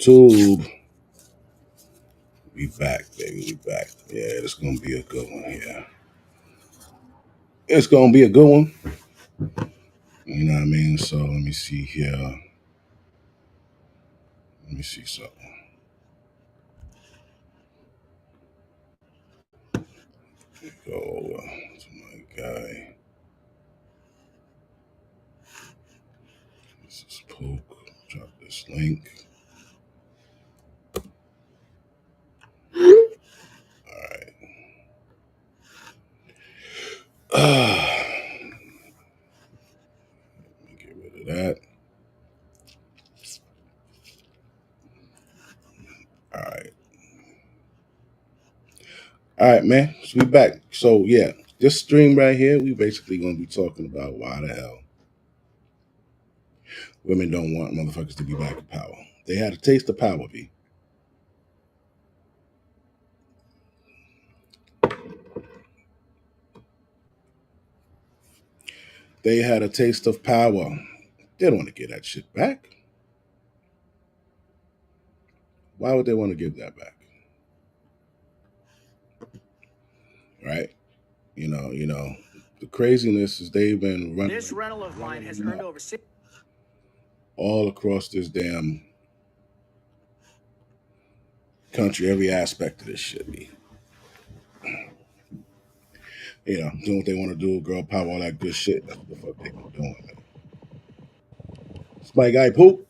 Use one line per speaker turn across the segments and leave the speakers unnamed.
YouTube. We back, baby. We back. Yeah, it's gonna be a good one here. It's gonna be a good one. You know what I mean? So let me see here. Let me see something. Go over to my guy. This is Poke. Drop this link. All right. Let me get rid of that. All right. All right, man. So we back. So yeah, this stream right here, we basically gonna be talking about why the hell women don't want motherfuckers to be back in power. They had a taste of power, B. They had a taste of power. They don't want to get that shit back. Why would they want to give that back? Right? You know, the craziness is they've been running. This rental of mine has earned over all across this damn country, every aspect of this shit. You know, doing what they want to do, girl power, all that good shit. That's what the fuck they been doing, man. It's my guy Poop.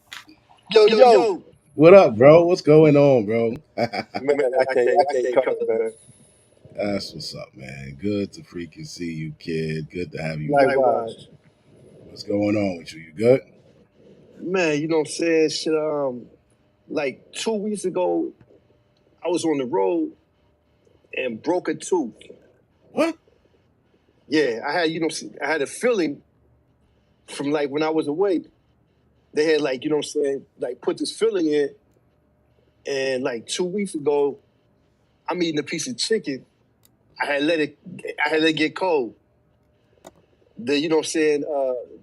Yo.
What up, bro? What's going on, bro?
Man, I can't cover better.
That's what's up, man. Good to freaking see you, kid. Good to have you.
Likewise.
What's going on with you? You good?
Man, you know what I'm saying? Shit, like 2 weeks ago, I was on the road and broke a tooth.
What?
Yeah, I had a feeling from like when I was away. They had like, you know what I'm saying, like put this filling in. And like 2 weeks ago, I'm eating a piece of chicken. I had let it get cold. You know what I'm saying,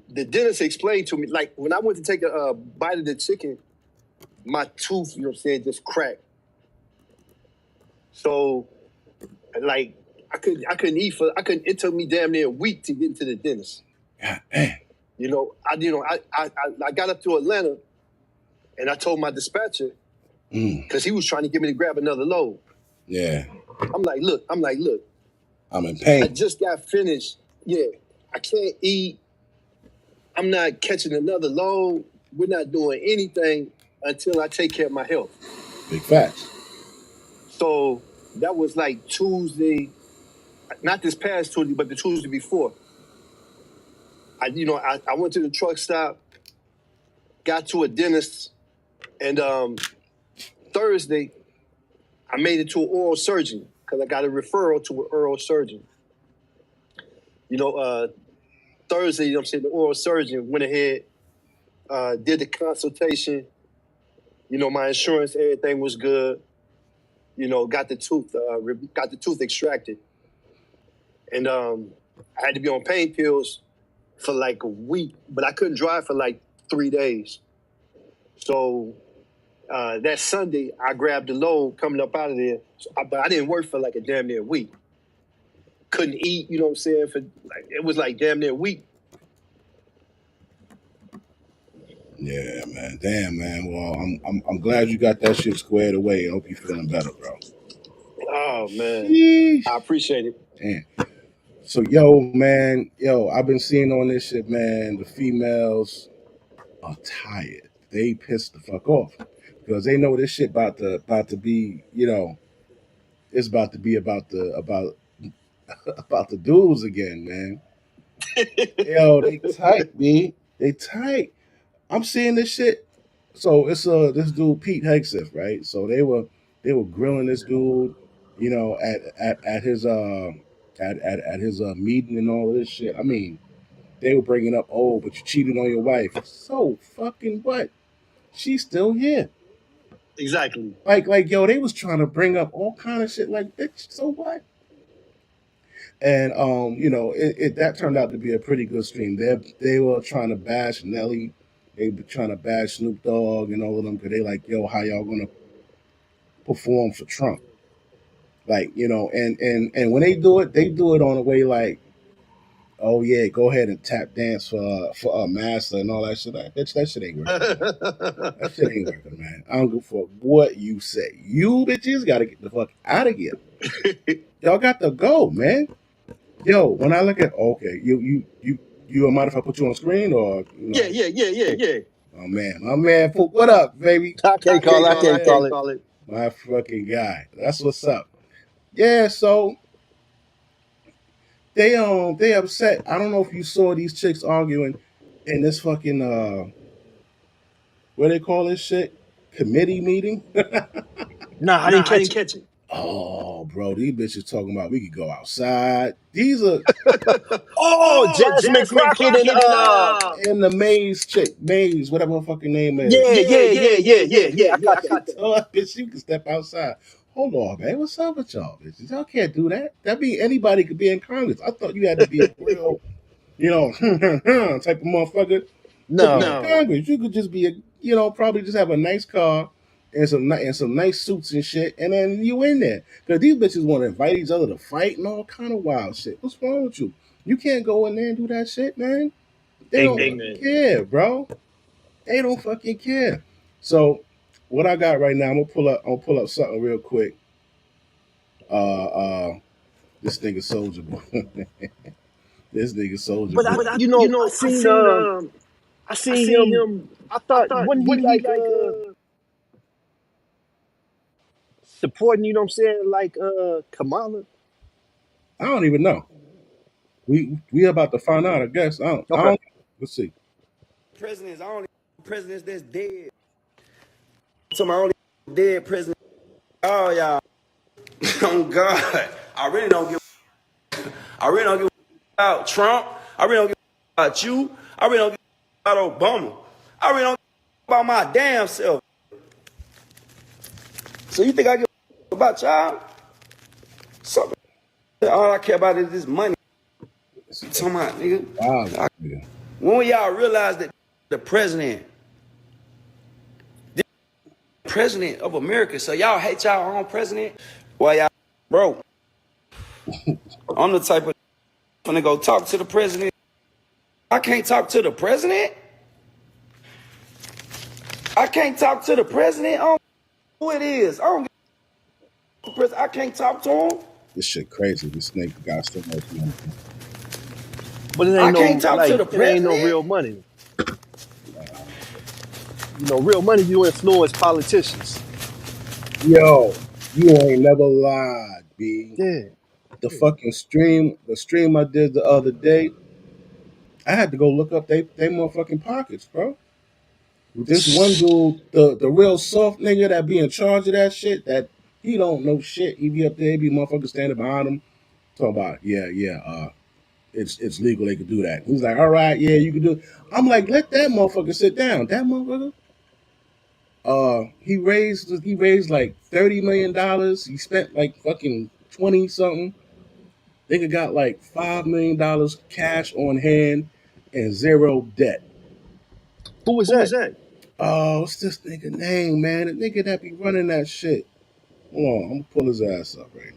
the dentist explained to me, like when I went to take a bite of the chicken, my tooth, you know what I'm saying, just cracked. So like I couldn't eat it took me damn near a week to get into the dentist.
God damn.
I got up to Atlanta and I told my dispatcher, because he was trying to get me to grab another load.
Yeah.
I'm like, look, I'm
in pain.
I just got finished. Yeah, I can't eat. I'm not catching another load. We're not doing anything until I take care of my health.
Big facts.
So that was like Tuesday, not this past Tuesday, but the Tuesday before. I went to the truck stop, got to a dentist, and Thursday, I made it to an oral surgeon because I got a referral to an oral surgeon. Thursday, you know what I'm saying, the oral surgeon went ahead, did the consultation. My insurance, everything was good. Got the tooth extracted. And I had to be on pain pills for like a week, but I couldn't drive for like 3 days. So that Sunday, I grabbed the load coming up out of there, but I didn't work for like a damn near week. Couldn't eat, you know what I'm saying? It was like damn near a week.
Yeah, man. Damn, man. Well, I'm glad you got that shit squared away. I hope you're feeling better, bro.
Oh man,
Sheesh.
I appreciate it.
Damn. So, man, I've been seeing on this shit, man. The females are tired. They pissed the fuck off because they know this shit about to be, it's about to be about the dudes again, man. They tight, me. They tight. I'm seeing this shit. So it's this dude Pete Hegseth, right? So they were grilling this dude, at his at his meeting and all of this shit. I mean, they were bringing up, oh, but you cheated on your wife. So fucking what? She's still here.
Exactly.
Like they was trying to bring up all kind of shit. Like, bitch, so what? And that turned out to be a pretty good stream. They were trying to bash Nelly They be trying to bash Snoop Dogg and all of them because they like, yo, how y'all gonna perform for Trump? Like, and when they do it on a way like, oh yeah, go ahead and tap dance for a master and all that shit. Like, bitch, that shit ain't working. That shit ain't working, man. I don't give a fuck what you say. You bitches gotta get the fuck out of here. Y'all got to go, man. Yo, when I look at you mind if I put you on screen or
Yeah.
Oh man, my man, what up, baby?
I can't call it.
My fucking guy. That's what's up. Yeah, so they upset. I don't know if you saw these chicks arguing in this fucking what they call this shit? Committee meeting?
Nah, I didn't catch it.
Oh, bro, these bitches talking about we could go outside. These are
Oh, Jasmine Crockett
and the Maze chick, Maze, whatever her fucking name is.
yeah. I caught that.
Oh, bitch, you can step outside. Hold on, man. What's up with y'all, bitches? Y'all can't do that. That mean anybody could be in Congress. I thought you had to be a real, type of motherfucker to be in Congress. You could just be probably just have a nice car and some nice suits and shit, and then you in there. Because these bitches want to invite each other to fight and all kind of wild shit. What's wrong with you? You can't go in there and do that shit, man. They don't care, bro. They don't fucking care. So what I got right now, I'm gonna pull up something real quick. This nigga Soldier Boy. This nigga Soldier
But
Boy.
I seen him. I thought wasn't he like supporting? You know what I'm saying? Like Kamala.
I don't even know. We about to find out. I guess. I don't. Let's see.
Presidents, I only presidents that's dead. To my only dead president. Oh y'all. Oh God. I really don't give about Trump. I really don't give about you. I really don't give about Obama. I really don't give about my damn self. So you think I give about y'all? Something. All I care about is this money. You talking about, nigga?
Wow, nigga.
When will y'all realize that the president of America, so y'all hate y'all own president? Well, y'all, bro, I'm the type of gonna go talk to the president. I can't talk to the president. I can't talk to the president. I don't know who it is. I don't get the president. I can't talk to him.
This shit crazy. This nigga got so much money.
But it ain't
I can't talk to the
it ain't no
president.
real money. Real money you influence politicians.
Yo, you ain't never lied, B.
Yeah.
The fucking stream I did the other day, I had to go look up they motherfucking pockets, bro. This one dude, the real soft nigga that be in charge of that shit, that he don't know shit. He be up there, he be motherfuckers standing behind him, talking about, it's legal, they could do that. He's like, all right, yeah, you can do it. I'm like, let that motherfucker sit down. That motherfucker, he raised like $30 million. He spent like fucking 20 something. Nigga got like $5 million cash on hand and zero debt.
Who was that?
Oh, what's this nigga name, man? The nigga that be running that shit. Hold on, I'm gonna pull his ass up right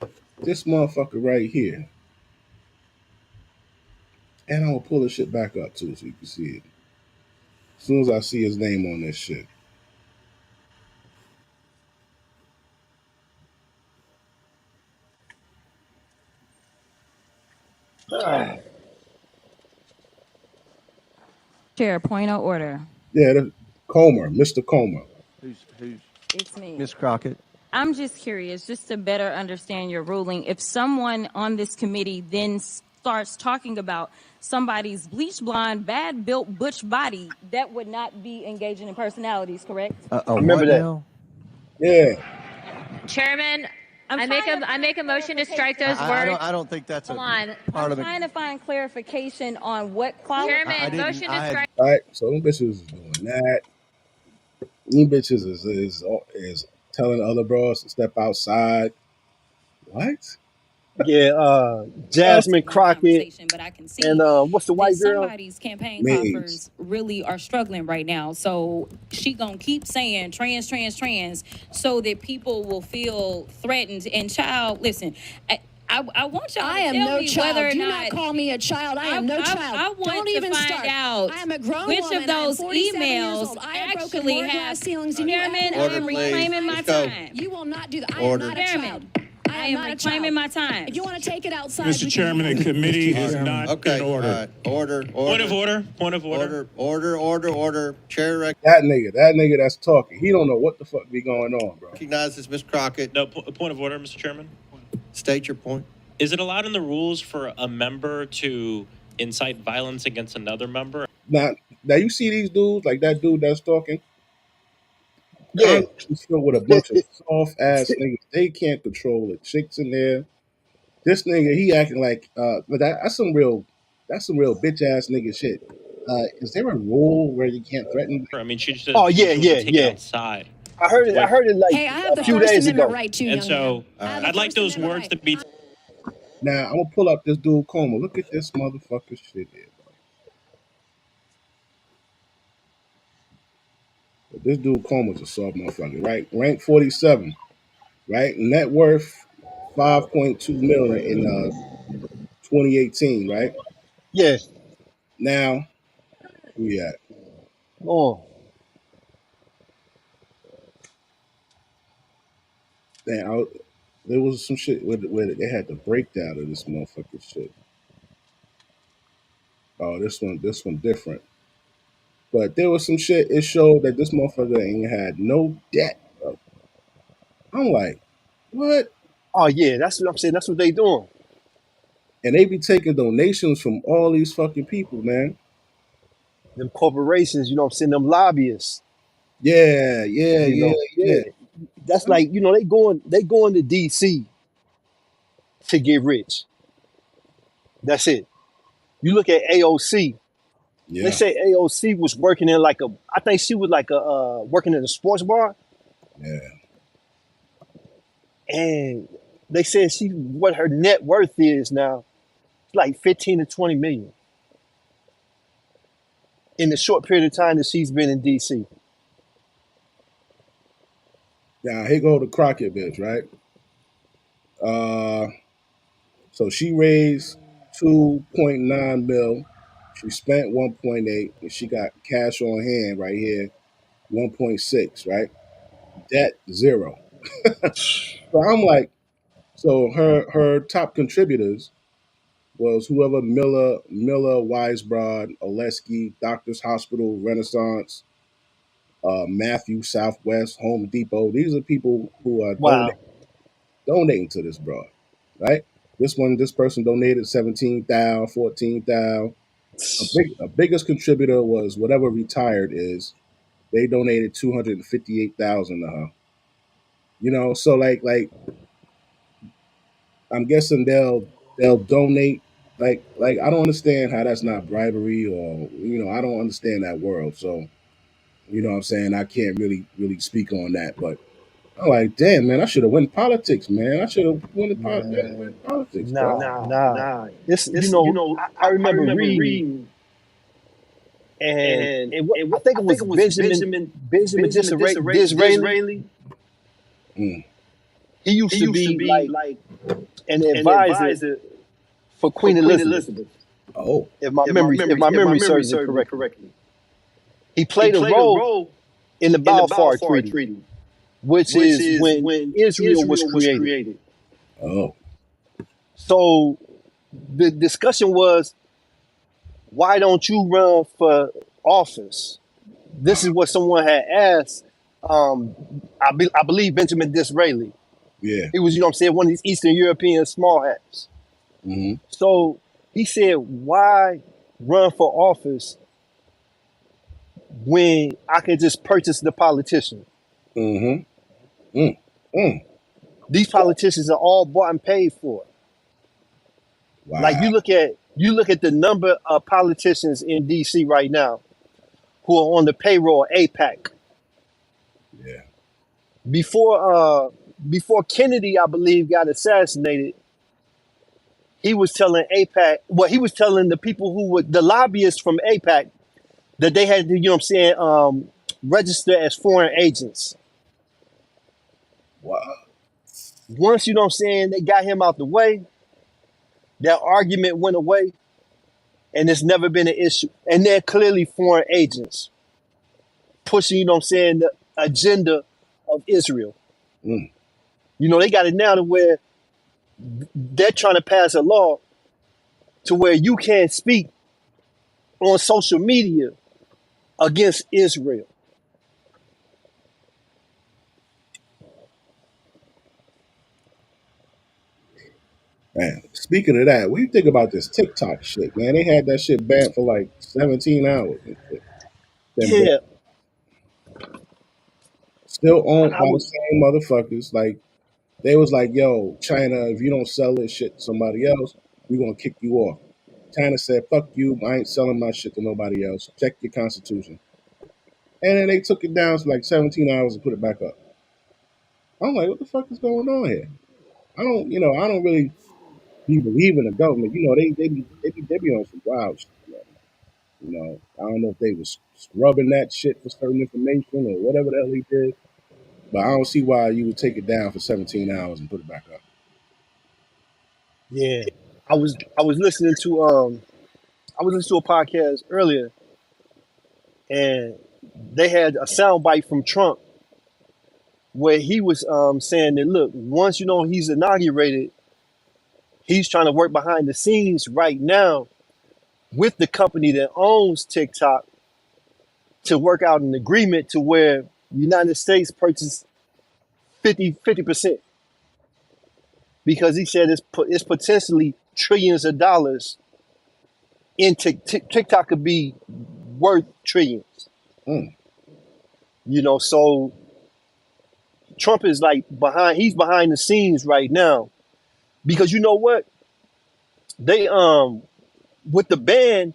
now. This motherfucker right here. And I'm gonna pull his shit back up too so you can see it. As soon as I see his name on this shit.
Chair, point of order.
Yeah, that's Comer, Mr. Comer.
Who's
It's me.
Miss Crockett?
I'm just curious, just to better understand your ruling. If someone on this committee then starts talking about somebody's bleach blonde, bad built butch body, that would not be engaging in personalities, correct?
I
remember
what
that.
now?
Yeah.
Chairman, I make a motion to strike those
I
words.
don't think that's
Hold
a
on.
part
I'm
of the.
trying to find clarification on what quality.
Chairman, motion to strike.
Alright, so them bitches is doing that. Them bitches is telling other bros to step outside. What?
Yeah,
Uh,
Jasmine Crockett
But I can
and
see
what's the
that
white girl?
somebody's campaign
means
coffers really are struggling right now. So she gonna keep saying trans, trans, trans, so that people will feel threatened. And child, listen, I want y'all to tell
no
me
child.
whether or
Do
not.
not call me a child. I am no child.
I want
Don't
to
even
find
start.
out
I am a grown
which
woman.
of those
I am 47 years
emails
old. I have broken
actually
more
have.
glass ceilings than you
Chairman,
ever
I
will
am
in your
reclaiming my
life.
time.
You will not do that. I
Order.
am not a child.
I am reclaiming my time.
If you want to take it outside,
Mr. Chairman, the committee is not
Okay,
in order.
Order.
Point of order. Point of order.
Order. Chair
that nigga that's talking. He don't know what the fuck be going on, bro.
recognizes Ms. Crockett.
No, point of order, Mr. Chairman.
State your point.
Is it allowed in the rules for a member to incite violence against another member?
Now you see these dudes, like that dude that's talking.
Yeah,
Congress is filled with a bunch of soft ass niggas. They can't control the chicks in there. This nigga, he acting like, but that's some real bitch ass nigga shit. Is there a rule where you can't threaten?
I mean, she
Oh
said
yeah,
she wasn't
yeah,
taken
yeah.
outside.
I heard it. I heard it like
Hey, I have
a
the
few
First
days
Amendment
ago.
right too,
And
young
so
man.
I'd like those words to be.
Now I'm gonna pull up this dude Coma. Look at this motherfucker shit here. But this dude Coma's a soft motherfucker, right? Rank 47, right? Net worth 5.2 million in 2018, right?
Yeah.
Now, where we at?
Oh,
Damn, there was some shit where they had the breakdown of this motherfucker shit. Oh, this one different. But there was some shit. It showed that this motherfucker ain't had no debt, bro. I'm like, what?
oh yeah. That's what I'm saying. That's what they doing.
And they be taking donations from all these fucking people, man.
Them corporations, you know what I'm saying? Them lobbyists,
Yeah,
you know.
yeah.
Yeah. That's like, you know, they going to DC to get rich. That's it. You look at AOC. They
Yeah,
say AOC was working in like a. I think she was like a working in a sports bar,
yeah.
and they said she what her net worth is now. It's like 15 to 20 million in the short period of time that she's been in DC.
Now here go the Crockett bitch, right? Uh, so she raised 2.9 mil. She spent 1.8, and she got cash on hand right here, 1.6, right? Debt zero. So I'm like, so her top contributors was whoever Miller, Weisbrod, Oleski, Doctors Hospital, Renaissance, Matthew, Southwest, Home Depot. These are people who are
Wow.
donating to this broad, right? This person donated 17,000, 14,000. A biggest contributor was whatever retired is. They donated 258,000 to her. You know, so I'm guessing they'll donate. Like I don't understand how that's not bribery, or I don't understand that world. So what I'm saying, I can't really speak on that. But I'm like, damn man, I should have went politics, man. I should have
Man,
went politics, bro.
nah. It's I
I
remember
remember
reading,
reading,
and
and
I think it
I think
was
it was
Benjamin Disraeli.
Disraeli.
Mm,
He used
He
to
used to
be
be
like
like
an
an
advisor
advisor
for
for
Queen
Queen
Elizabeth,
Elizabeth.
oh,
if my
If my
memory
memory
serves me
serves me
correctly.
correctly,
He
he
played a
played a
role
role
in the
in the
Balfour
Balfour
Treaty,
Treaty,
which
which
is
is
when
when
Israel was
Israel was
created.
created.
oh,
So the discussion was, why don't you run for office? This is what someone had asked. Um, I believe Benjamin Disraeli.
yeah,
He was, you know what I'm saying, one of these Eastern European small hats.
mm-hmm,
So he said, why run for office when I can just purchase the politician?
mm-hmm, mm, mm.
These politicians are all bought and paid for. Like
Wow,
you look at the number of politicians in DC right now who are on the payroll APAC.
yeah,
Before before Kennedy, I believe, got assassinated, he was telling APAC, well, he was telling the people who were the lobbyists from APAC that they had to, you know what I'm saying, register as foreign agents.
Wow.
Once, you know what I'm saying, they got him out the way, that argument went away, and it's never been an issue. And they're clearly foreign agents pushing, you know what I'm saying, the agenda of Israel.
Mm.
You know, they got it now to where they're trying to pass a law to where you can't speak on social media against Israel.
Man, speaking of that, what do you think about this TikTok shit, man? They had that shit banned for like 17 hours and shit. Then
Yeah,
still owned
I
by the
would.
same motherfuckers. Like, they was like, yo, China, if you don't sell this shit to somebody else, we're gonna kick you off. China said, fuck you, I ain't selling my shit to nobody else. Check your constitution. And then they took it down for like 17 hours and put it back up. I'm like, what the fuck is going on here? I don't really be believing the government. You know, they be on some wild shit. You know, I don't know if they was scrubbing that shit for certain information or whatever the hell he did, but I don't see why you would take it down for 17 hours and put it back up.
Yeah, I was listening to a podcast earlier, and they had a soundbite from Trump where he was saying that, look, once you know he's inaugurated, he's trying to work behind the scenes right now with the company that owns TikTok to work out an agreement to where the United States purchased 50%, because he said it's potentially trillions of dollars in TikTok could be worth trillions.
Mm.
You know, so Trump is like he's behind the scenes right now, because you know what? They with the ban,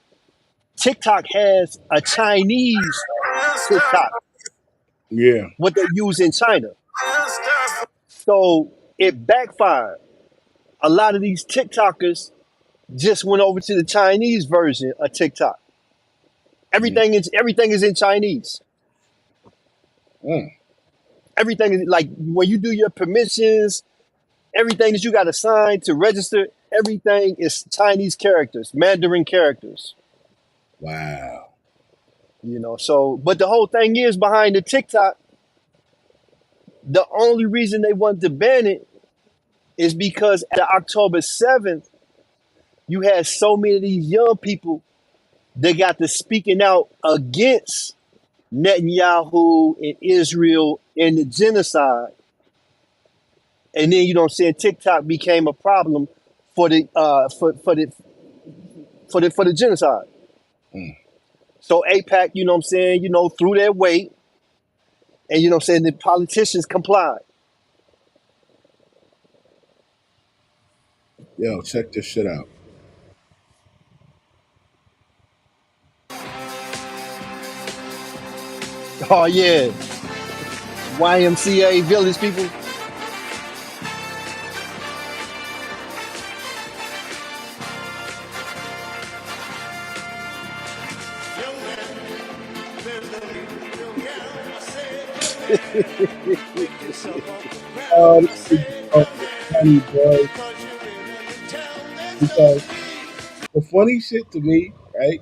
TikTok has a Chinese TikTok,
Yeah.
what they use in China. So it backfired. A lot of these TikTokers just went over to the Chinese version of TikTok.
Mm.
Everything is in Chinese.
Mm.
Everything is like when you do your permissions, everything that you got to sign to register, everything is Chinese characters, Mandarin characters.
Wow.
You know, so but the whole thing is behind the TikTok, the only reason they wanted to ban it is because at October 7th, you had so many of these young people that got to speaking out against Netanyahu and Israel and the genocide. And then you know what I'm saying, TikTok became a problem for the for the genocide.
Mm.
So APAC, you know what I'm saying, you know, threw their weight, and you know what I'm saying, the politicians complied.
Yo, check this shit out.
Oh yeah, YMCA Village people.
This is funny, boy. Because the funny shit to me, right,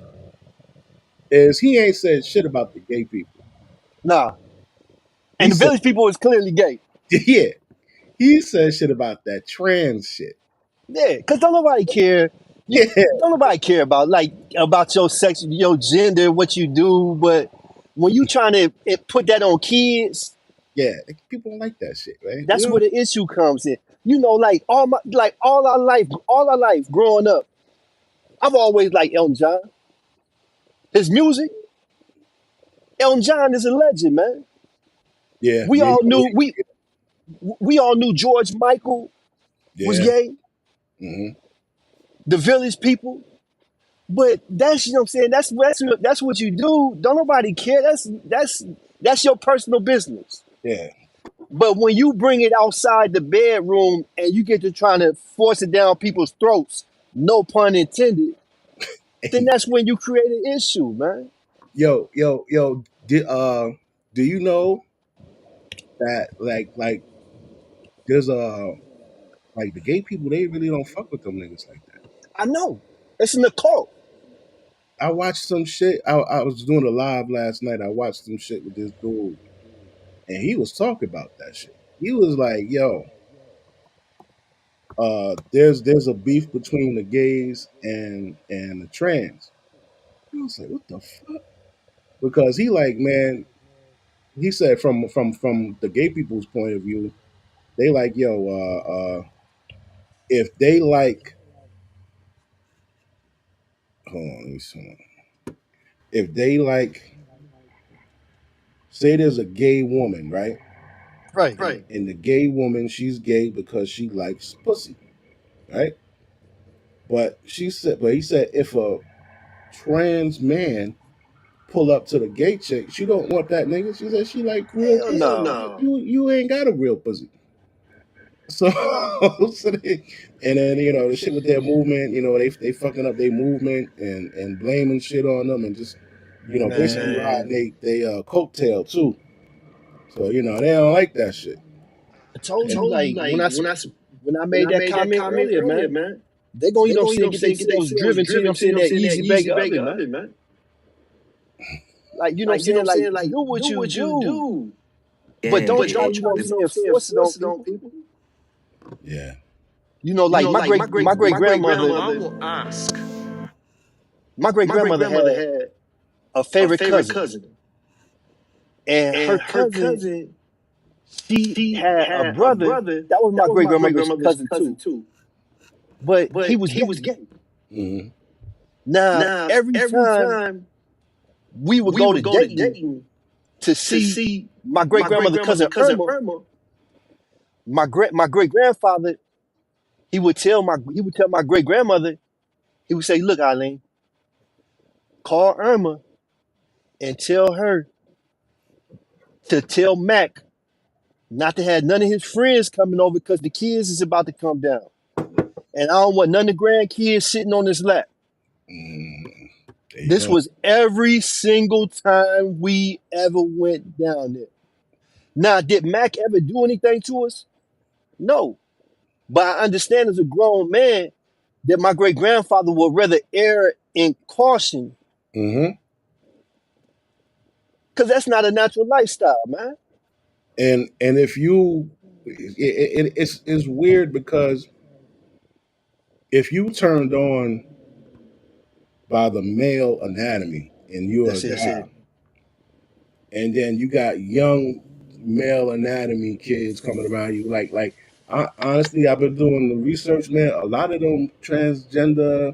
is he ain't said shit about the gay people.
Nah,
He
and the
said,
Village people is clearly gay.
yeah, he said shit about that trans shit.
Yeah, cause don't nobody care. You,
Yeah,
don't nobody care about about your sex, your gender, what you do. But when you trying to put that on kids,
yeah. People don't like that shit, right? You
that's
know?
where the issue comes in. You know, like all our life growing up, I've always liked Elton John. His music, Elton John is a legend, man.
Yeah,
We
yeah,
all
yeah,
knew we all knew George Michael was
yeah.
gay,
Hmm.
the Village people. But that's, you know what I'm saying. That's what you do. Don't nobody care. That's your personal business.
Yeah.
But when you bring it outside the bedroom and you get to trying to force it down people's throats, no pun intended, then that's when you create an issue, man.
Yo, do you know that there's like the gay people, they really don't fuck with them niggas like that.
I know. It's an occult.
I watched some shit. I was doing a live last night. I watched some shit with this dude, and he was talking about that shit. He was like, "Yo, there's a beef between the gays and the trans." I was like, "What the fuck?" Because he like, man, he said from the gay people's point of view, they like, "Yo, if they like, hold on, let me see. If they like, say there's a gay woman, right?"
Right.
And the gay woman, she's gay because she likes pussy, right? But he said, if a trans man pull up to the gay chick, she don't want that nigga. She said she like real
Hell
pussy.
no.
You ain't got a real pussy. So, and then the shit with their movement, they fucking up their movement and blaming shit on them and just basically
Man.
riding they coattail too. So they don't like that shit.
I told you,
And
like, when I made that comment earlier, man, they gonna, get themselves driven to, that easy bake oven, man. Like, like, do what you do, but don't try, force it on people.
yeah.
Like my great grandmother,
will ask.
my great grandmother had a favorite cousin, and her cousin, she had a brother that was my great grandmother's cousin too, but he was gay.
Mm-hmm.
Now every time we would go to Dayton to see my great grandmother cousin Irma, my great grandfather, he would tell my great grandmother, he would say, "Look, Eileen, call Irma and tell her to tell Mac not to have none of his friends coming over because the kids is about to come down. And I don't want none of the grandkids sitting on his lap." This was every single time we ever went down there. Now, did Mac ever do anything to us? No. But I understand as a grown man that my great grandfather would rather err in caution.
Mm-hmm.
Because that's not a natural lifestyle, man.
And if you, it's weird because if you turned on by the male anatomy and you're a guy, and then you got young male anatomy kids coming around you, honestly, I've been doing the research, man. A lot of them transgender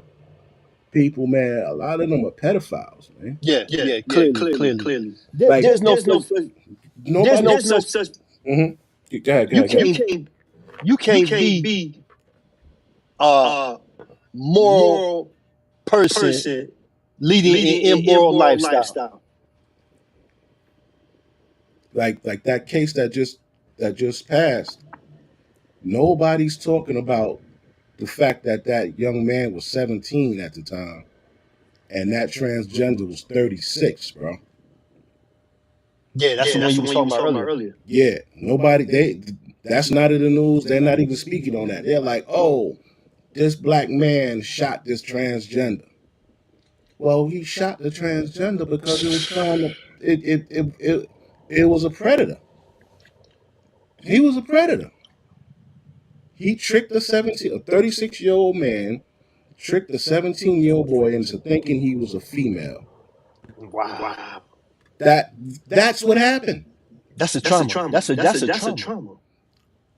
people, man, a lot of them are pedophiles, man.
Yeah, clearly.
Like
There's no such.
Mm-hmm. Go ahead.
You can't be a moral person leading an immoral lifestyle.
Like that case that just passed. Nobody's talking about the fact that young man was 17 at the time, and that transgender was 36, bro.
Yeah, that's the one you was talking about earlier.
Yeah, that's not in the news. They're not even speaking on that. They're like, oh, this black man shot this transgender. Well, he shot the transgender because it was trying to. It was a predator. He was a predator. He tricked a 36-year-old man, tricked a 17-year-old boy into thinking he was a female.
Wow.
That's what happened.
That's a trauma. That's a trauma.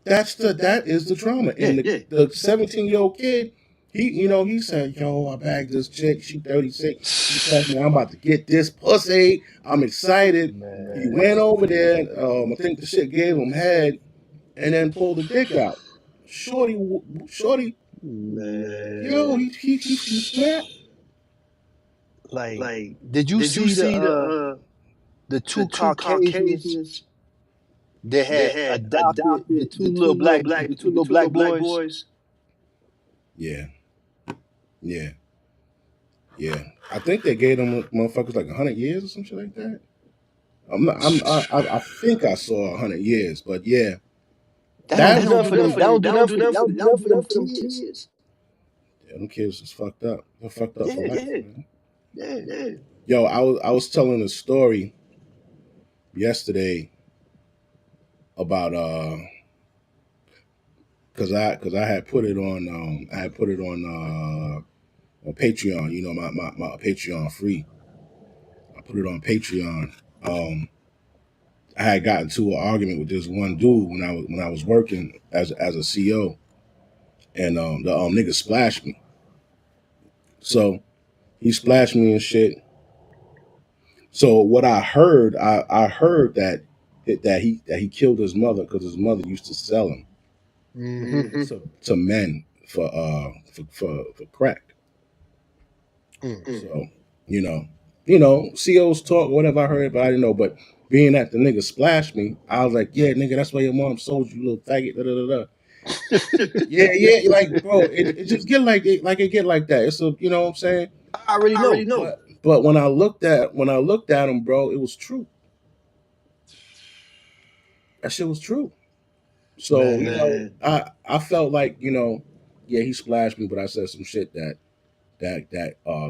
That is the trauma. And the 17-year-old kid, he said, "Yo, I bagged this chick. She 36. She said, man, I'm about to get this pussy. I'm excited." Man. He went over there. I think the shit gave him head, and then pulled the dick out. Shorty,
man.
Yo, he snapped.
Like, did you see the two Caucasians that had adopted the two little black boys?
Yeah. Yeah. Yeah. I think they gave them motherfuckers like 100 years or some shit like that. I think I saw 100 years, but yeah.
That don't
That
do nothing for them. That don't do nothing for them. That don't do nothing for them kids.
yeah, them kids is fucked up. They're fucked up for
Yeah,
life, man.
yeah.
Yo, I was telling a story yesterday about because I had put it on on Patreon. You know, my Patreon free. I put it on Patreon. I had gotten to an argument with this one dude when I was working as a CO, and the nigga splashed me. So he splashed me and shit. So what I heard, I heard that he killed his mother because his mother used to sell him to men for crack. So you know, COs talk whatever I heard, but I didn't know. But being that the nigga splashed me, I was like, yeah, nigga, that's why your mom sold you, little faggot. Da, da, da, da. Yeah, like bro, it just get like it get like that. It's a you know what I'm saying.
I already know.
But when I looked at him, bro, it was true. That shit was true. So
Man.
I felt like yeah, he splashed me, but I said some shit that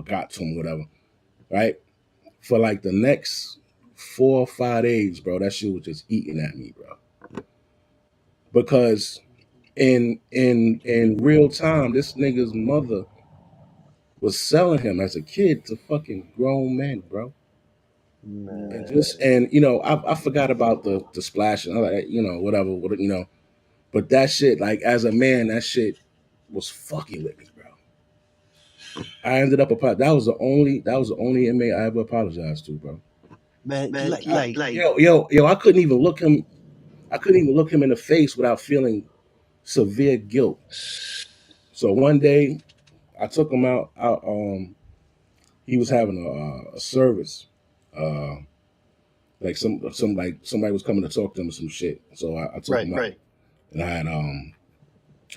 got to him, whatever, right? For like the next 4 or 5 days, bro, that shit was just eating at me, bro. Because in real time, this nigga's mother was selling him as a kid to fucking grown men, bro.
Man.
And I forgot about the splashing, like whatever, but that shit, like as a man, that shit was fucking with me, bro. I ended up that was the only inmate I ever apologized to, bro.
Man,
Yo, I couldn't even look him in the face without feeling severe guilt. So one day I took him out. He was having a service. Like like somebody was coming to talk to him or some shit. So I took him out, and I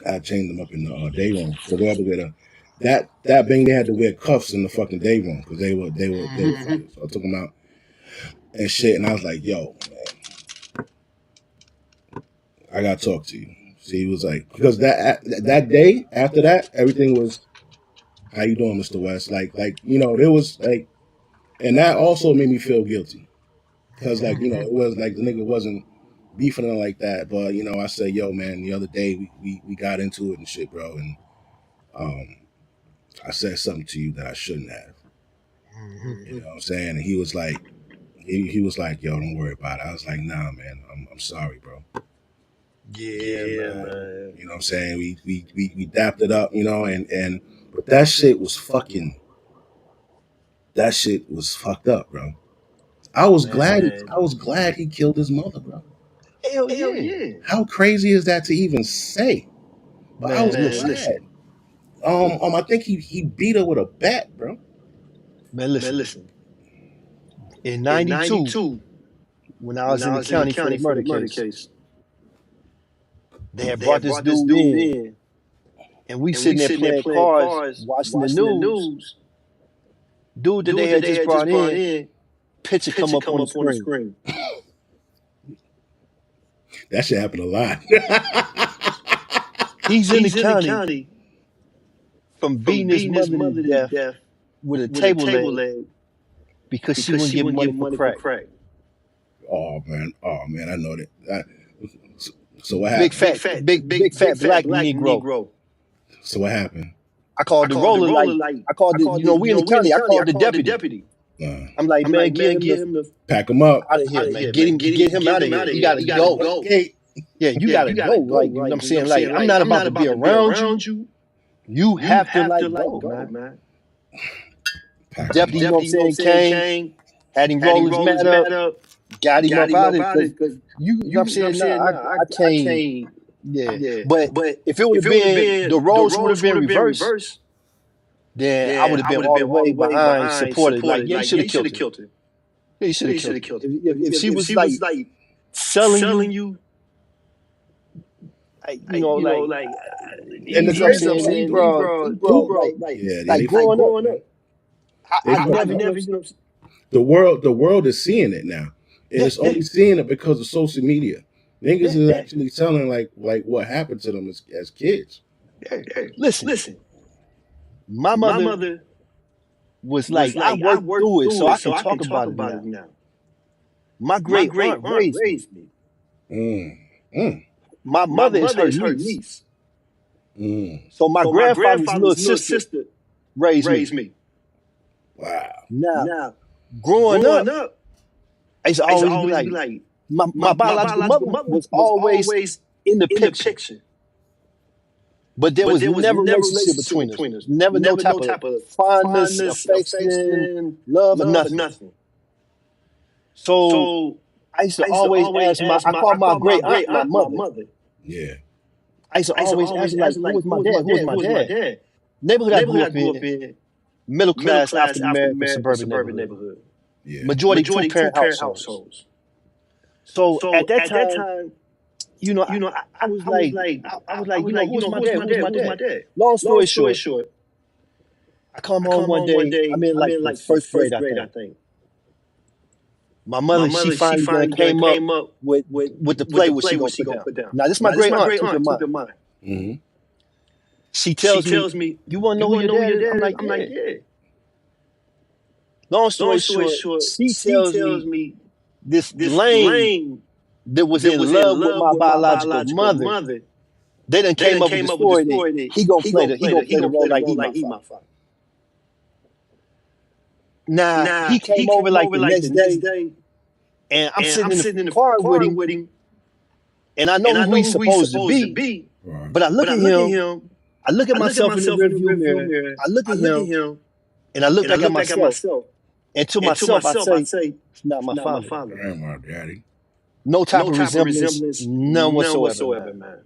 had chained them up in the day room. So they had to wear that bang. They had to wear cuffs in the fucking day room because they were fighting. So I took them out and shit, and I was like, "Yo, man, I gotta talk to you." So he was like, because that day after that, everything was, "How you doing, Mr. West?" Like there was like, and that also made me feel guilty because like it was like the nigga wasn't beefing it like that, but I said, "Yo, man, the other day we got into it and shit, bro," and I said something to you that I shouldn't have. You know what I'm saying? And he was like, he was like, "Yo, don't worry about it." I was like, "Nah, man, I'm sorry, bro."
yeah, man.
You know what I'm saying? We dapped it up, and but that shit was fucked up, bro. I was glad he killed his mother, bro.
Hell yeah.
How crazy is that to even say? But I was
Listen.
glad. I think he beat her with a bat, bro.
Man, listen. In 92, when I was in the county for the murder case, they had brought this dude in, and we sitting there playing cards, watching the news. Dude that they had just brought in, picture come up on the screen.
That shit happened a lot.
He's in the county from beating his mother to death with a table leg because she wouldn't give money for crack.
Oh man, I know that. So what
Big
happened?
fat black Negro.
So what happened?
I called the roller light. I called we in the county. I called the deputy. I'm like, man, get him to
pack him up
out of here, man. Get him out of here. He gotta go. Yeah, you gotta go. Like, you know what I'm saying? Like, I'm not about to be around you. You have to go, man. Deputy, you know what I'm saying, came, had him roll his mat up, got him up out of it. Because you know what I'm saying? I can't. Yeah. But if it would have been, the roles would have been reversed, then I would have been all the way behind, supported. Like, yeah, you should have killed her. Yeah, you should have killed her. If she was like selling you, and
the
you know what I'm
crazy
saying,
part,
these
dude.
bro, like
They
growing up,
man. They
I never,
fucking up. The world is seeing it now. And it's only seeing it because of social media. Niggas is actually telling like what happened to them as kids.
listen, my mother was like, I worked through it, so I can talk about it now. My great aunt raised me.
Mm. Mm.
My mother is her niece.
Mm.
So my grandfather's little sister raised me.
Wow.
Now, growing up, I used to always be like, my biological mother was always in the picture. But there was never a relationship between us. Never no type of fondness, affection, love, or nothing. So I used to always ask I called my great aunt my mother.
Yeah.
I used to always ask her, like, who was my dad? Who was my dad? Neighborhood I grew up in, middle class, African American suburban neighborhood.
Yeah.
Majority two-parent households. So at that time, I was like, who's my dad? Who's my dad? Long story short, I come home one day, I'm in like the first grade, I think. My mother, she finally done came up with the play what she gonna put down. Now, this is my great aunt, keep in mind.
Mm-hmm.
She tells me, you wanna know who your dad is? I'm like, yeah. Long story short, she tells me this lame that was in love with my biological mother, they done came up with the story that he gonna play the role like he my father. Now, he came over like the next day, and I'm sitting in the car with him, and I know who he's supposed to be, but I look at him, I look at myself in the rearview mirror, I look at him, and I look back at myself, and to myself I say, it's not my father.
And my daddy.
No type of resemblance, none whatsoever, man.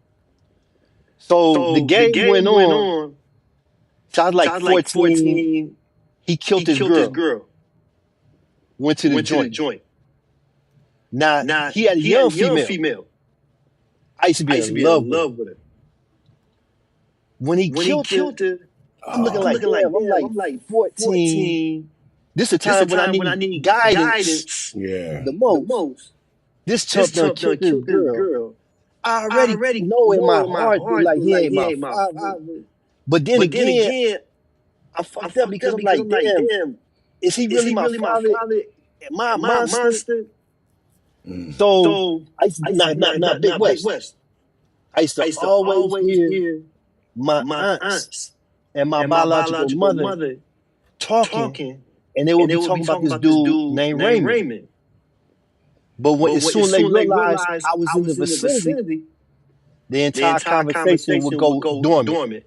So the game went on. So I was like 14. He killed this girl. Went to the joint. Now, he had a young female. I used to be in love with her. When he killed her, I'm looking like, damn, I'm like 14. This is a time when I need guidance the most. This chump done killed this girl. I already know in my heart that like he ain't my father. But then again, I fucked up because I'm like, damn, is he really my father? Am I a monster?
Mm.
So I used to not Big West. I used to always hear my aunts and my biological mother talking, and they would be talking about this dude named Raymond. But as soon as they realized I was in the vicinity, the entire conversation would go dormant.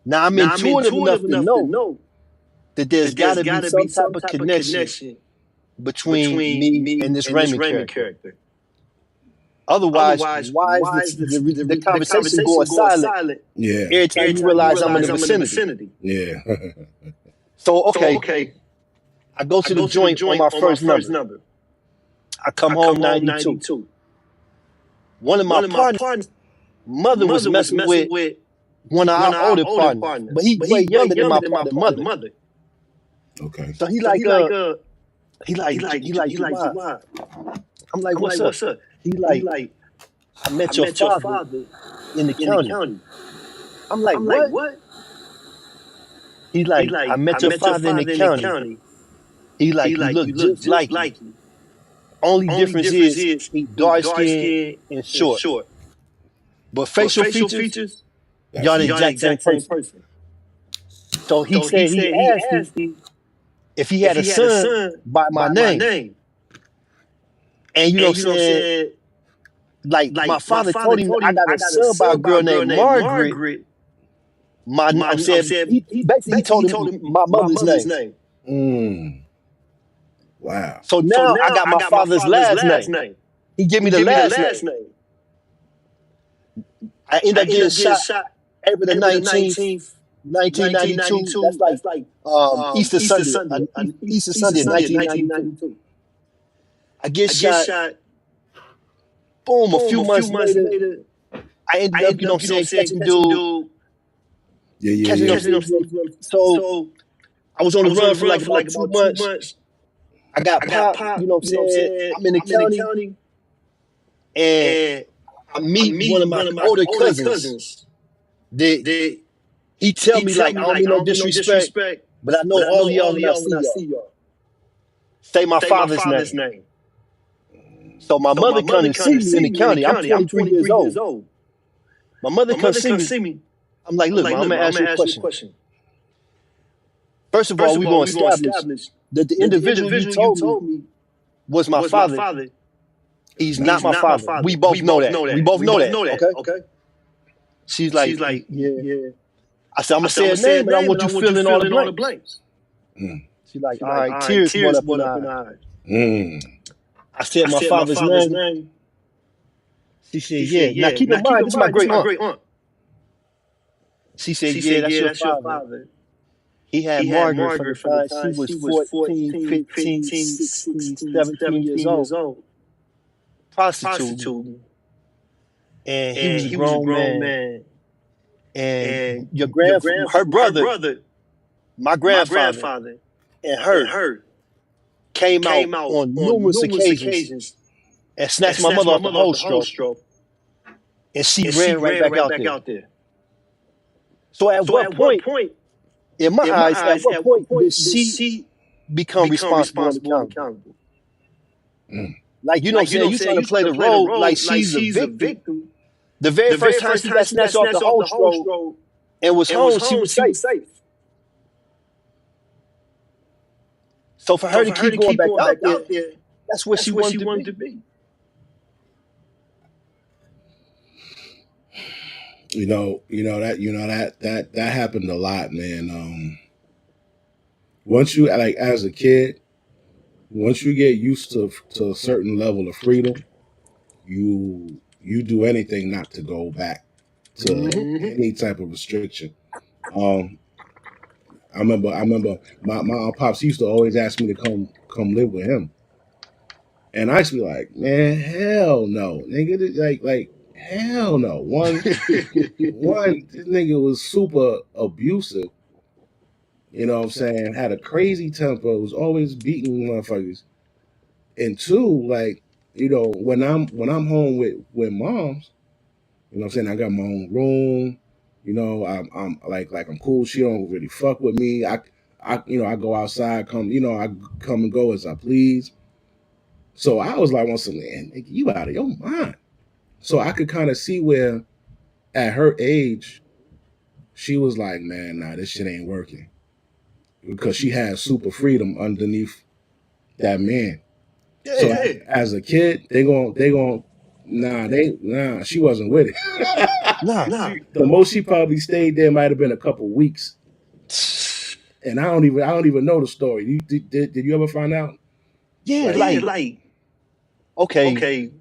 Now, I'm intuitive enough to know that there's got to be some type of connection between me and this Raymond character. Otherwise, why is the conversation going silent?
Yeah.
Every time you realize I'm in the vicinity.
Yeah.
So, okay, I go to the joint on my first number. I come home 92. One of my partners' mother was messing with one of our older partners, but he way younger than my partner's mother.
Okay.
So he like Jawad. I'm like, what's up? He like, I met your father in the county. I'm like, what? He like, I met your father in the county. He like, you look just like him. Only difference is he dark skinned and short. But facial features, y'all the exact same person. So he said he asked me if he had a son by my name. And you know what I'm saying? Like my father told him I got a son by a girl named Margaret. He told him my mother's name.
Mm. Wow.
So now I got my father's last name. He gave me the last name. I ended up getting shot April the 19th, 1992. That's like Easter Sunday. Easter Sunday, 1992. I get shot. boom, a few months later, I ended up, catching dude.
Yeah.
So I was on the run for like about 2 months. I got popped, I'm in the county, and I meet one of my older cousins. He tell me like, I don't mean no disrespect, but I know all y'all when I see y'all. Say my father's name. So my mother come to see me in the county. I'm 23 years old. My mother come see me. I'm like, look, man, I'm gonna ask you a question. First of all, we're gonna establish that the individual you told me was my father. He's not my father. We both know that. We both know that. Okay. She's like, yeah. I said, I'm gonna say a name, and I want you to fill in all the blanks. She's like, all right, tears went up in her eyes. I said my father's name. She said, yeah. Now keep in mind, this is my great aunt. She said, yeah, that's your father. He had Margaret from the time she was 14, 15, 16, 17 years old. Prostituting. And he was a grown man. And her brother, my grandfather, and her came out on numerous occasions and snatched my mother off the whole stroke. And she ran right back out there. So at what point, in my eyes, at what point did she become responsible and accountable? Like, you know what I'm saying? You trying to play the role like she's a victim. The very first time she got snatched off the whole stroke and was home, she was safe. So for her to keep going back out there, that's what she wanted to be.
That happened a lot, man. Once you like as a kid, once you get used to a certain level of freedom, you do anything not to go back to any type of restriction. I remember my Aunt Pops used to always ask me to come live with him. And I used to be like, man, hell no. Nigga, like hell no. One, this nigga was super abusive. You know what I'm saying? Had a crazy temper, was always beating motherfuckers. And two, like, when I'm home with moms, you know what I'm saying? I got my own room. I'm like I'm cool. She don't really fuck with me. I go outside, I come and go as I please. So I was like, once again, nigga, you out of your mind. So I could kind of see where, at her age, she was like, man, nah, this shit ain't working. Because she had super freedom underneath that man. Yeah. So as a kid, they gon' she wasn't with it. Nah. The most she probably stayed there might have been a couple weeks. And I don't even know the story. Did you ever find out?
Yeah, like okay.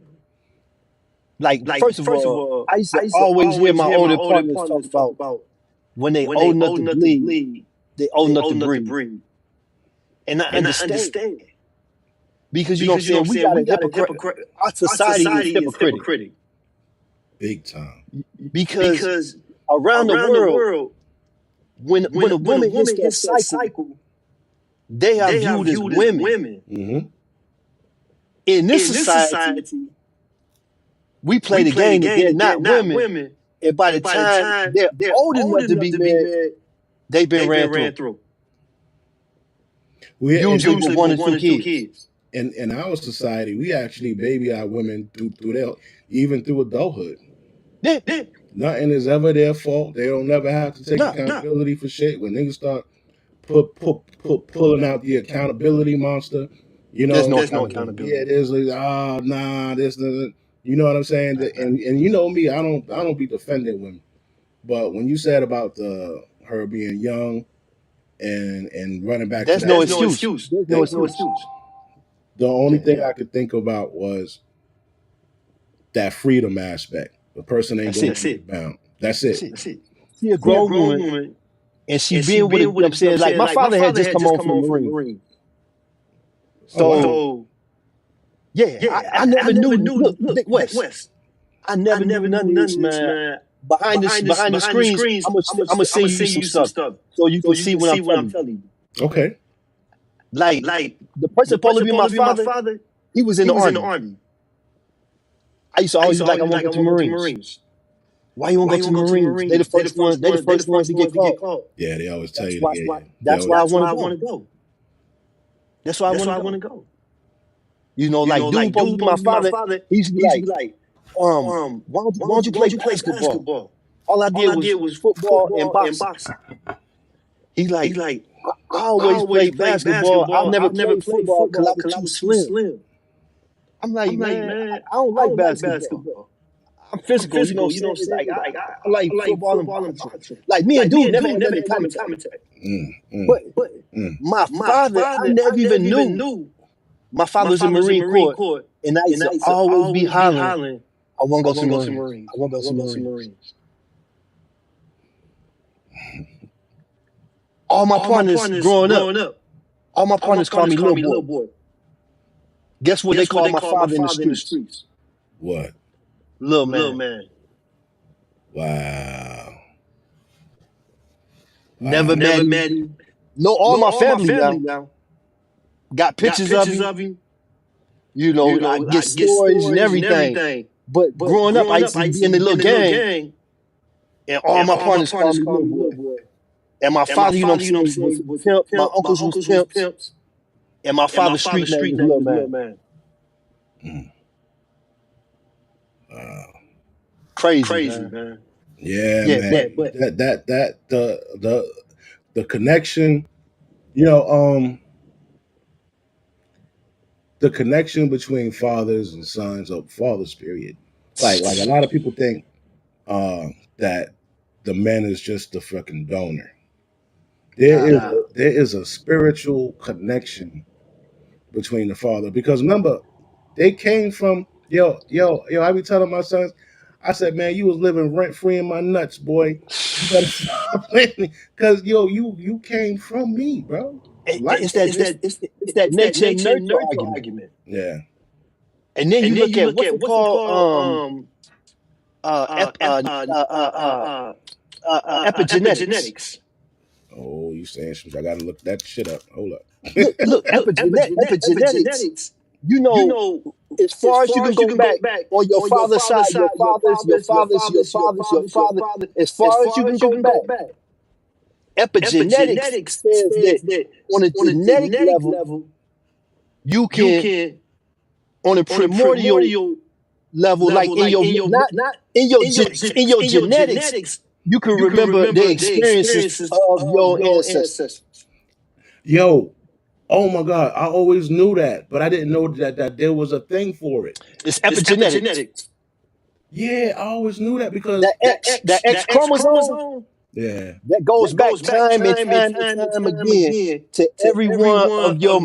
Like first of all, I used to always hear my older partners talk about when they old enough to bleed, they old enough to breathe. And I understand. Because you know what I'm saying, we got a hypocrite. Our society is hypocritic.
Big time.
Because around the world, when a woman hits that cycle, they are viewed as women. Mm-hmm. In this society, we play the game that they're not women. And by the time they're old enough to be married, they've been ran through. Usually with one or two kids.
In our society, we actually baby our women even through adulthood.
Yeah.
Nothing is ever their fault. They don't never have to take accountability for shit. When niggas start pulling out the accountability monster,
there's no accountability.
Yeah, there's you know what I'm saying? And you know me, I don't be defending women. But when you said about her being young and running back,
there's no excuse. There's no excuse.
The only thing I could think about was that freedom aspect. The person ain't going to be bound. That's it.
She a grown woman, and she being with it. I'm saying, like my father had just come home from the Marine. So I never knew. Look, Dick West. I never knew none of this, man. Behind the screens, I'm gonna send you some stuff so you can see what I'm telling you.
Okay.
Like the person supposed to be my father, he was in the army. I used to always be like, I want to go to the Marines. Why you want to go to the Marines? They the first ones. They the first ones to get caught.
Yeah, they always tell you.
That's why I want to go. That's why I want to go. You know, like dude supposed to be my father. He used to be like, why don't you play basketball? All I did was football and boxing. He's like, I always played basketball. I never played football because I was too slim. I'm like, man, I don't like basketball. I'm physical, you know what I'm saying? Like, I like football and boxing. Like, me and dude never had nothing in common. But my father, I never even knew. My father was in Marine Corps, and I used to always be hollering, I want to go to the Marines. I want to go to the Marines. All my partners growing up, all my partners call me little boy. Guess what they call my father in the streets?
What?
Little man.
Wow.
Never met him. Know all my family now. Got pictures of him. You know, I get stories and everything. But growing up, I used to be in the little gang. And all my partners called me little boy. And my father, you know what I'm saying, was pimp. My uncles was pimps. And my father's street name was Little Man.
Wow.
Crazy, man.
Yeah, man. But the connection, you know, the connection between fathers and sons, or fathers, period. Like a lot of people think that the man is just the fucking donor. There is a spiritual connection between the father, because remember, they came from yo. I be telling my sons, I said, man, you was living rent free in my nuts, boy. You better stop playing, because you came from me, bro.
It's that nature and nurture argument.
Yeah.
And then you look at what's it called? Epigenetics.
Oh, you saying something? I gotta look that shit up. Hold up.
Look, epigenetics. You know, as far as you can go back on your father's side, your father, as far as you can go back. Epigenetics says that on a genetic level, you can, on a primordial level, like in your not in your genetics, you can remember the experiences of your ancestors.
Yo, oh my God, I always knew that, but I didn't know that there was a thing for it.
It's epigenetics.
Yeah, I always knew that, because
that X chromosome.
Yeah,
that goes back time and time again to every one of your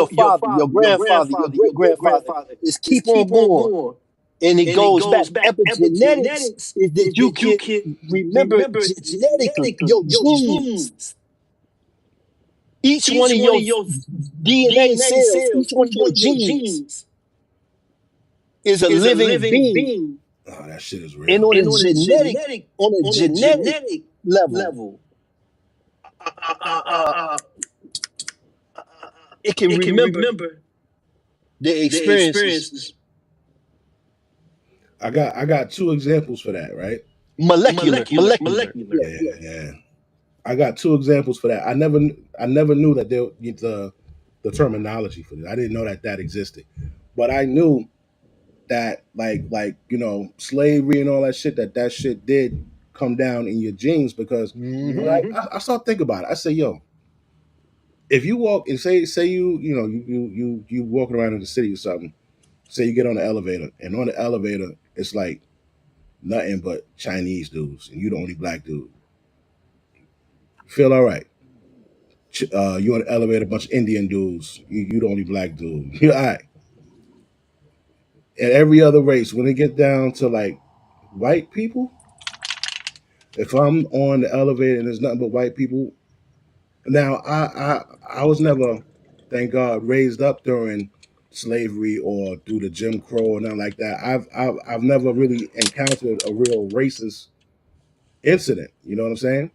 father, your grandfather, your great grandfather. Is keep on going. And it goes back. Epigenetics is that you can remember genetically your genes. Each one of your DNA cells, each one of your genes is a living being.
Oh, that shit is real.
And on a genetic level, it can remember the experiences.
I got two examples for that, right?
Molecular.
Yeah. I got two examples for that. I never knew that the terminology for this. I didn't know that existed, but I knew that like slavery and all that shit, that shit did come down in your genes, because I started thinking about it. I say, yo, if you walk and say you walking around in the city or something, say you get on the elevator, and on the elevator it's like nothing but Chinese dudes, and you the only black dude. Feel all right. You on the elevator, a bunch of Indian dudes, you the only black dude. You're all right. And every other race, when it get down to like white people, if I'm on the elevator and there's nothing but white people, now I was never, thank God, raised up during slavery or through the Jim Crow or nothing like that. I've never really encountered a real racist incident. You know what I'm saying?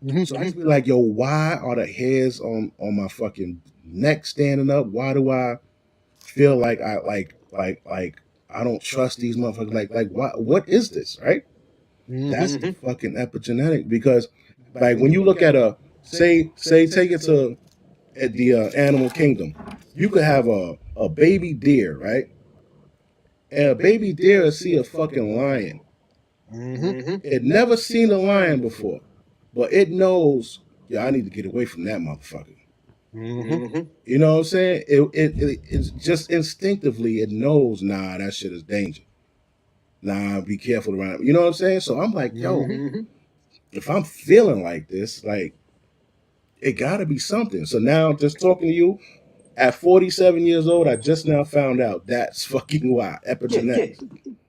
Mm-hmm.
So I just be like, yo, why are the hairs on my fucking neck standing up? Why do I feel like like I don't trust these motherfuckers? Like what is this, right? That's the fucking epigenetic, because like when you look at a say take it to the animal kingdom, you could have a baby deer, right? And a baby deer will see a fucking lion. It never seen a lion before, but it knows, yeah, I need to get away from that motherfucker. You know what I'm saying? It's just instinctively it knows, nah, that shit is danger. Nah, be careful around. You know what I'm saying? So I'm like, yo, if I'm feeling like this, like it gotta be something. So now just talking to you at 47 years old, I just now found out that's fucking why. Epigenetics.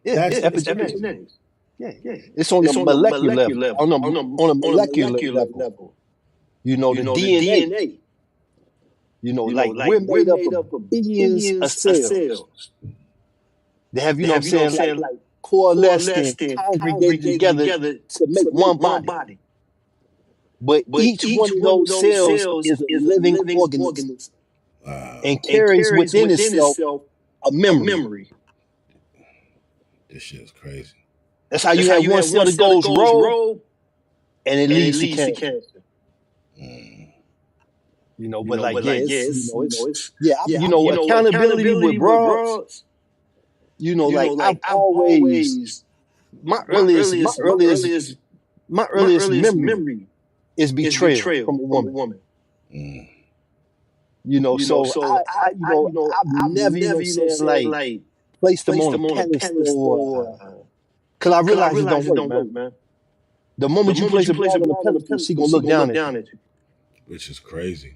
That's
Epigenetics. Yeah. It's on a molecular level. On a molecular level. You know, the DNA. You know, like we're made up of billions of cells. They have, you know what I'm saying, like coalesced and congregated together to make one body. But each one of those cells is a living organism and carries within itself a memory.
This shit is crazy.
That's how you have one cell that goes rogue and it leads to cancer. You know, but like, accountability with broads. You know, like I've always my earliest memory is betrayal from a woman. You know, so I've never, you know, saying like placed them on a pedestal, because I realize it don't work, man. The moment you place a broad on a pedestal, she gonna look down at you.
Which is crazy.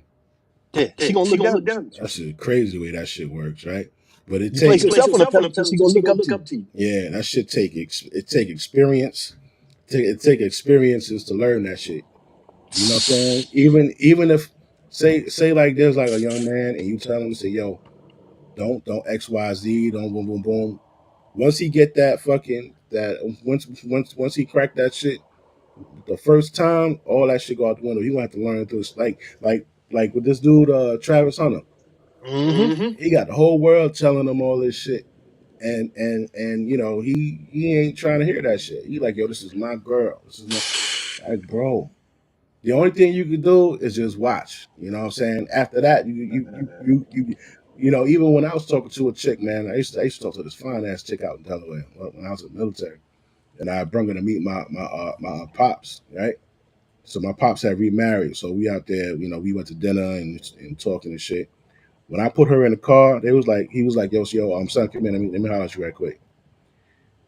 Yeah, she gonna look down.
That's a crazy way that shit works, right? But it
you place
takes
yourself on a pedestal, she gonna look up to you.
Yeah, that shit take experience. It take experiences to learn that shit. You know what I'm saying? Even if say like there's like a young man and you tell him to say, yo, don't XYZ, don't boom boom boom. Once he get that fucking once he crack that shit, the first time, all that shit go out the window. He gonna have to learn through like with this dude Travis Hunter. He got the whole world telling him all this shit. And you know, he ain't trying to hear that shit. He like, yo, this is my girl. This is my like, bro. The only thing you can do is just watch. You know what I'm saying? After that, you know, even when I was talking to a chick, man, I used to talk to this fine ass chick out in Delaware when I was in the military, and I brought her to meet my pops, right? So my pops had remarried, so we out there, you know, we went to dinner and talking and shit. When I put her in the car, he was like, yo, son, come in, let me holler at you right quick.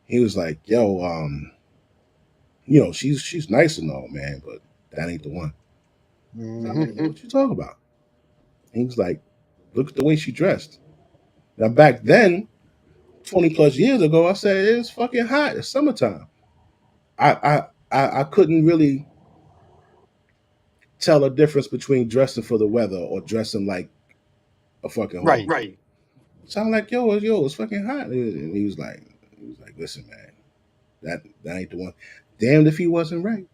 He was like, yo, you know, she's nice and all, man, but that ain't the one. I'm like, what you talking about? And he was like, look at the way she dressed. Now back then, 20 plus years ago, I said it's fucking hot. It's summertime. I couldn't really tell a difference between dressing for the weather or dressing like a fucking hoe.
Right.
So I'm like, yo, it's fucking hot. And he was like, listen, man, that ain't the one. Damned if he wasn't right.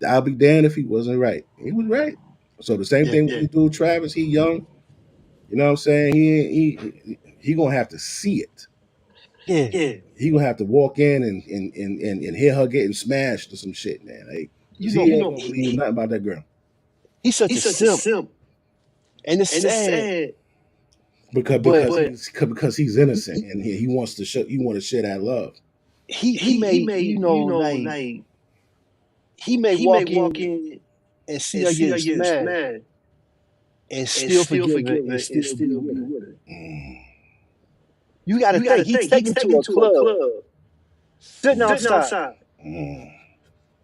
I'll be damned if he wasn't right. He was right. So the same thing with this dude Travis. He young. You know what I'm saying? He gonna have to see it.
Yeah.
He gonna have to walk in and hear her getting smashed or some shit, man. Like, he ain't gonna believe nothing about that girl.
He's such a simp. And it's sad.
Because he's innocent and he wants to show, you want to share that love.
He may you know, like he may walk in and see her get smashed and still forgive her and still be with her. You gotta think, he's taken to a club, sitting outside,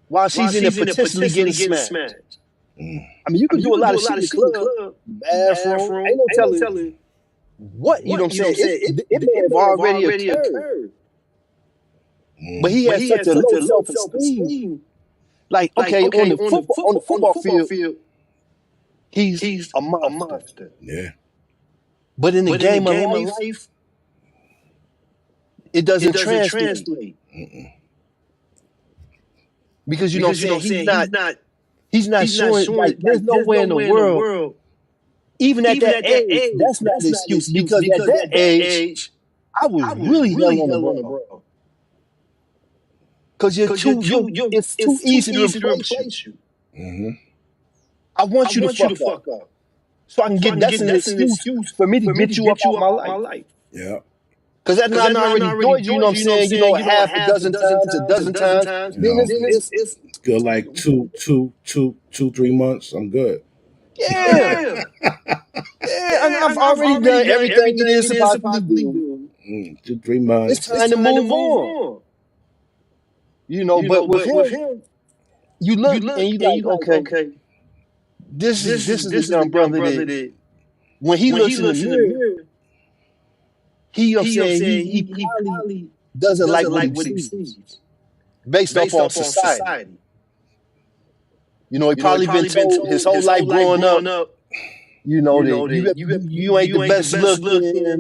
while she's in there potentially getting smashed. I mean, you can do a lot of shit in the club, bathroom, ain't no telling what, you know what I'm saying? It may have already occurred. But he has such a low self-esteem. Like, okay, on the football field, he's a monster.
Yeah.
But in the game of life, it doesn't translate.
Mm-mm.
Because you know what I'm saying, he's not showing, like, there's no way in the world, even at that age, that's not an excuse. Because at that age, I was really hell on the ground. Because it's too easy to replace you.
Mm-hmm.
I want you to fuck up. So I can get, that's an excuse for me to get you up out my life.
Yeah.
Because that I already enjoyed you, you know what I'm saying, you know, half a dozen times, a dozen times. Then it's
It's good, like 3 months. I'm good.
yeah. Yeah, I've already done everything it is to possibly do.
2, 3 months.
It's time to move on. You know, but with him, you look and you like, okay, this is a young brother that when he looks in the mirror, he, you know what I'm saying, he probably doesn't like what he sees based off on society. You know, he probably been told his whole life growing up, you know, that you ain't the best looking,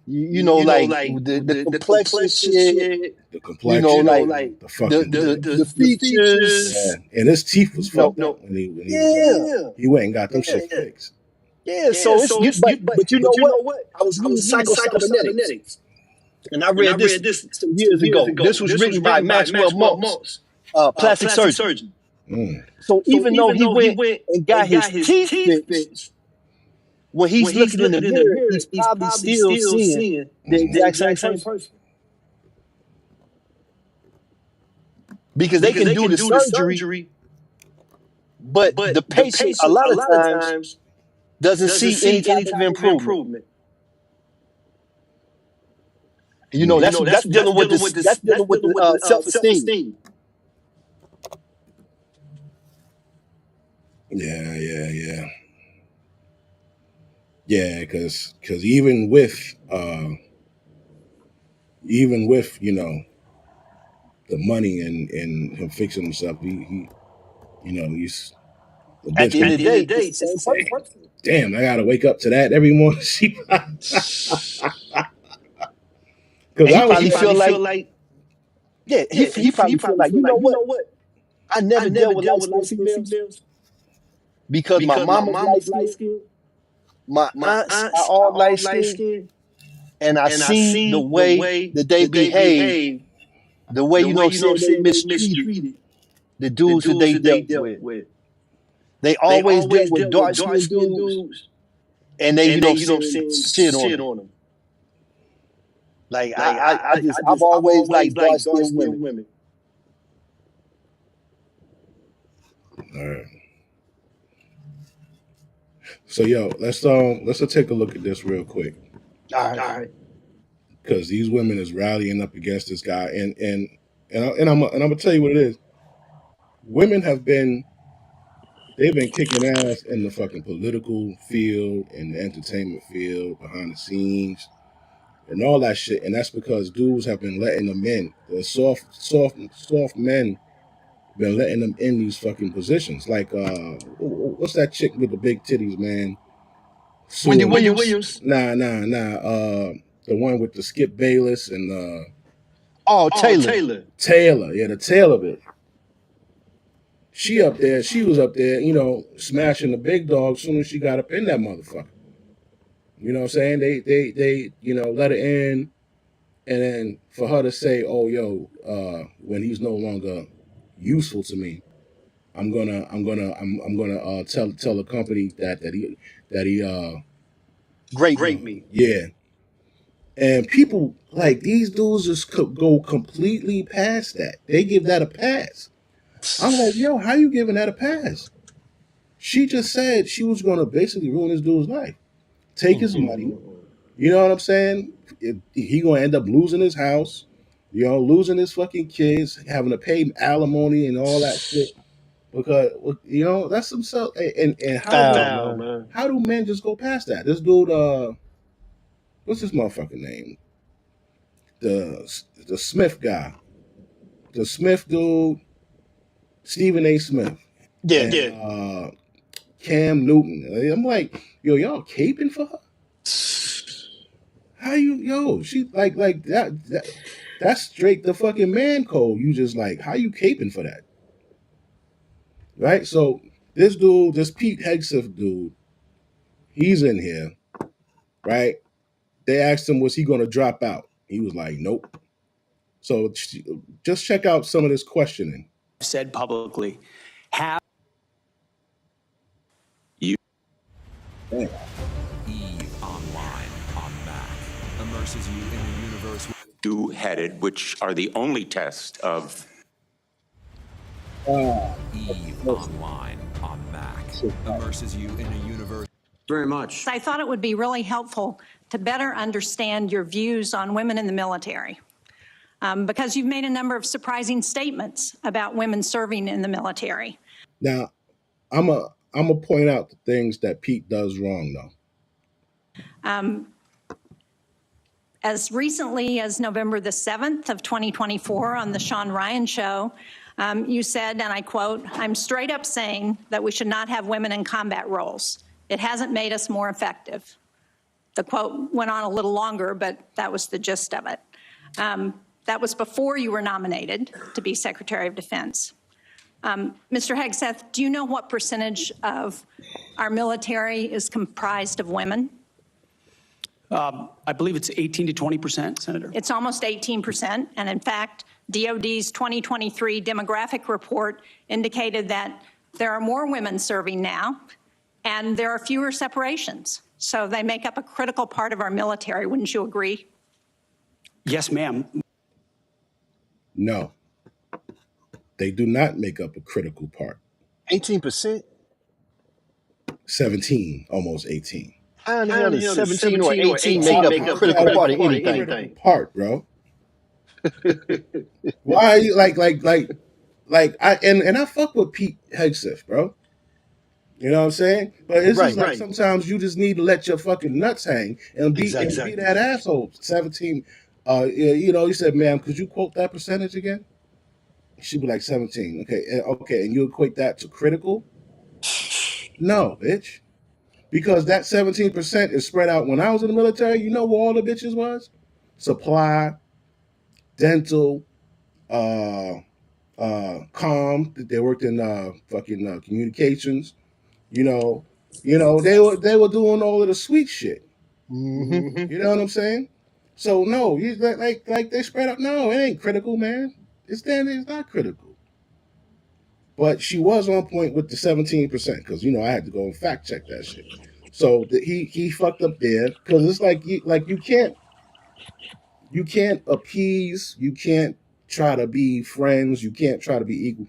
you know, like the complexion shit,
The
you know,
complexion,
like
the fucking,
the features,
yeah. And his teeth was
you know,
fucked up when he
yeah.
he went and got them shit fixed.
Yeah, so it's you, but you know what? I was reading psycho-cybernetics, and I read this some years ago. This was written by Maxwell Maltz, plastic surgeon. So even though he went and got his teeth fixed, when he's looking in the mirror, he's probably still seeing the exact same person. Because they can do the surgery, but the patient a lot of times doesn't see any type of improvement. You know, that's dealing with this. That's dealing with the self-esteem.
Yeah, because even with you know the money and him fixing himself, he you know he's the
At
bitch.
the end of the day, it's the same person.
Damn, I gotta wake up to that every morning. Because
And he
I was
probably feel like, yeah, he probably feel like, you know what? I never dealt with light-skinned females because my mama's light-skinned, my aunts are all light-skinned, and I seen the way that they behave, the way, you know what I'm saying, they mistreated the dudes that they dealt with. They always dealt with dark-skinned dudes, and they, you know what I'm saying, shit on them. Like, I've always liked dark-skinned women.
all right. So yo, let's take a look at this real quick.
All right.
Because these women is rallying up against this guy, and I'm gonna tell you what it is. Women they've been kicking ass in the fucking political field, in the entertainment field, behind the scenes, and all that shit. And that's because dudes have been letting them in. The soft men been letting them in these fucking positions. Like what's that chick with the big titties, man?
Wendy Williams.
Nah. The one with the Skip Bayless and
Taylor.
Taylor, yeah, the Taylor bit. She was up there, you know, smashing the big dog as soon as she got up in that motherfucker. You know what I'm saying? They you know, let her in, and then for her to say, "Oh, yo, when he's no longer useful to me, I'm gonna tell the company that he
Great me.
Yeah. And people like these dudes just go completely past that. They give that a pass. I'm like, yo, how you giving that a pass? She just said she was going to basically ruin this dude's life, take his money. You know what I'm saying? He going to end up losing his house, you know, losing his fucking kids, having to pay alimony and all that shit. Because you know that's some stuff. And how do men just go past that? This dude, what's his motherfucking name? The Smith guy, the Smith dude, Stephen A. Smith.
Yeah.
Cam Newton. I'm like, yo, y'all caping for her? How she like that's straight the fucking man code. You just like, how you caping for that? Right? So this dude, this Pete Hegseth dude, he's in here, right? They asked him, was he going to drop out? He was like, nope. So just check out some of this questioning.
Said publicly, have you
Eve Online on Mac immerses you in a universe two-headed, which are the only test of Eve Online on Mac immerses you in a universe.
Very much.
I thought it would be really helpful to better understand your views on women in the military, because you've made a number of surprising statements about women serving in the military.
Now, I'm gonna point out the things that Pete does wrong, though.
As recently as November the 7th of 2024 on the Sean Ryan Show, you said, and I quote, "I'm straight up saying that we should not have women in combat roles. It hasn't made us more effective." The quote went on a little longer, but that was the gist of it. That was before you were nominated to be Secretary of Defense. Mr. Hegseth, do you know what percentage of our military is comprised of women?
I believe it's 18 to 20%, Senator.
It's almost 18%. And in fact, DOD's 2023 demographic report indicated that there are more women serving now and there are fewer separations. So they make up a critical part of our military. Wouldn't you agree?
Yes, ma'am.
No, they do not make up a critical part.
18%?
17, almost 18.
How in the hell does 17 or 18 make up a critical part of anything?
Part, bro. Why are you like I fuck with Pete Hegseth, bro. You know what I'm saying? But it's just like sometimes you just need to let your fucking nuts hang and be that asshole. 17. You said, ma'am, could you quote that percentage again? She'd be like 17. Okay, and you equate that to critical? No, bitch. Because that 17% is spread out. When I was in the military, you know where all the bitches was? Supply, dental, comm. They worked in fucking communications. They were doing all of the sweet shit.
Mm-hmm.
You know what I'm saying? So no, you like they spread out. No, it ain't critical, man. It's not critical. But she was on point with the 17% because I had to go and fact check that shit. So he fucked up there because it's like you can't appease, you can't try to be friends, you can't try to be equal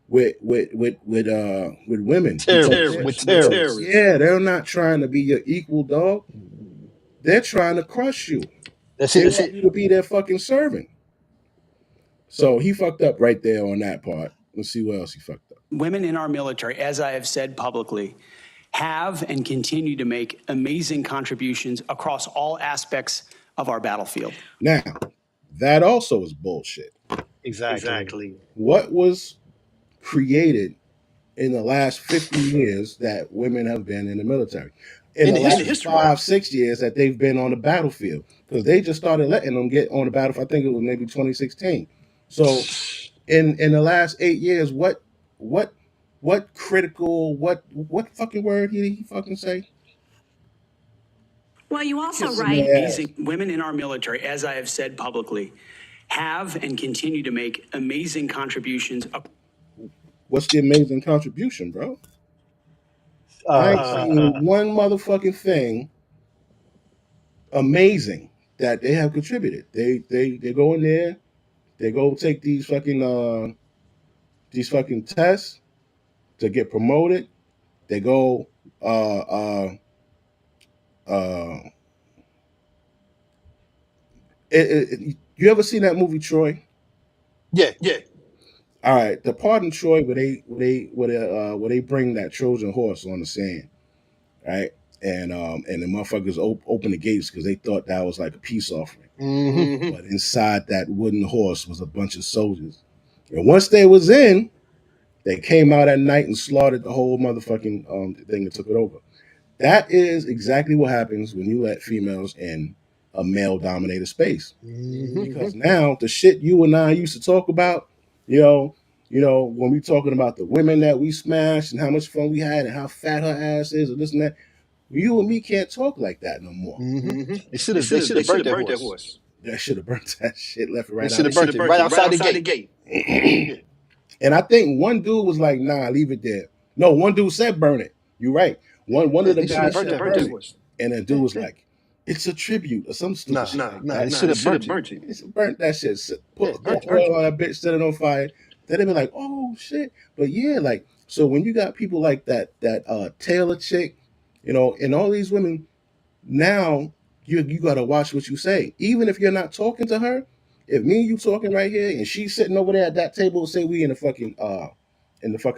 with women.
Terrorists.
Yeah, they're not trying to be your equal, dog. They're trying to crush you. They want you to be their fucking servant. So he fucked up right there on that part. Let's see what else he fucked up.
Women in our military, as I have said publicly, have and continue to make amazing contributions across all aspects of our battlefield.
Now, that also is bullshit.
Exactly.
What was created in the last 50 years that women have been in the military? In the last 5-6 years that they've been on the battlefield. Because they just started letting them get on the battlefield. I think it was maybe 2016. So in the last 8 years, what critical, what fucking word did he fucking say?
Well, you also write
women in our military, as I have said publicly, have and continue to make amazing contributions.
What's the amazing contribution, bro? I ain't seen one motherfucking thing amazing that they have contributed. They go in there, they go take these fucking tests to get promoted. They go you ever seen that movie Troy?
Yeah.
All right, the part in Troy where they bring that Trojan horse on the sand, right? And the motherfuckers open the gates because they thought that was like a peace offering.
Mm-hmm.
But inside that wooden horse was a bunch of soldiers. And once they was in, they came out at night and slaughtered the whole motherfucking thing and took it over. That is exactly what happens when you let females in a male-dominated space. Because now the shit you and I used to talk about, you know, when we talking about the women that we smashed and how much fun we had and how fat her ass is and this and that, you and me can't talk like that no more.
They should have burnt that horse.
That should have burnt that shit left and right
They
out.
should have burnt it right outside the gate.
And I think one dude was like, "Nah, leave it there." No, one dude said, "Burn it." You're right. One of the guys said, "Burn it," and the dude was like, "It's a tribute" or some stupid shit like that.
They should have burnt it.
It's burnt that shit. Put oil on that bitch, set it on fire. Then they be like, "Oh shit!" But yeah, like so when you got people like that Taylor chick, you know, and all these women now you got to watch what you say, even if you're not talking to her. If me and you talking right here, and she's sitting over there at that table, say we in the fucking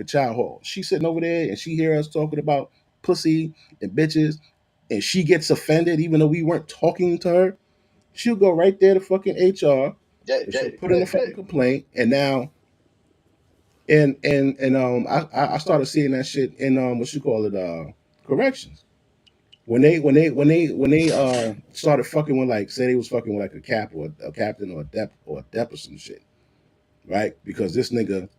child hall, she's sitting over there and she hear us talking about pussy and bitches, and she gets offended, even though we weren't talking to her, she'll go right there to fucking HR, and she'll put in a fucking complaint, and now. I started seeing that shit in what you call it corrections when they started fucking with, like, say they was fucking with like a cap or a captain or a dep or some shit, right? Because this nigga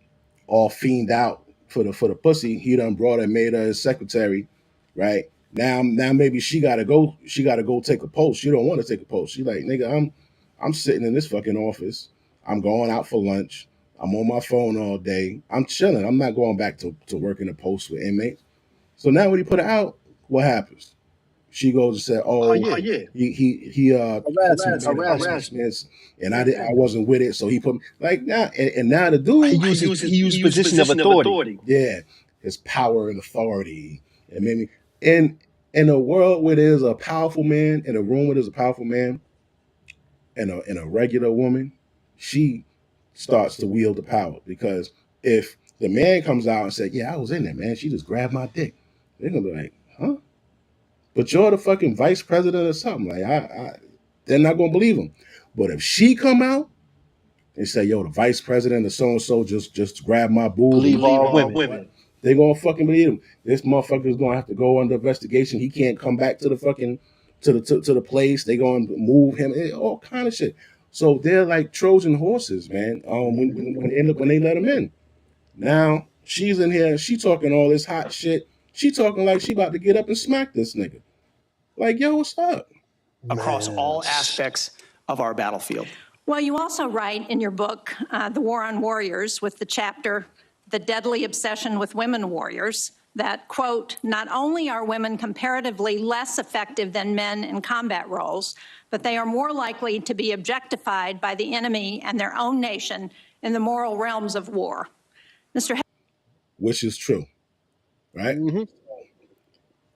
all fiend out for the pussy, he done brought and made her his secretary, right? Now maybe she gotta go take a post. She don't want to take a post. She like, nigga, I'm sitting in this fucking office. I'm going out for lunch. I'm on my phone all day. I'm chilling. I'm not going back to working a post with inmates. So now when he put it out, what happens? She goes and said, "Oh, he harassment, and I wasn't with it, so he put me like now, and now the dude
he used position of authority.
Yeah, his power and authority, and maybe in a world where there's a powerful man, in a room where there's a powerful man, and a regular woman, she starts to wield the power, because if the man comes out and said, "Yeah, I was in there, man. She just grabbed my dick," they're gonna be like, "Huh?" But you're the fucking vice president or something. Like they're not gonna believe him. But if she come out and say, "Yo, the vice president of so and so just grabbed my boob,"
Believe all women.
They gonna fucking believe him. This motherfucker is gonna have to go under investigation. He can't come back to the fucking to the place. They gonna move him. All kind of shit. So they're like Trojan horses, man. When they let him in, now she's in here. She talking all this hot shit. She talking like she about to get up and smack this nigga. Like, yo, what's up?
Across all aspects of our battlefield.
Well, you also write in your book, The War on Warriors, with the chapter, The Deadly Obsession with Women Warriors, that, quote, not only are women comparatively less effective than men in combat roles, but they are more likely to be objectified by the enemy and their own nation in the moral realms of war.
Which is true, right?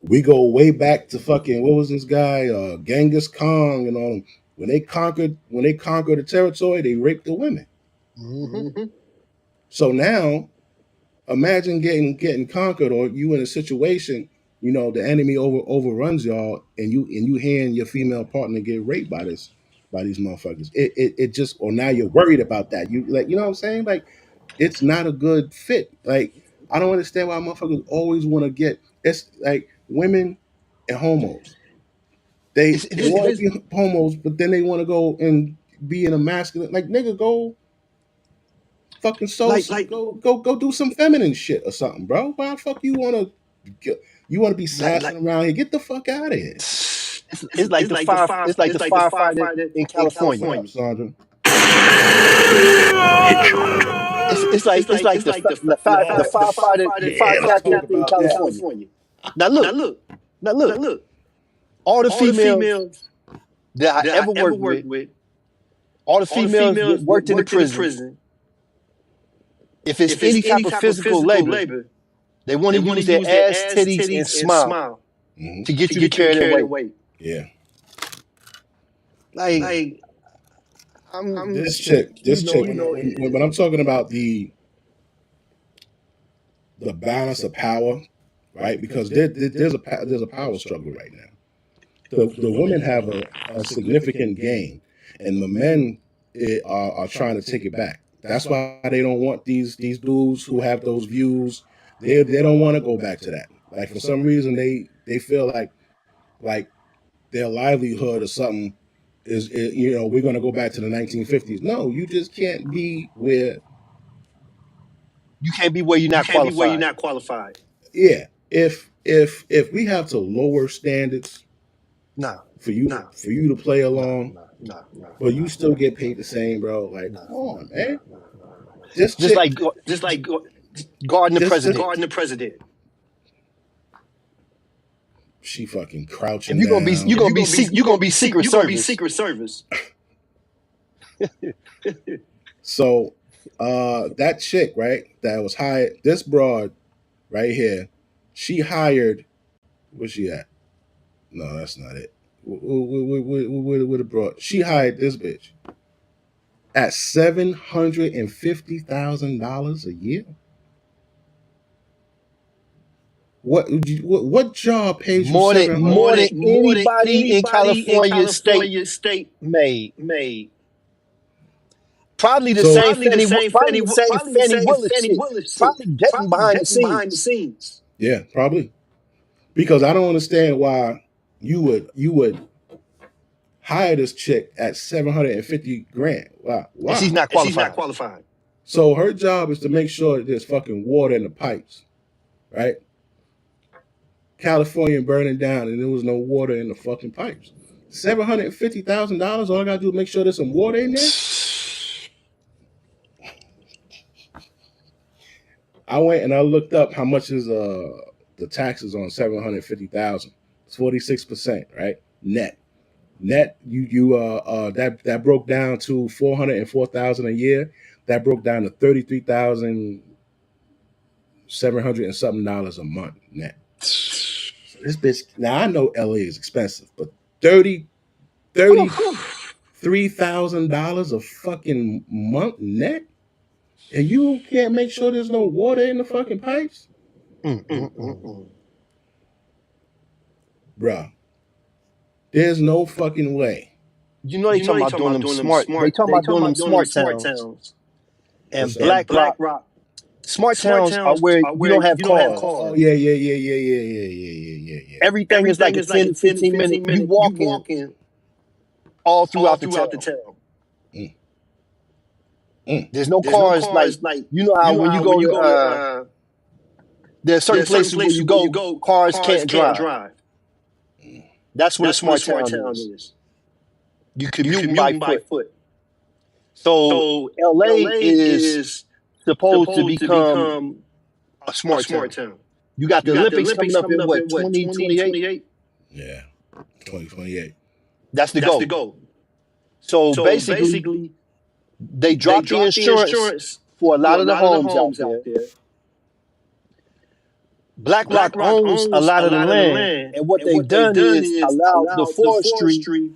We go way back to fucking, what was this guy, Genghis Khan and all them. When they conquered the territory, they raped the women. So now, imagine getting conquered, or you in a situation, you know, the enemy overruns y'all, and you hearing your female partner get raped by these motherfuckers. It just, or now you're worried about that. You like, you know what I'm saying? Like, it's not a good fit. Like, I don't understand why motherfuckers always want to get. It's like women and homos. They want to be homos, but then they want to go and be in a masculine. Like, nigga, go fucking go do some feminine shit or something, bro. Why the fuck you want to be sassing around here? Get the fuck out of here.
It's like the firefighter in California.
What up, Sandra?
It's like the fire captain in California. Now look. All the females that I ever worked with, all the females that worked in the prison, if it's any type of physical labor, they want to use their ass, titties, and smile to get you to carry their weight.
Yeah.
Like
this chick, when I'm talking about the balance of power, right? Because there's a power struggle right now. The women have a significant gain, and the men are trying to take it back. That's why they don't want these dudes who have those views. They don't want to go back to that. Like, for some reason, they feel like their livelihood or something is we're going to go back to the 1950s. No, you just can't be where
you're not qualified.
Yeah, if we have to lower standards for you to play along, but you still get paid the same, bro. Like, come on, man. This
Just
chick,
like guarding the president.
Guarding the president.
She fucking crouching
If you're gonna be Secret
Service.
So, that chick, right, that was hired, this broad right here, she hired. Where's she at? No, that's not it. Where the broad? She hired this bitch at $750,000 a year. What job pays you
more than anybody in California
state
made? Probably the same Fannie Willis shit. Probably getting behind the scenes.
Yeah, probably. Because I don't understand why you would hire this chick at $750,000. Wow.
And she's not qualified.
So her job is to make sure that there's fucking water in the pipes, right? California burning down and there was no water in the fucking pipes. $750,000. All I gotta do is make sure there's some water in there. I went and I looked up how much is the taxes on $750,000. It's 46%, right? Net. That broke down to $404,000 a year. That broke down to $33,700 and something a month net. So this bitch. Now I know LA is expensive, but $33,000 a fucking month net, and you can't make sure there's no water in the fucking pipes, bruh. There's no fucking way.
You know they talking about doing them smart. They talking about doing them smart towns. And Black Rock. Smart towns are where you don't have cars.
Oh yeah.
Everything is like a 10 to 15 minute. You walking all throughout the town. There's no cars like you know how when you go there's certain places where you go cars can't drive. That's what a smart town is. You commute by foot. So LA is supposed to become a smart town. You got the Olympics coming up in what, 2028?
Yeah, 2028.
That's the goal. So basically, they dropped the insurance for a lot of the homes out there. Black Rock owns a lot of the land, and what they've done is allowed the forestry,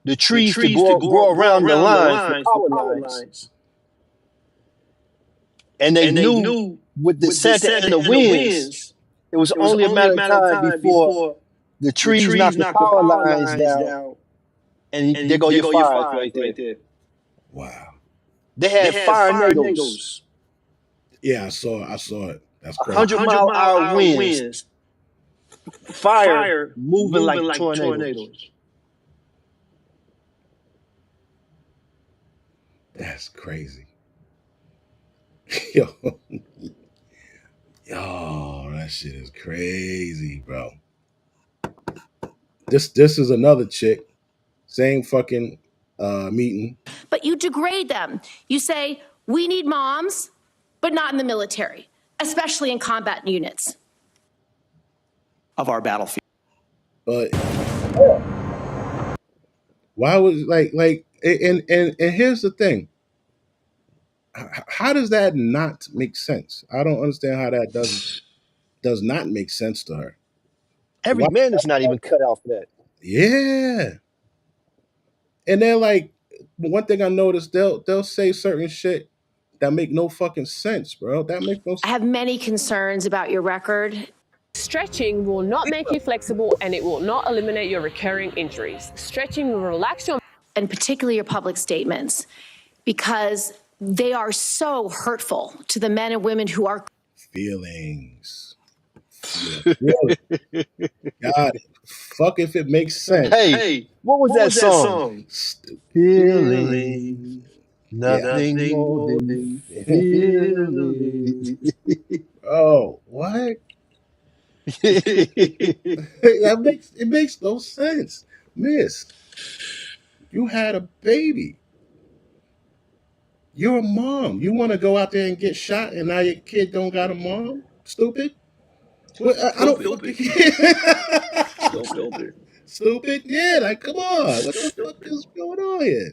the trees to grow around the lines, the power lines. And they knew with the Santa and the winds, it was only a matter of time before the trees knocked the power lines down, and there go your fires right there.
Wow.
They had fire tornadoes.
Yeah, I saw it. That's crazy.
100-mile-hour winds. Fire moving like tornadoes.
That's crazy. Yo, that shit is crazy, bro. This is another chick, same fucking meeting.
But you degrade them. You say, we need moms, but not in the military, especially in combat units
of our battlefield.
But why was and here's the thing. How does that not make sense? I don't understand how that does not make sense to her.
Every man is not even cut out for that.
Yeah. And they're like, one thing I noticed, they'll say certain shit that make no fucking sense, bro. That makes no sense.
I have many concerns about your record.
Stretching will not make you flexible, and it will not eliminate your recurring injuries. Stretching will relax your...
And particularly your public statements, because they are so hurtful to the men and women who are...
Feelings. Yeah, really. God, fuck if it makes sense.
Hey, what was that song?
Stupid.
Feeling
Yeah.
nothing more than feeling.
Oh, what? It makes no sense. Miss, you had a baby. You're a mom. You want to go out there and get shot, and now your kid don't got a mom? Stupid. Well, I don't fucking
Stupid.
Stupid. Yeah, like come on. What the fuck is going on here?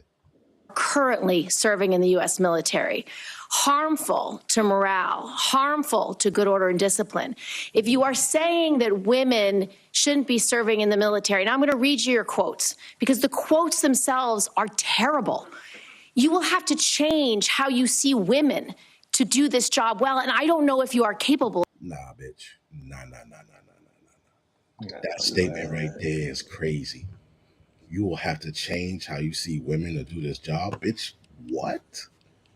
Currently serving in the U.S. military. Harmful to morale, harmful to good order and discipline. If you are saying that women shouldn't be serving in the military, and I'm going to read you your quotes because the quotes themselves are terrible. You will have to change how you see women to do this job well, and I don't know if you are capable.
Nah, bitch. Nah. That statement right there is crazy. You will have to change how you see women to do this job, bitch. What?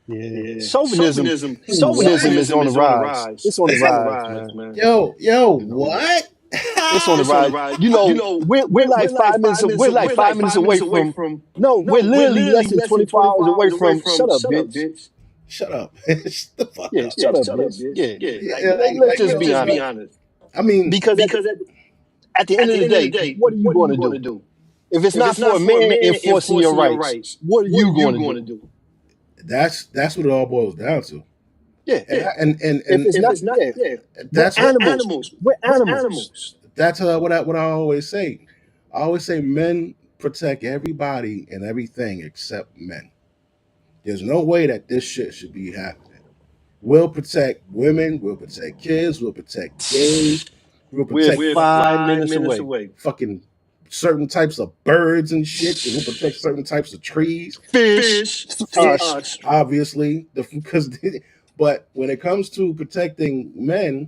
Yeah.
Chauvinism
is on the rise. It's on the rise, man.
Yo, what?
It's on the rise. You know, we're like 5 minutes. We're like 5 minutes away from. No, we're literally less than 24 hours away from. Shut up, bitch.
Shut up. Shut the fuck
Yeah,
up.
shut up, bitch. Yeah. Let's just be honest.
I mean,
because at the end of the day, what are you going to do? If it's not for a man enforcing your rights, what are you going to do?
That's what it all boils down to.
Yeah.
And
if it's not,
that's
we're animals.
That's what I always say. I always say men protect everybody and everything except men. There's no way that this shit should be happening. We'll protect women, we'll protect kids, we'll protect gays, we'll protect
we're 5 minutes away.
Fucking certain types of birds and shit, and we'll protect certain types of trees.
Fish.
Obviously, because but when it comes to protecting men,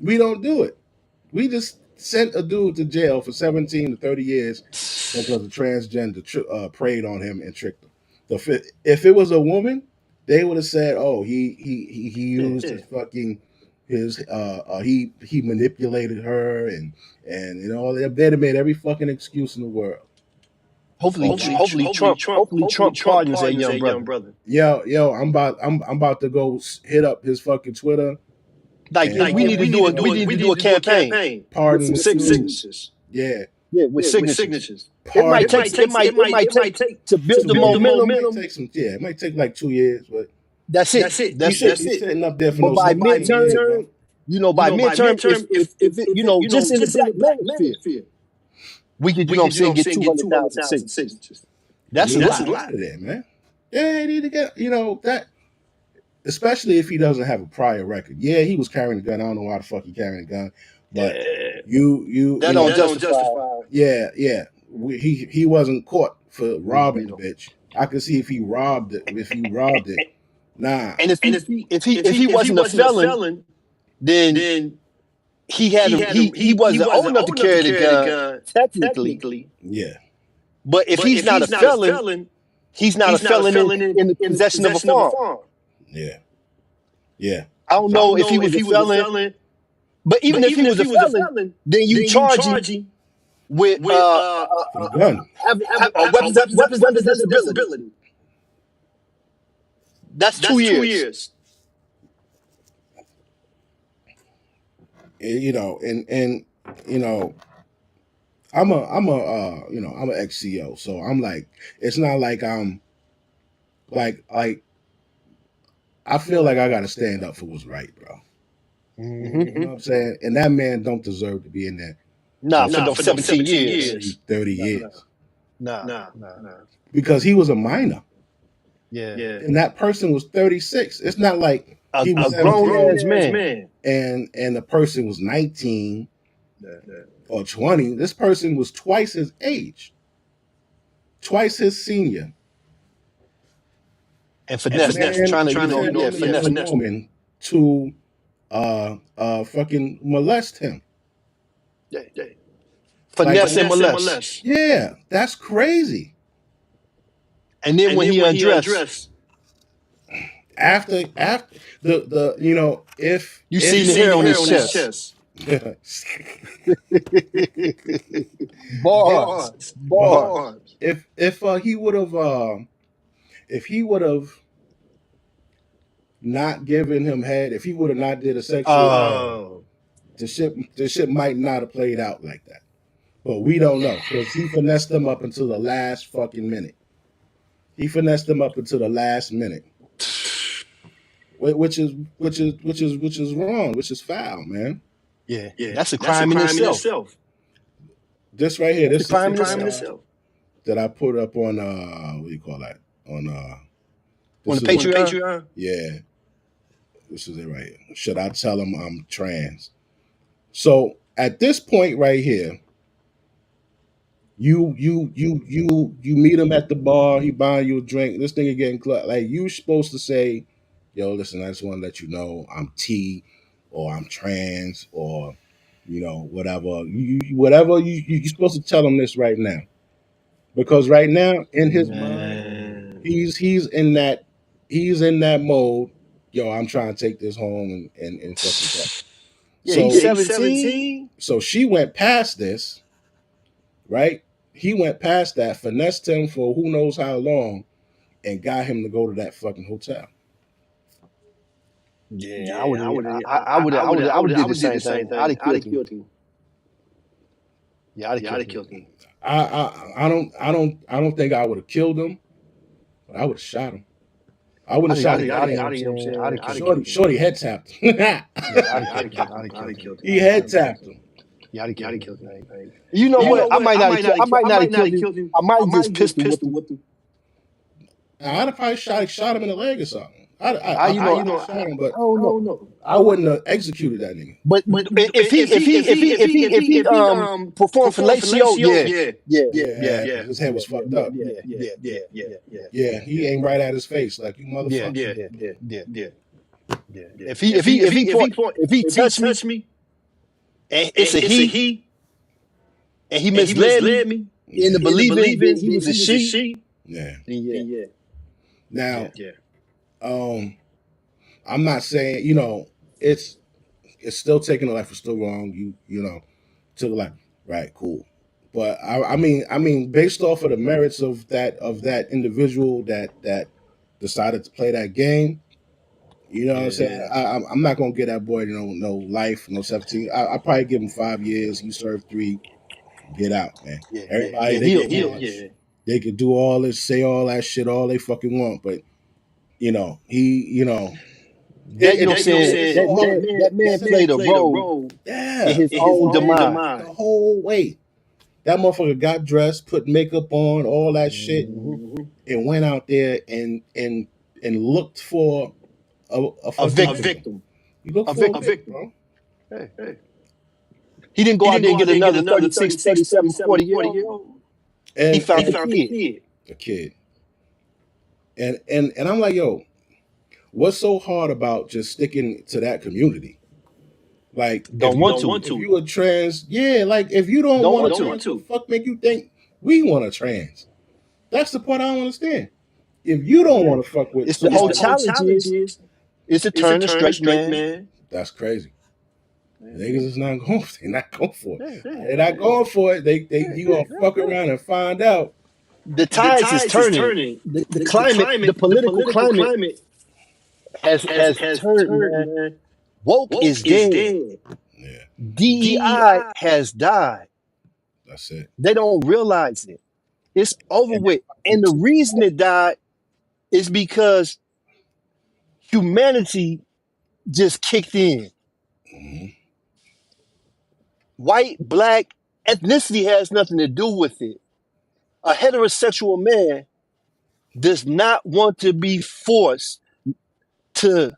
we don't do it. We just sent a dude to jail for 17 to 30 years because a transgender preyed on him and tricked him. If it was a woman, they would have said, "Oh, he used his fucking he manipulated her and you know they'd have made every fucking excuse in the world."
Hopefully Trump pardons that young brother.
Yo, I'm about to go hit up his fucking Twitter.
Like we need to do a campaign.
Pardon
with some signatures.
Yeah,
with signatures. It might take to build the momentum.
It might take like 2 years, but
that's it.
He's setting up there for
but by midterm, by midterm, if just in the black manosphere, we could, get 200,000 signatures. That's a lot
of that, man. Yeah, they need to get, that. Especially if he doesn't have a prior record. Yeah, he was carrying a gun. I don't know why the fuck he carrying a gun, but
that don't justify.
Yeah. He wasn't caught for robbing the bitch. I could see if he robbed it. Nah.
And if he wasn't a felon, then he wasn't old enough to carry the gun technically.
Yeah.
But if he's not a felon, he's not a felon in the possession of a farm.
Yeah.
I don't know if he was a felon, but even if he was a felon, then you charge him with
a gun,
weapons disability. That's 2 years.
I'm an ex-CO, so I'm like, it's not like I'm like I feel like I gotta stand up for what's right, bro.
Mm-hmm.
You know what I'm saying? And that man don't deserve to be in there.
For 17 years.
30 years.
Nah.
Because he was a minor.
Yeah.
And that person was 36. It's not like he was
a grown-ass man.
And the person was 19 or 20. This person was twice his age. Twice his senior.
And finesse, trying to finesse
a woman to fucking molest him.
Yeah. Finesse and molest.
Yeah, that's crazy.
And then when he undressed,
after the if
you see the hair on his chest, Bars. Bars.
If he would have not given him head, if he would have not did a sexual, the shit might not have played out like that. But we don't know because he finessed them up until the last fucking minute. He finessed them up until the last minute, which is wrong, which is foul, man.
Yeah, that's a crime in itself.
This right here, this
crime
is
in itself.
That I put up on what do you call that? On
the Patreon?
Yeah. This is it right here. Should I tell him I'm trans? So at this point right here, you meet him at the bar, he buying you a drink, this thing is getting like you supposed to say, yo, listen, I just want to let you know I'm T or I'm trans or whatever. Whatever you're supposed to tell him this right now. Because right now in his mind, he's in that mode. Yo, I'm trying to take this home and fucking up.
Yeah, so, he's 17.
So she went past this, right? He went past that, finessed him for who knows how long, and got him to go to that fucking hotel.
Yeah, I would have did the same thing. I'd have killed him. Yeah, I'd have killed him.
I don't think I would have killed him, but I would have shot him. I wouldn't have shot him. Shorty head tapped him.
I'd have killed him.
He head tapped him.
Yeah, I'd have killed him. You know what? I might not have killed him. I might have just pistol whipped him.
I'd have probably shot him in the leg or something. I shot him, but
no.
I wouldn't have executed that nigga.
But if he performed fellatio, yeah,
his head was fucked up. Yeah, he aimed right at his face like you motherfucker.
Yeah. If he touched me, and it's a he, and he misled me into believing he was a she.
Yeah. Now, I'm not saying it's still taking a life, it's still wrong. You took a life, right? Cool. But I mean, based off of the merits of that individual that decided to play that game, you know what I'm saying? I'm not gonna get that boy no life, no 17. I probably give him 5 years. You serve 3, get out, man. Everybody they could do all this, say all that shit, all they fucking want, but that
man played a role in his own demise.
The whole way. That motherfucker got dressed, put makeup on, all that shit, and went out there and looked for a victim. You look for a victim, bro.
Hey. He didn't go out there and get another 36, 37, 40-year-old. He found a
kid. And I'm like, yo, what's so hard about just sticking to that community? Like,
don't want to.
If you a trans, like if you don't want to, what the fuck make you think we want a trans? That's the part I don't understand. If you don't want to fuck with,
it's the whole challenge is it's a turn a straight man.
That's crazy. Niggas is not going. They're not going for it. They're not going for it. You gonna fuck around and find out.
The tides is turning. The climate, the political climate has turned, man. Woke is dead.
Yeah.
DEI has died.
That's it.
They don't realize it. It's over with. And the reason it died is because humanity just kicked in.
Mm-hmm.
White, black, ethnicity has nothing to do with it. A heterosexual man does not want to be forced to,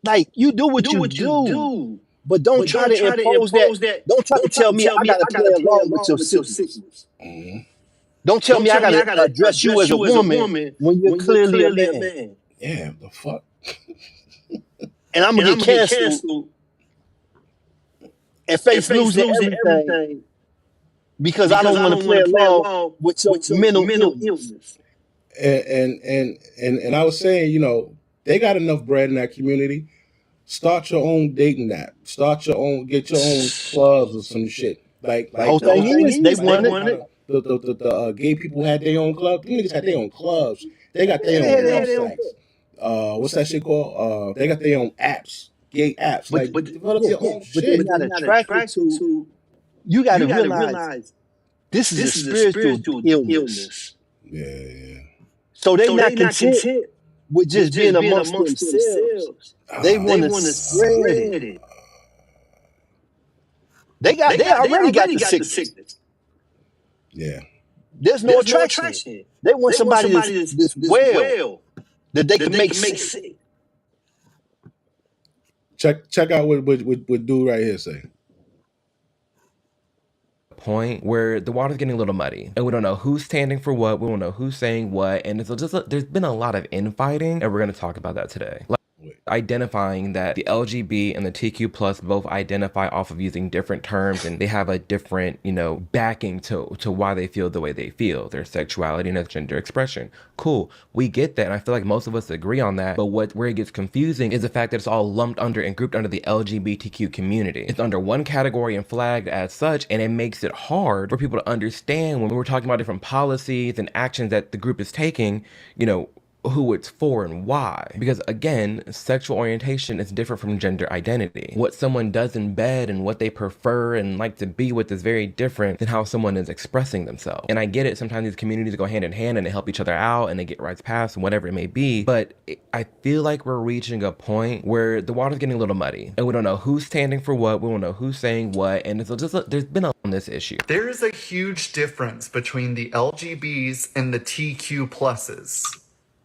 like, you do what you do, but don't try to impose that. Don't try to tell me I gotta play along with your sickness.
Mm-hmm.
Don't tell me I gotta address you as a woman when you're clearly a man.
Yeah, the fuck.
And I'm gonna get canceled and face losing everything because I don't want to play along with your mental illness.
And I was saying, they got enough bread in that community. Start your own dating app. Start your own. Get your own clubs or some shit. Like
The whole
the whole
thing
thing
is they
is
want it.
the gay people had their own club. The niggas had their own clubs. They got their
Yeah,
own
they had their own.
websites. What's that shit called? They got their own apps. Gay apps.
But
Like develop
yeah,
your own
but they're
shit.
not attracted to. You got to realize this is a spiritual illness.
Yeah.
So they not content with just being amongst themselves. They want to spread it. They already got the sickness.
Yeah.
There's no attraction. They want somebody that's well that they can make sick.
Check out what dude right here say.
Point where the water's getting a little muddy and we don't know who's standing for what, we don't know who's saying what, and it's just there's been a lot of infighting, and we're going to talk about that today. Identifying that the LGB and the TQ plus both identify off of using different terms, and they have a different, backing to why they feel the way they feel, their sexuality and their gender expression. Cool, we get that, and I feel like most of us agree on that, but where it gets confusing is the fact that it's all lumped under and grouped under the LGBTQ community. It's under one category and flagged as such, and it makes it hard for people to understand when we're talking about different policies and actions that the group is taking, who it's for and why. Because again, sexual orientation is different from gender identity. What someone does in bed and what they prefer and like to be with is very different than how someone is expressing themselves. And I get it, sometimes these communities go hand in hand and they help each other out and they get rights passed and whatever it may be, but I feel like we're reaching a point where the water's getting a little muddy and we don't know who's standing for what, we don't know who's saying what, and it's just there's been on this issue.
There is a huge difference between the LGBs and the TQ pluses.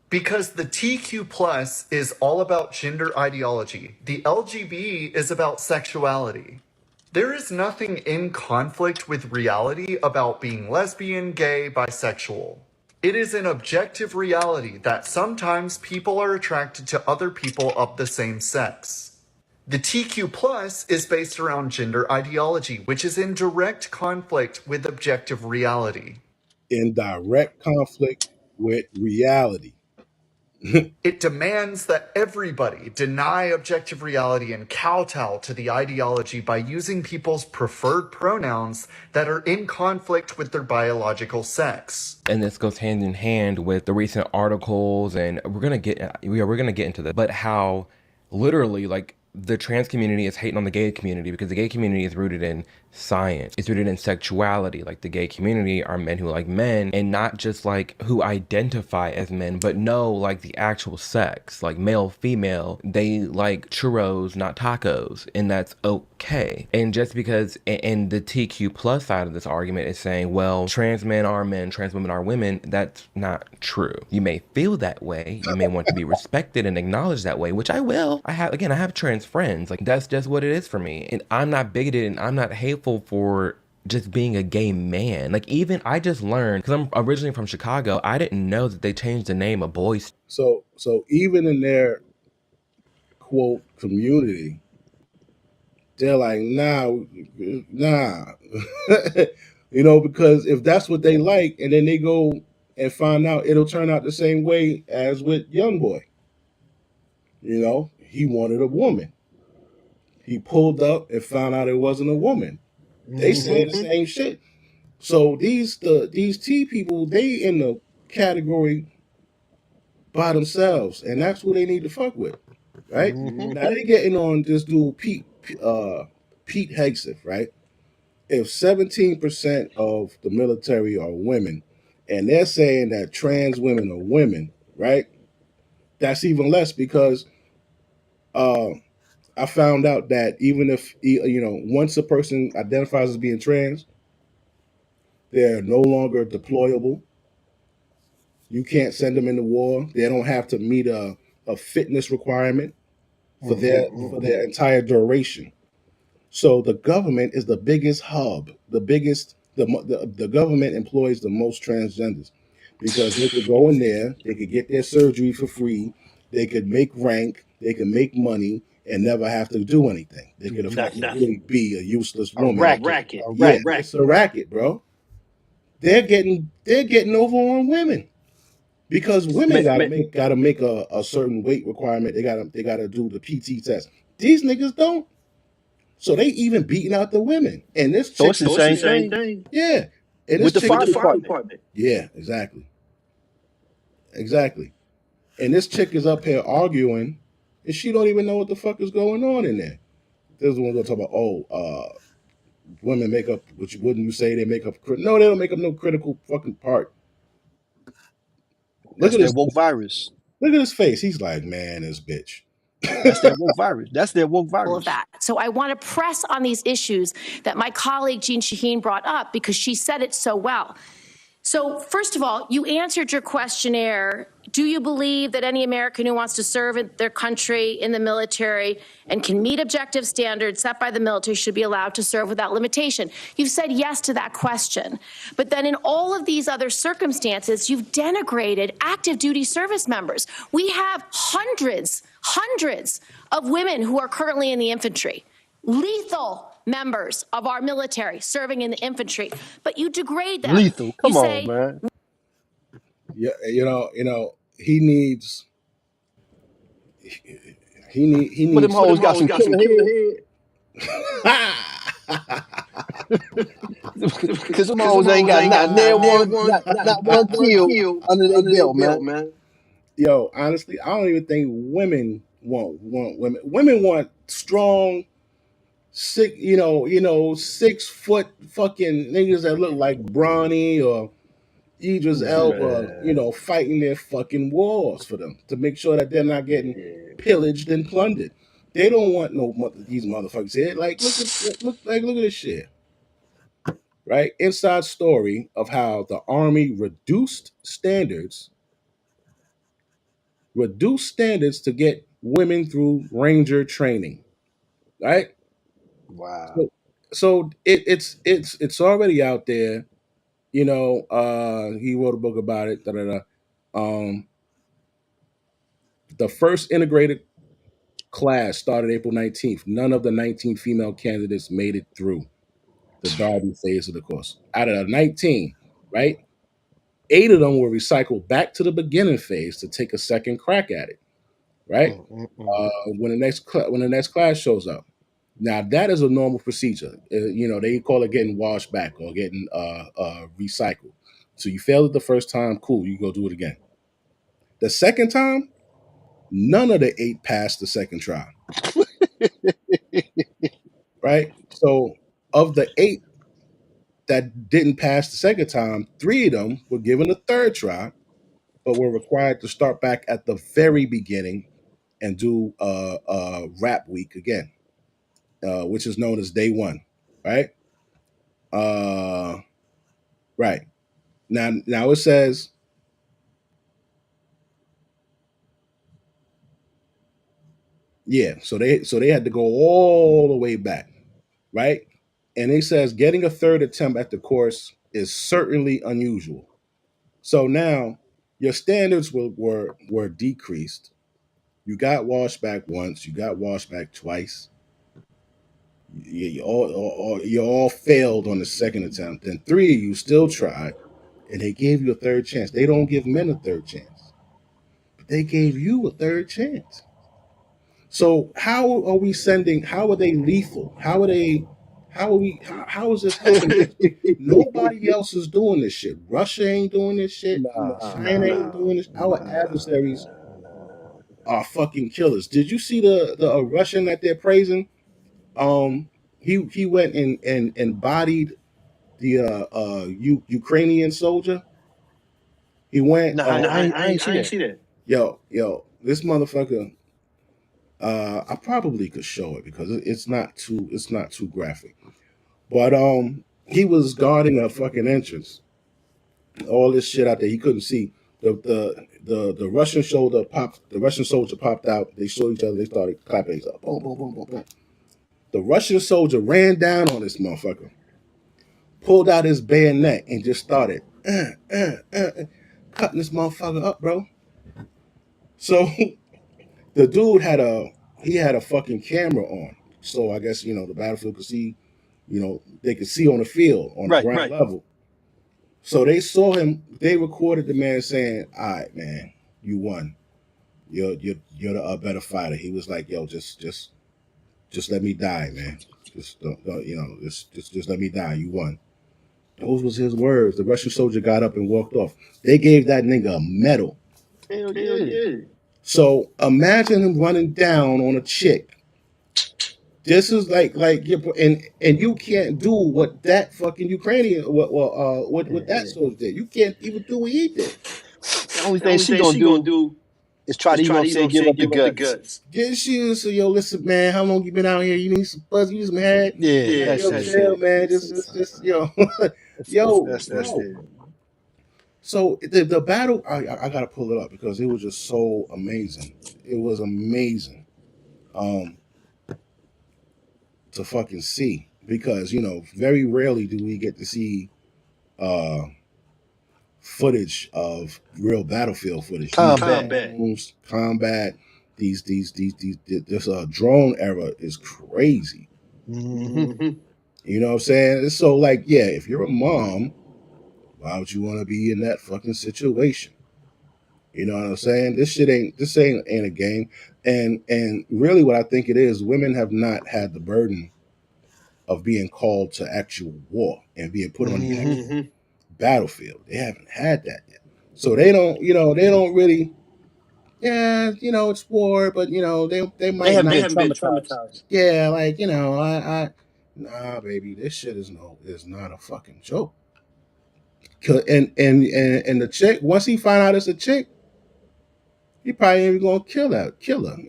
Because the TQ plus is all about gender ideology. The LGB is about sexuality. There is nothing in conflict with reality about being lesbian, gay, bisexual. It is an objective reality that sometimes people are attracted to other people of the same sex. The TQ plus is based around gender ideology, which is in direct conflict with objective reality.
In direct conflict with reality.
It demands that everybody deny objective reality and kowtow to the ideology by using people's preferred pronouns that are in conflict with their biological sex.
And this goes hand in hand with the recent articles, and we're gonna get into this, but how literally the trans community is hating on the gay community because the gay community is rooted in science. It's rooted in sexuality. Like the gay community are men who like men, and not just who identify as men, but know the actual sex, like male, female. They like churros, not tacos, and that's okay. And just because, and the TQ plus side of this argument is saying, well, trans men are men, trans women are women. That's not true. You may feel that way. You may want to be respected and acknowledged that way, which I will. I have trans friends. That's just what it is for me. And I'm not bigoted and I'm not hateful for just being a gay man. Even I just learned, because I'm originally from Chicago, I didn't know that they changed the name of boys.
So even in their quote community, they're like, nah. Because if that's what they like, and then they go and find out, it'll turn out the same way as with YoungBoy. He wanted a woman. He pulled up and found out it wasn't a woman. They say the same shit. So these T people, they in the category by themselves, and that's who they need to fuck with, right? Now they getting on this dude Pete Hegseth, right? If 17% of the military are women, and they're saying that trans women are women, right? That's even less because I found out that even if once a person identifies as being trans, they're no longer deployable. You can't send them into war. They don't have to meet a fitness requirement for their entire duration. So the government is the biggest hub. The government employs the most transgenders because they could go in there, they could get their surgery for free, they could make rank, they could make money, and never have to do anything. They could effectively be a useless woman.
A racket.
It's a racket, bro. They're getting over on women because women gotta make a certain weight requirement. They gotta do the PT test. These niggas don't. So they even beating out the women. And this
So
chick,
it's the same thing
yeah. And this
with the
chick,
fire department.
yeah, exactly, exactly. And this chick is up here arguing, and she don't even know what the fuck is going on in there. This one gonna talk about, women make up. Which wouldn't you say they make up? No, they don't make up no critical fucking part. Look
That's
at
their
this.
woke virus.
Look at his face. He's like, man, this bitch.
That's their woke virus. That's their woke
All
virus.
of that. So I want to press on these issues that my colleague Jean Shaheen brought up because she said it so well. So first of all, you answered your questionnaire. Do you believe that any American who wants to serve in their country in the military and can meet objective standards set by the military should be allowed to serve without limitation? You've said yes to that question. But then in all of these other circumstances, you've denigrated active duty service members. We have hundreds of women who are currently in the infantry, lethal members of our military serving in the infantry, but you degrade them.
Lethal. Come
you
on,
say,
man.
Yeah, he needs. He
But them
needs.
hoes got some killer head. Because them hoes ain't got not one kill under their belt, man.
Yo, honestly, I don't even think women want women. Women want strong, 6 foot fucking niggas that look like Bronny or Idris Elba,
Man.
fighting their fucking wars for them to make sure that they're not getting pillaged and plundered. They don't want these motherfuckers here. Like, look at this shit. Right? Inside story of how the army reduced standards to get women through ranger training. Right?
Wow.
So it's already out there. He wrote a book about it. Da, da, da. Um, the first integrated class started April 19th. None of the 19 female candidates made it through the Derby phase of the course. Out of the 19, right? 8 of them were recycled back to the beginning phase to take a second crack at it, right? When the next class shows up. Now that is a normal procedure. They call it getting washed back or getting recycled. So you failed it the first time, cool, you go do it again. The second time, none of the 8 passed the second try. Right? So of the 8 that didn't pass the second time, 3 of them were given a third try, but were required to start back at the very beginning and do rap week again, which is known as day 1. Right? Right. Now it says so they had to go all the way back, right? And it says getting a third attempt at the course is certainly unusual. So now your standards were decreased. You got washed back once, you got washed back twice. You all failed on the second attempt. Then 3 of you still tried, and they gave you a third chance. They don't give men a third chance, but they gave you a third chance. So how are we sending? How are they lethal? How are they? How are we? How is this helping? Nobody else is doing this shit. Russia ain't doing this shit. China ain't doing this. Our adversaries are fucking killers. Did you see the Russian that they're praising? He went and bodied the Ukrainian soldier. He went.
Nah, I ain't see that.
Yo, this motherfucker. I probably could show it because it's not too graphic. But he was guarding a fucking entrance. All this shit out there he couldn't see. The Russian soldier popped. The Russian soldier popped out. They saw each other. They started clapping each other. Boom, boom, boom, boom, boom. The Russian soldier ran down on this motherfucker, pulled out his bayonet, and just started cutting this motherfucker up, bro. So the dude had a fucking camera on. So I guess the battlefield could see, they could see on the field on the ground level. So they saw him. They recorded the man saying, "All right, man, you won. You're the better fighter." He was like, "Yo, just just let me die, man. Just don't just let me die. You won. Those was his words. The Russian soldier got up and walked off. They gave that nigga a medal.
Hell
Hell
yeah.
yeah.
So imagine him running down on a chick. This is like and you can't do what that fucking Ukrainian what that soldier did. You can't even do what he did.
The only
The
thing
only
she
thing
gonna
she gonna
do
do
is try
is
to,
try to,
give up the
give up the
guts.
guts.
Get she so yo, listen, man, how long you been out here? You need some buzz, you need some head.
Yeah,
Yeah,
that's
Yo,
it.
chill, man. Just yo,
That's
that's
it.
bro.
it.
So the battle, I gotta pull it up because it was just so amazing. It was amazing, to fucking see because very rarely do we get to see uh footage of real battlefield footage.
Combat.
Drones, combat, these this drone era is crazy.
Mm-hmm.
Mm-hmm.
You know what I'm saying? So like, yeah, if you're a mom, why would you want to be in that fucking situation? You know what I'm saying? This ain't a game. And really what I think it is, women have not had the burden of being called to actual war and being put on the actual battlefield. They haven't had that yet. So they don't really, yeah, it's war, but they
They
might
haven't
not.
been
They haven't been
traumatized.
traumatized.
Yeah, like, nah, baby, this shit is not a fucking joke. And the chick, once he find out it's a chick, he probably ain't even gonna kill her.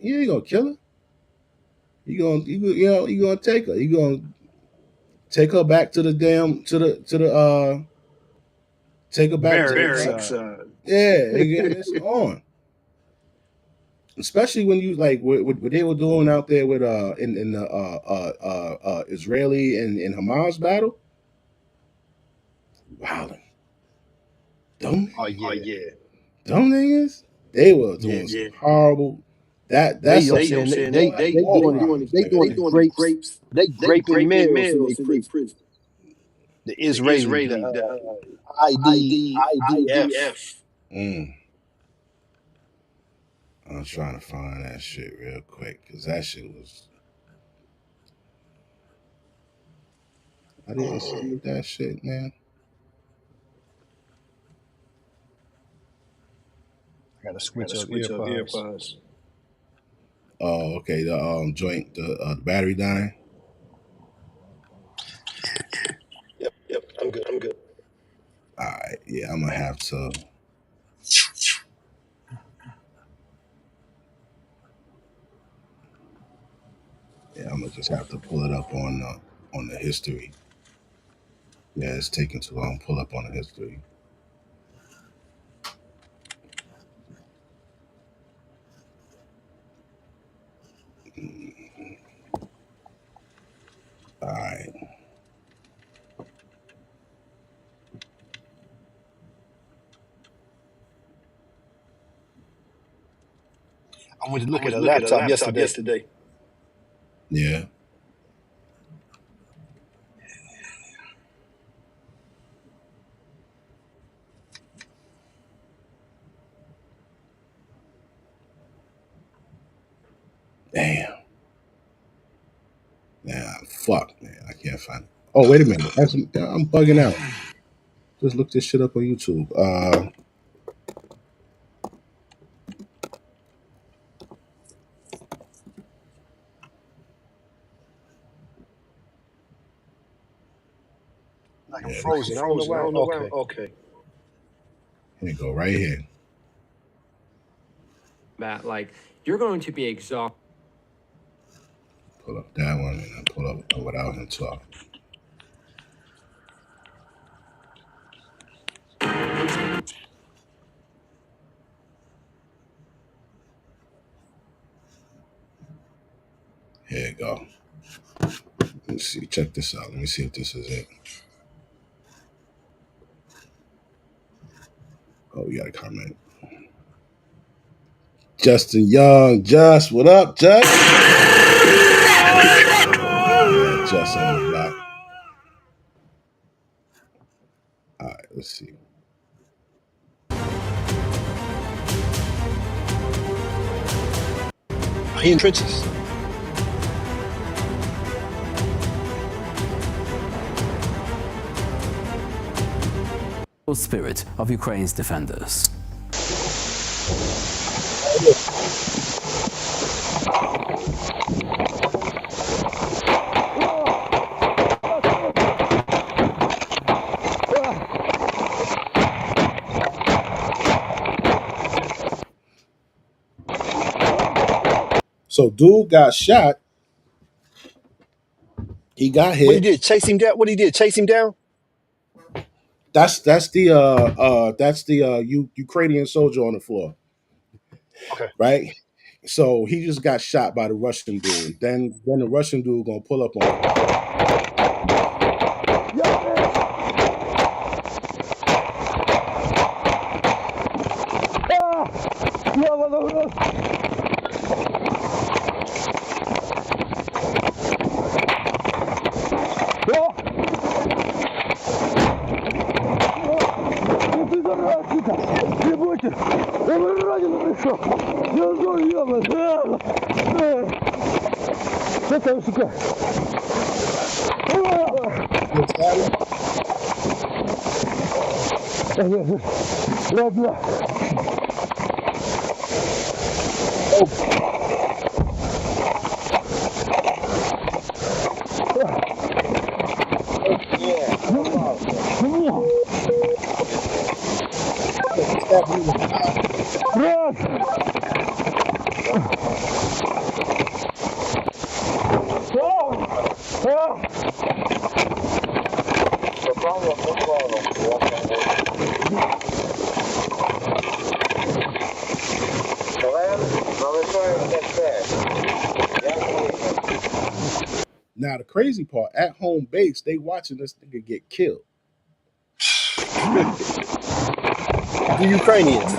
You ain't gonna kill her. You gonna take her. You gonna take her back to the damn to the take her back to the
Barracks.
yeah, and it's on. Especially when you like what they were doing out there with in the Israeli and Hamas battle. Wow, them
Oh
Oh
yeah.
yeah.
them niggas, they were
Yeah.
doing some horrible.
They,
That's
you know what I'm
some
saying?
war crimes,
They
man.
doing the grapes. They
They
graping
graping
males in their
males in their
prison.
prison.
The
The
Israeli, the
Israeli, the
IDF.
IDF.
Mm. I was trying to find that shit real quick because that shit was. I didn't see that shit, man.
I gotta switch
Gotta
up
switch up
earpods.
earpods.
Oh, okay. The joint, the battery dying.
Yep. I'm good. I'm good.
All right, yeah, I'm gonna have to. Yeah, I'm gonna just have to pull it up on the history. Yeah, it's taking too long. Pull up on the history. All right.
I went to
I
look at
went
a
to look at a
laptop
laptop
yesterday.
Yeah. Damn. Nah, fuck, man. I can't find it. Oh, wait a minute. I'm bugging out. Just look this shit up on YouTube.
Like I'm
Yeah,
frozen. I don't know
Frozen. I
why.
don't know why.
Okay.
Okay.
here you go, right here.
That like you're going to be exhausted.
Pull up that one and then pull up without him talking. Here you go. Let me see. Check this out. Let me see if this is it. Oh, we got a comment. Justin Young. Just, what up, Just? Yeah, Just on the block. All right, let's see.
He in trenches.
spirit of Ukraine's defenders.
So dude got shot. He got hit.
What he did? Chase him down? What he did? Chase him down?
That's the Ukrainian soldier on the floor.
Okay.
Right? So he just got shot by the Russian dude. Then the Russian dude gonna pull up on him. Now the crazy part, at home base, they watching this nigga get killed.
The Ukrainians.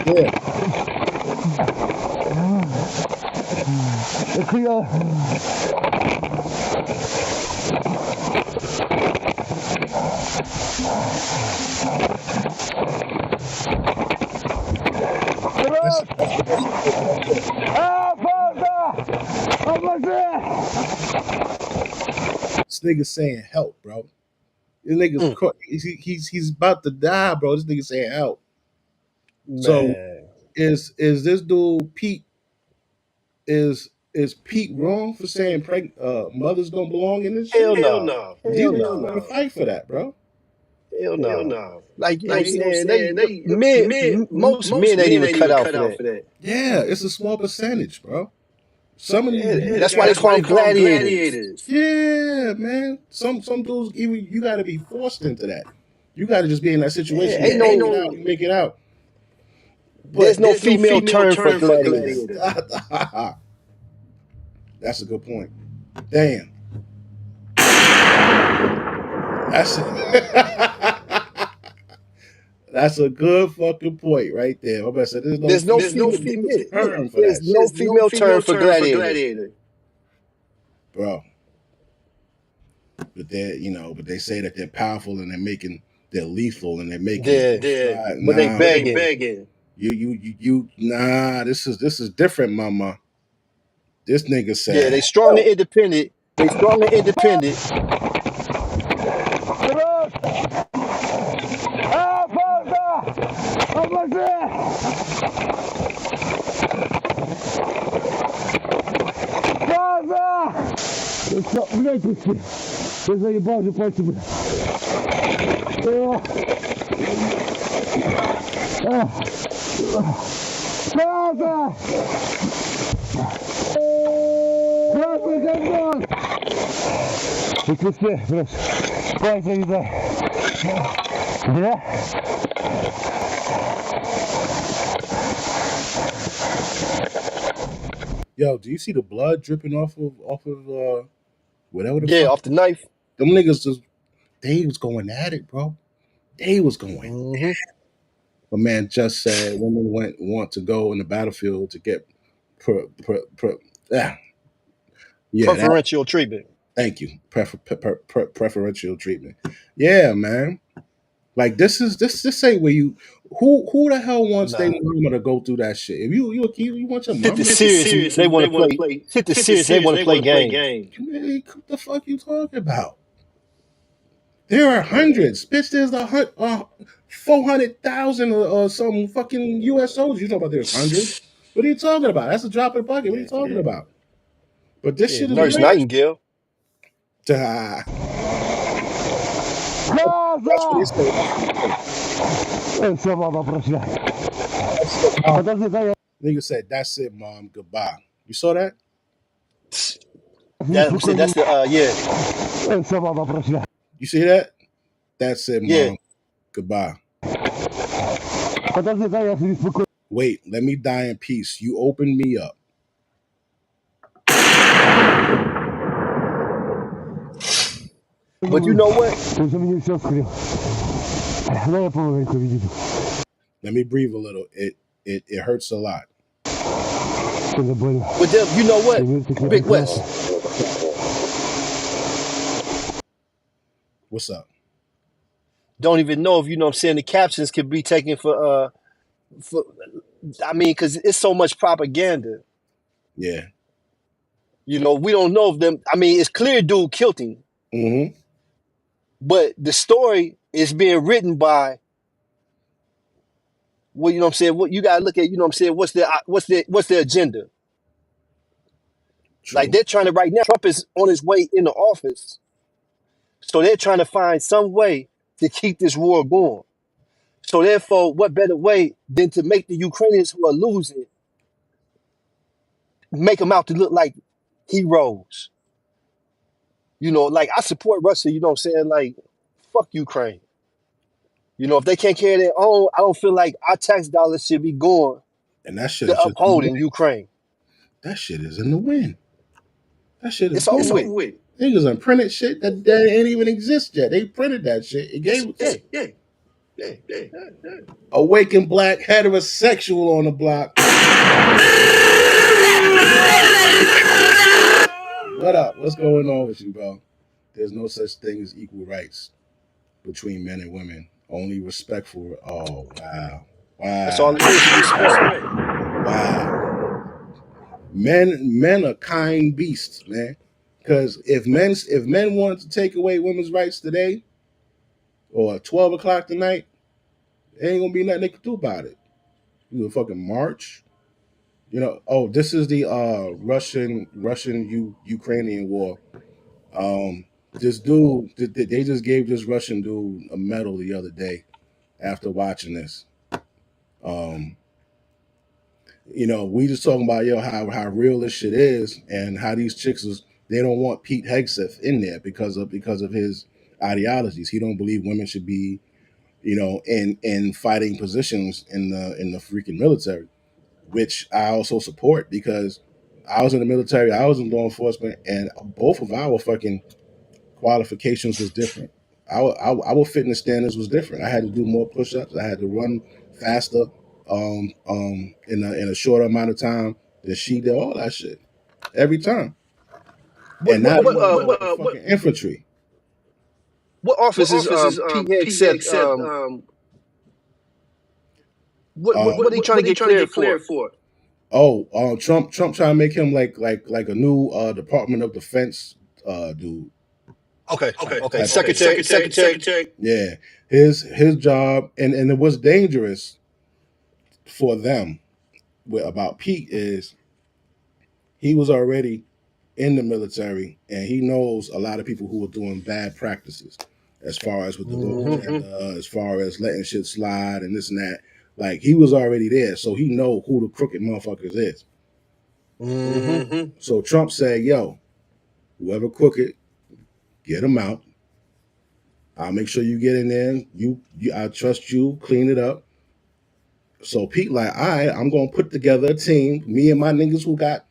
Yeah. This nigga saying help, bro. This nigga's he's about to die, bro. This nigga saying help.
Man.
So is this dude Pete? Is Pete wrong for saying mothers don't belong in this shit?
Hell no.
These niggas gonna fight for that, bro.
Hell no. Like, you know what I'm saying? Most men ain't even cut out for that.
Yeah, it's a small percentage, bro. Some of these
that's why they call them gladiators.
Yeah, man. Some dudes even you gotta be forced into that. You gotta just be in that situation.
Ain't no
make it out.
But there's no female term for gladiators.
That's a good point. Damn. That's a good fucking point right there. I'm about to say, there's no female term for that.
There's no female term for gladiator.
Bro. But they say that they're powerful and they're lethal and they're making
but they begging.
You nah, this is different, mama. This nigga said,
yeah, they strong and independent. They strong and independent.
Ты заебал же пальцы, блядь. Папа! Папа, говно! Отпусти, просто. Пальцы не дай. Да?
Yo, do you see the blood dripping off of whatever the
fuck? Off the knife.
Them niggas they was going at it, bro. They was going at it. But man just said women want to go in the battlefield to get
preferential treatment.
Thank you. Preferential treatment. Yeah, man. Like this ain't where you who the hell wants their mama to go through that shit? If you want your mama
serious, they want to play. They want to play game.
What the fuck you talking about? There are hundreds. Bitch, there's 400,000 or some fucking U.S. soldiers. You talking about there's hundreds? What are you talking about? That's a drop in the bucket. What are you talking about? But this shit is
Nurse
real.
Nightingale.
That's what he said. Nigga said, "That's it, mom. Goodbye." You saw that?
That's the yeah.
You see that? That's it,
Yeah.
mom. Goodbye. Wait, let me die in peace. You opened me up.
But you know what?
Let me breathe a little. It hurts a lot.
But them, you know what? Big West.
What's up?
Don't even know if the captions could be taken for I mean, because it's so much propaganda.
Yeah.
We don't know if them. I mean, it's clear dude killed him.
Mm-hmm.
But the story is being written by. Well, you know what I'm saying. What you gotta look at. You know what I'm saying. What's their agenda?
True.
Like they're trying to right now. Trump is on his way into office, so they're trying to find some way to keep this war going. So therefore, what better way than to make the Ukrainians who are losing make them out to look like heroes? Like I support Russia. You know what I'm saying? Like, fuck Ukraine. If they can't carry their own, I don't feel like our tax dollars should be going
And that shit
to
is just
upholding Ukraine.
That shit is in the wind. That shit is
It's over with.
Niggas done printed shit that ain't even exist yet. They printed that shit. It gave
Yeah.
Awakened black heterosexual on the block. What up? What's going on with you, bro? There's no such thing as equal rights between men and women. Only respectful. Oh wow.
That's all it is. Respect.
Wow. Men are kind beasts, man. Because if men wanted to take away women's rights today, or 12 o'clock tonight, there ain't gonna be nothing they can do about it. You know, fucking march. This is the Russian Ukrainian war. This dude, they just gave this Russian dude a medal the other day after watching this. We just talking about how real this shit is and how these chicks they don't want Pete Hegseth in there because of his ideologies. He don't believe women should be, in fighting positions in the freaking military, which I also support because I was in the military, I was in law enforcement, and both of our fucking qualifications was different. Our fitness standards was different. I had to do more push-ups. I had to run faster in a shorter amount of time than she did. All that shit every time. And now fucking infantry.
What office is Pete Hegseth? What are they trying to get cleared for?
Trump trying to make him like a new Department of Defense dude.
Okay. Secretary.
Yeah, his job, and it was dangerous for them about Pete is he was already in the military and he knows a lot of people who are doing bad practices as far as with the woke agenda, as far as letting shit slide and this and that. Like he was already there, so he know who the crooked motherfuckers is. So Trump said, "Yo, whoever crooked, get them out. I'll make sure you get in there. I trust you. Clean it up." So Pete like, all right, I'm gonna put together a team. Me and my niggas who got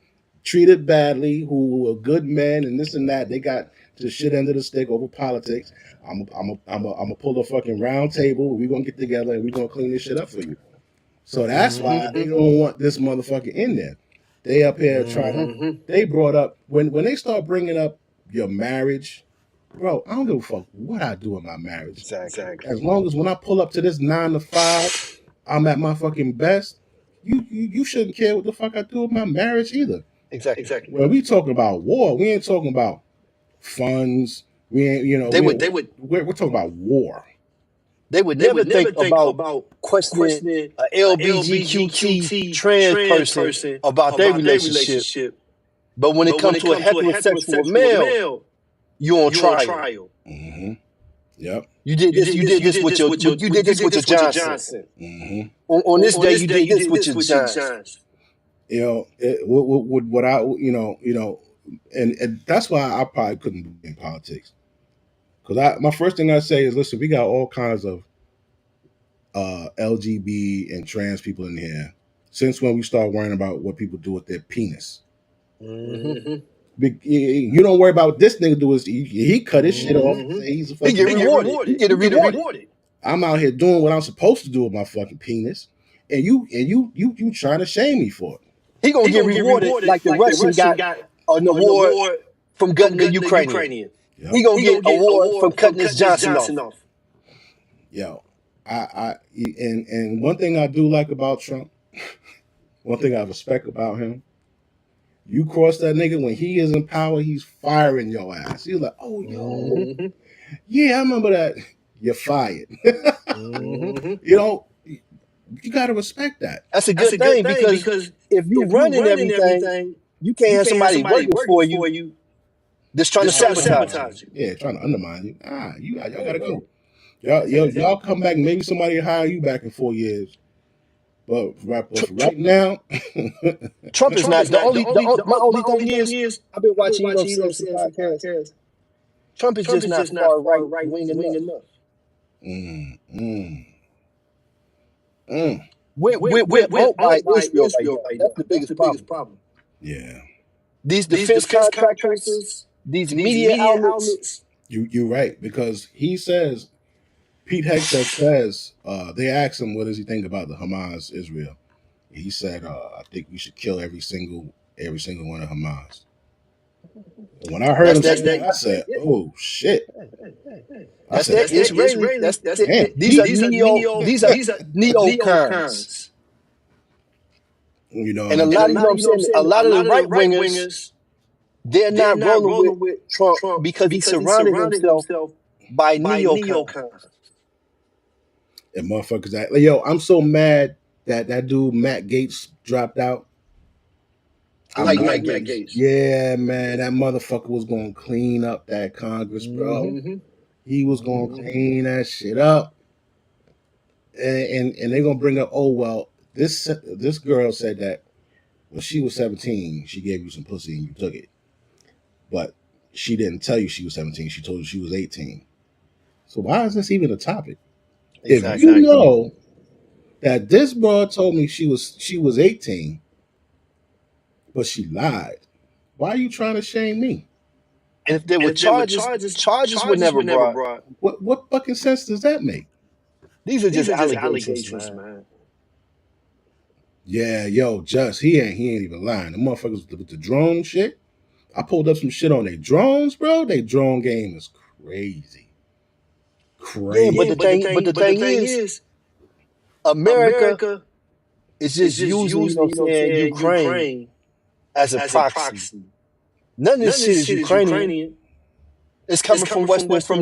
treated badly, who were good men and this and that. They got the shit under the stick over politics. I'm gonna pull a fucking round table. We're gonna get together and we're gonna clean this shit up for you. So that's why they don't want this motherfucker in there. They up here trying to. They brought up when they start bringing up your marriage, bro. I don't give a fuck what I do in my marriage.
Exactly.
As long as when I pull up to this 9 to 5, I'm at my fucking best. You shouldn't care what the fuck I do with my marriage either.
Exactly.
When we talking about war, we ain't talking about funds, We ain't, you know, we're talking about war.
They would never think about questioning an LGBTQT trans person about their relationship. But when it comes to a heterosexual male, you on trial.
Mm-hmm. Yep.
You did this with your Johnson.
Mm-hmm.
On this day, you did this with your Johnson.
You know, what I, and that's why I probably couldn't be in politics. Because my first thing I say is, listen, we got all kinds of LGB and trans people in here. Since when we start worrying about what people do with their penis?
Mm-hmm.
You don't worry about what this nigga do. He cut his shit off. He's a fucking,
he get rewarded. He get rewarded.
I'm out here doing what I'm supposed to do with my fucking penis, and you trying to shame me for it.
He gonna get rewarded like the Russian got an award from gutting the Ukrainian. Yep. He gonna get award from cutting his Johnson off.
Yo, and one thing I do like about Trump, one thing I respect about him, you cross that nigga when he is in power, he's firing your ass. He's like, oh, yo, yeah, I remember that. You're fired. You know, you got to respect that.
That's a good thing because if you running everything, you can't have somebody working for you that's trying to sabotage you.
Yeah, trying to undermine you. Y'all got to go. Y'all come back. Maybe somebody will hire you back in 4 years. But right now,
Trump is not the only. My only thing is, I've been watching some podcasts. Trump is just not far right wing enough. We're owned by Israel right now. That's the biggest problem.
Yeah.
These defense contractors, these media outlets.
You're right, because he says, Pete Hegseth says, they asked him, what does he think about the Hamas Israel? He said, I think we should kill every single one of Hamas. And when I heard him say that, I said, oh shit.
That's Israeli. These are neocons.
You know,
and a lot of a lot of the right wingers, they're not rolling with Trump because he surrounded himself by neocons.
And motherfuckers, yo, I'm so mad that dude Matt Gaetz dropped out.
I like Matt Gaetz.
Yeah, man, that motherfucker was gonna clean up that Congress, bro. He was gonna clean that shit up, and they're gonna bring up, oh well, this girl said that when she was 17, she gave you some pussy and you took it, but she didn't tell you she was 17. She told you she was 18. So why is this even a topic? Exactly. If you know that this broad told me she was 18, but she lied, why are you trying to shame me?
And if there were charges were never brought.
What fucking sense does that make?
These are just allegations, man.
Yeah, yo, he ain't even lying. The motherfuckers with the drone shit. I pulled up some shit on their drones, bro. Their drone game is crazy.
Yeah, but the thing is, America is just using, Ukraine as a proxy. None of this shit is Ukrainian. It's coming from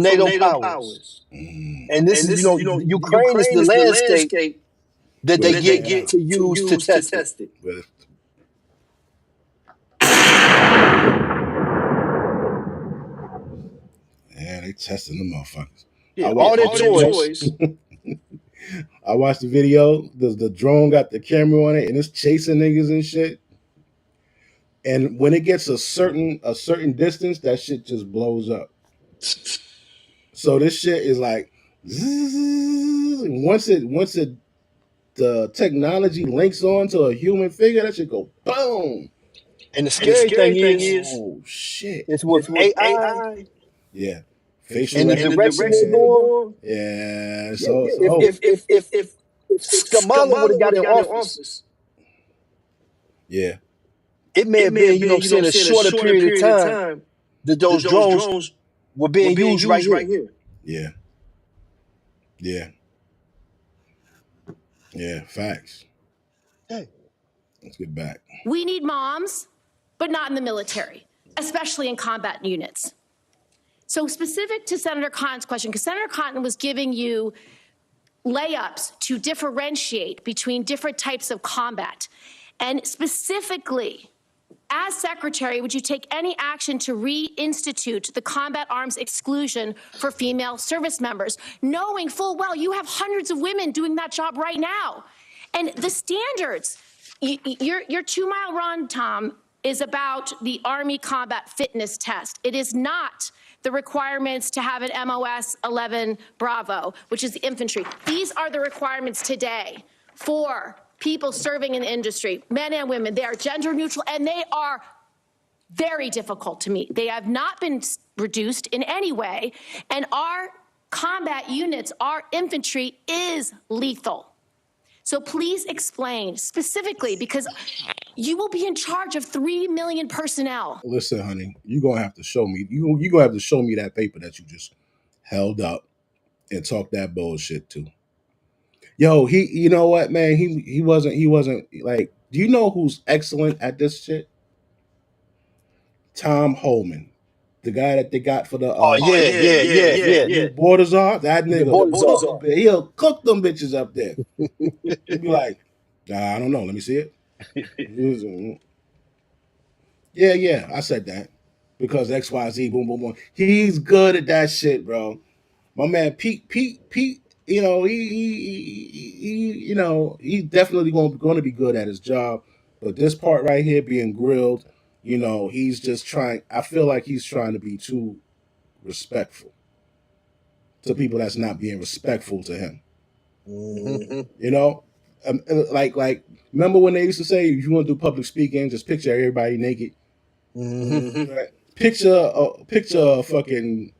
NATO powers. And this is, Ukraine is the landscape that they get to use to test it.
Yeah, they testing the motherfuckers.
Yeah, all their toys.
I watched the video. The drone got the camera on it and it's chasing niggas and shit. And when it gets a certain distance, that shit just blows up. So this shit is like, once the technology links on to a human figure, that should go boom.
And the scary thing is,
oh shit,
it's with AI.
Yeah, facial
and the direction they're going.
Yeah, so
if Kamala would have got in office,
yeah,
it may have been, a shorter period of time that those drones were being used right here.
Yeah. Yeah, facts.
Hey.
Let's get back.
We need moms, but not in the military, especially in combat units. So specific to Senator Cotton's question, because Senator Cotton was giving you layups to differentiate between different types of combat. And specifically, as secretary, would you take any action to reinstitute the combat arms exclusion for female service members, knowing full well you have hundreds of women doing that job right now? And the standards, your 2 mile run, Tom, is about the Army combat fitness test. It is not the requirements to have an MOS 11 Bravo, which is the infantry. These are the requirements today for people serving in the industry, men and women. They are gender neutral, and they are very difficult to meet. They have not been reduced in any way, and our combat units, our infantry is lethal. So please explain specifically, because you will be in charge of 3 million personnel.
Listen, honey, you're going to have to show me. You're going to have to show me that paper that you just held up and talk that bullshit to. Yo, you know what, man? He wasn't like, do you know who's excellent at this shit? Tom Holman, the guy that they got for the
yeah.
borders are that nigga.
Borders are.
He'll cook them bitches up there. He'd be like, I don't know. Let me see it. Yeah. I said that because XYZ, boom, boom, boom. He's good at that shit, bro. My man, Pete. You know, he's definitely going to be good at his job. But this part right here, being grilled, you know, he's just trying. I feel like he's trying to be too respectful to people that's not being respectful to him.
Mm-hmm.
You know, like remember when they used to say, if you want to do public speaking, just picture everybody naked.
Mm-hmm.
Right? Picture a fucking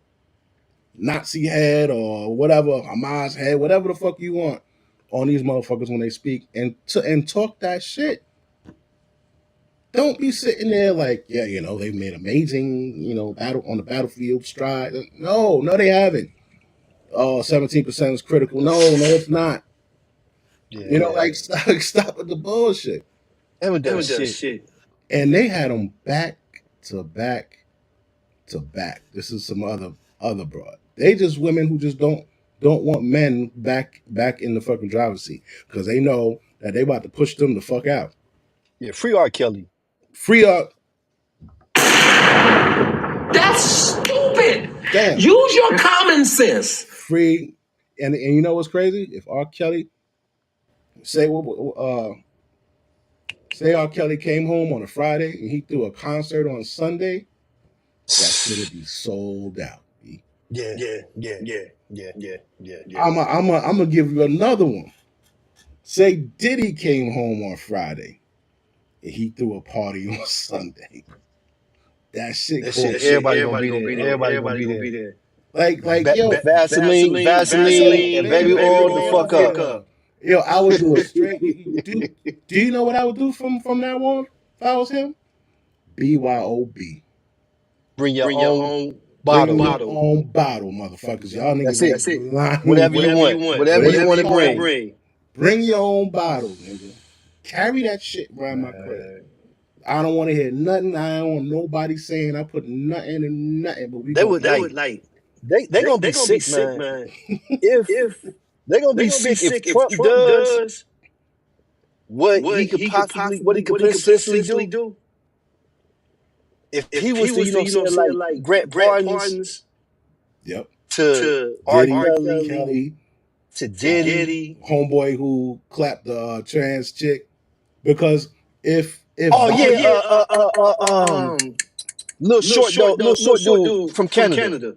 Nazi head or whatever, Hamas head, whatever the fuck you want on these motherfuckers when they speak, and talk that shit. Don't be sitting there like, yeah, you know, they've made amazing, you know, battle on the battlefield stride. No, they haven't. Oh, 17% is critical. No, it's not.
Yeah.
You know, like stop with the bullshit.
Haven't done shit.
And they had them back to back to back. This is some other broad. They just women who just don't want men back in the fucking driver's seat because they know that they about to push them the fuck out.
Yeah, free R. Kelly.
Free R.
That's stupid.
Damn.
Use your common sense.
Free, and you know what's crazy? If R. Kelly say R. Kelly came home on a Friday and he threw a concert on Sunday, that should be sold out.
Yeah.
I'm gonna give you another one. Say Diddy came home on Friday and he threw a party on Sunday. That shit.
Everybody gonna be there. Everybody gonna be there.
Like yo,
Vaseline, and baby oil the fuck up.
Yo, I would do a straight. Do you know what I would do from now on if I was him? BYOB.
Bring your own bottle.
Bring your own bottle, motherfuckers. Y'all niggas.
That's it. Whatever you want. Whatever you want to bring.
Bring your own bottle, nigga. Carry that shit around my crib. I don't want to hear nothing. I don't want nobody saying I put nothing in nothing. But
they gonna be sick, man. If they gonna be sick if Trump does what he could potentially do. If he was to, you know, like grant pardons,
yep,
to R. Kelly, to Diddy,
homeboy who clapped the trans chick, because if
little short dude from Canada.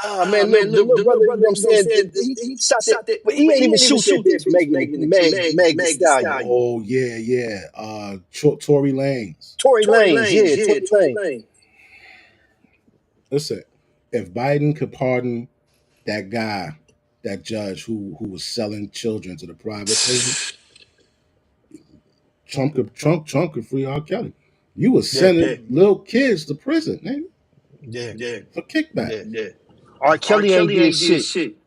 Man, little brother, you know what I'm saying? He shot that, but he ain't even shoot that bitch, Meg Thee Stallion.
Oh, yeah. Tory Lanez.
Tory Lanez.
Listen, if Biden could pardon that guy, that judge who was selling children to the private prison, Trump could free R. Kelly. You was sending little kids to prison, man.
Yeah.
For kickback.
Yeah. R. Kelly ain't did shit.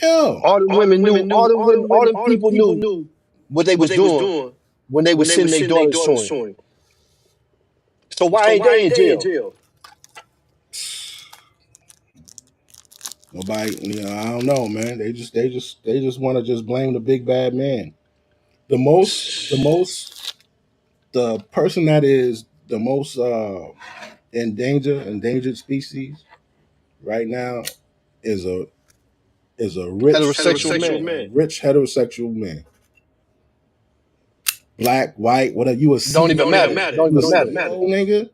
Yo.
All the women knew, all the people knew what they was doing when they was sending their daughters to him. So why ain't they in jail?
Nobody, I don't know, man. They just want to just blame the big bad man. The person that is the most endangered species right now is a rich
Heterosexual man.
rich heterosexual man. Black, white, whatever. You a
Don't
CEO,
even matter. Don't
you a
even matter.
CEO, nigga,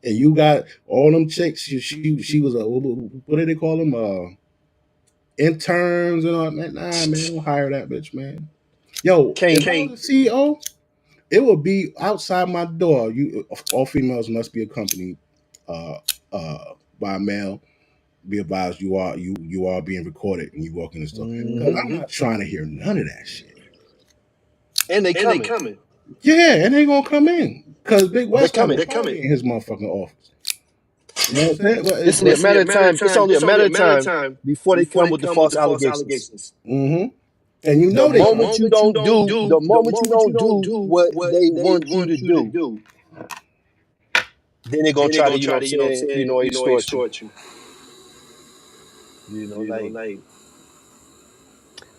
and you got all them chicks. She was a, what do they call them? Interns and all that. Nah, man, don't hire that bitch, man. Yo, if I was a CEO, it would be outside my door. You all females must be accompanied uh, by a male. Be advised, you are being recorded and you walk in the store. Because I'm not trying to hear none of that shit.
And they coming.
Yeah, and they gonna come in because Big West got a party in his motherfucking office. You know what I'm saying?
It's only a matter of time. It's only a matter of time before they come with the false allegations.
Mm-hmm. And you know
the moment you don't do what they want you to do, then they're gonna try to, extort you. Like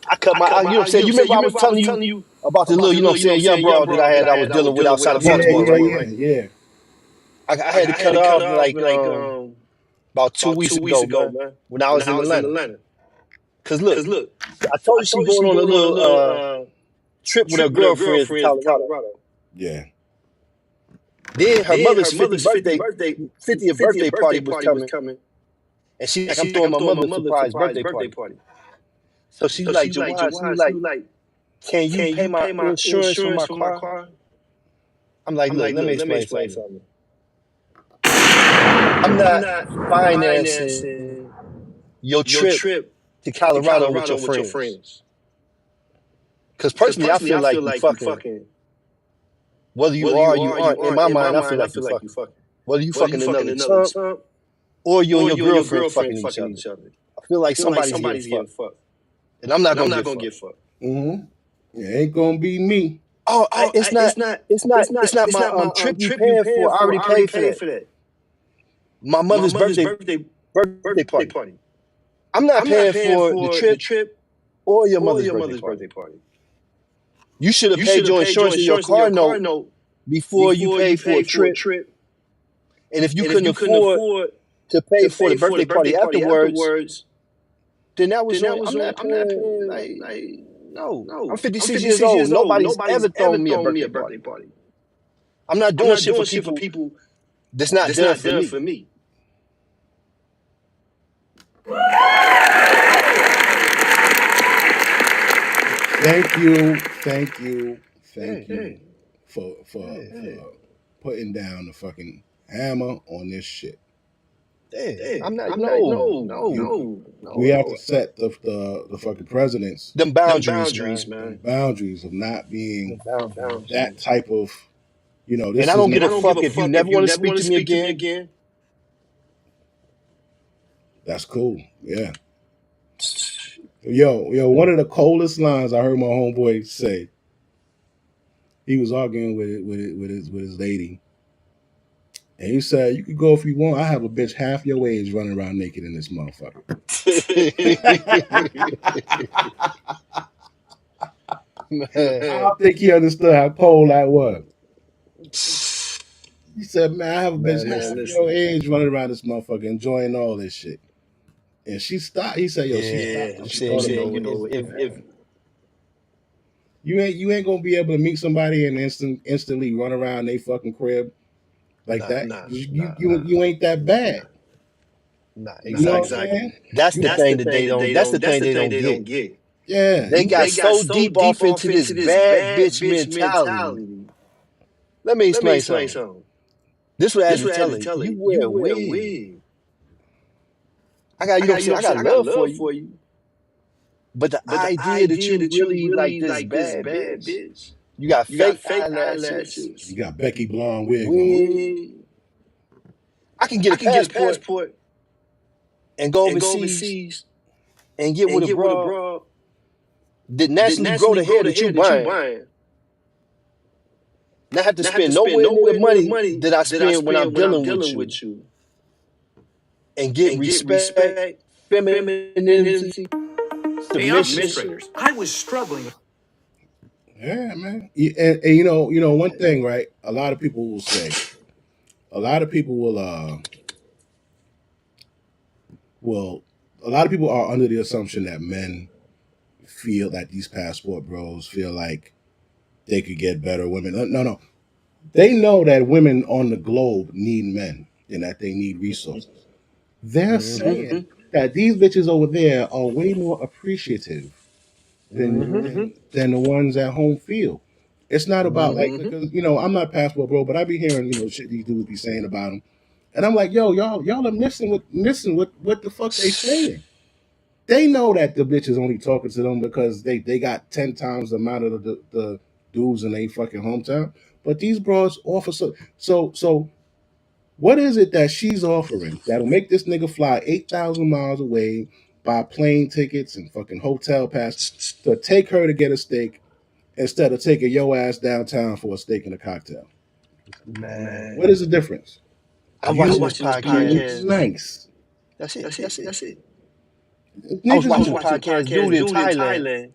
I cut my, you remember I was telling you about the little, young broad that I was dealing with outside of Foxborough, right?
Yeah.
I had to cut off like about 2 weeks ago, man, when I was in Atlanta. Cause look, I told you she going on a little trip with her girlfriends to Colorado.
Yeah.
Then her mother's 50th birthday party was coming. And she's like, I'm throwing my mother a surprise birthday party. So she's like, Jawad, can you pay my insurance for my car? I'm like, look, let me explain something. I'm not financing your trip to Colorado with your friends. Because personally, I feel like you fucking. Whether you are or you aren't, in my mind, I feel like you fucking. Whether you fucking another chump or you and your girlfriend fucking each other. I feel like somebody's getting fucked. And I'm not gonna get fucked.
Mm-hmm. It ain't gonna be me.
Oh, it's not my trip you paying for. I already paid for that. My mother's birthday party. I'm not paying for the trip or your mother's birthday party. You should have paid your insurance and your car note before you paid for a trip. And if you couldn't afford to pay for the birthday party afterwards, then that was on. I'm not paying. No. I'm 56 years old. Nobody's ever thrown me a birthday party. I'm not doing shit for people that's not done for me.
Thank you for putting down the fucking hammer on this shit.
I'm not. No.
We have to set the fucking presidents.
Them boundaries, man.
Them boundaries of not being that type of, This
and I don't give a fuck if you never want to speak to me again.
That's cool. Yeah. Yo, one of the coldest lines I heard my homeboy say. He was arguing with his lady. And he said, you could go if you want. I have a bitch half your age running around naked in this motherfucker. I don't think he understood how cold that was. He said, man, I have a bitch half your age running around this motherfucker enjoying all this shit. And she stopped. He said, she stopped. If you ain't gonna be able to meet somebody and instantly run around their fucking crib like that. You ain't that bad.
Nah, exactly. That's the thing that they don't. That's the thing they don't get.
Yeah,
they got so deep off into this bad bitch mentality. Let me explain something. This was actually telling you wear a wig. I got love for you. But the idea that you really like this bad bitch. You got fake eyelashes.
You got Becky Blonde wig.
I can get a passport and go overseas and get with a broad that naturally grow the hair that you buying. Not have to spend nowhere near the money that I spend when I'm dealing with you. And get respect, femininity,
Hey, I'm
submission.
I was struggling.
Yeah, man. And you know, one thing, right? A lot of people will say, a lot of people a lot of people are under the assumption that men feel that these passport bros feel like they could get better women. No. They know that women on the globe need men and that they need resources. They're saying that these bitches over there are way more appreciative than the ones at home feel. It's not about like because I'm not passport bro, but I be hearing shit these dudes be saying about them, and I'm like, yo, y'all are missing what the fuck they saying. They know that the bitch is only talking to them because they got 10 times the amount of the dudes in their fucking hometown. But these bros offer so. What is it that she's offering that'll make this nigga fly 8,000 miles away, buy plane tickets and fucking hotel pass to take her to get a steak instead of taking your ass downtown for a steak and a cocktail?
Man,
What is the difference?
I'm watching this podcast.
Nice.
That's it. That's it. I was
Niggas
watching a
want
podcast. Dude in Thailand.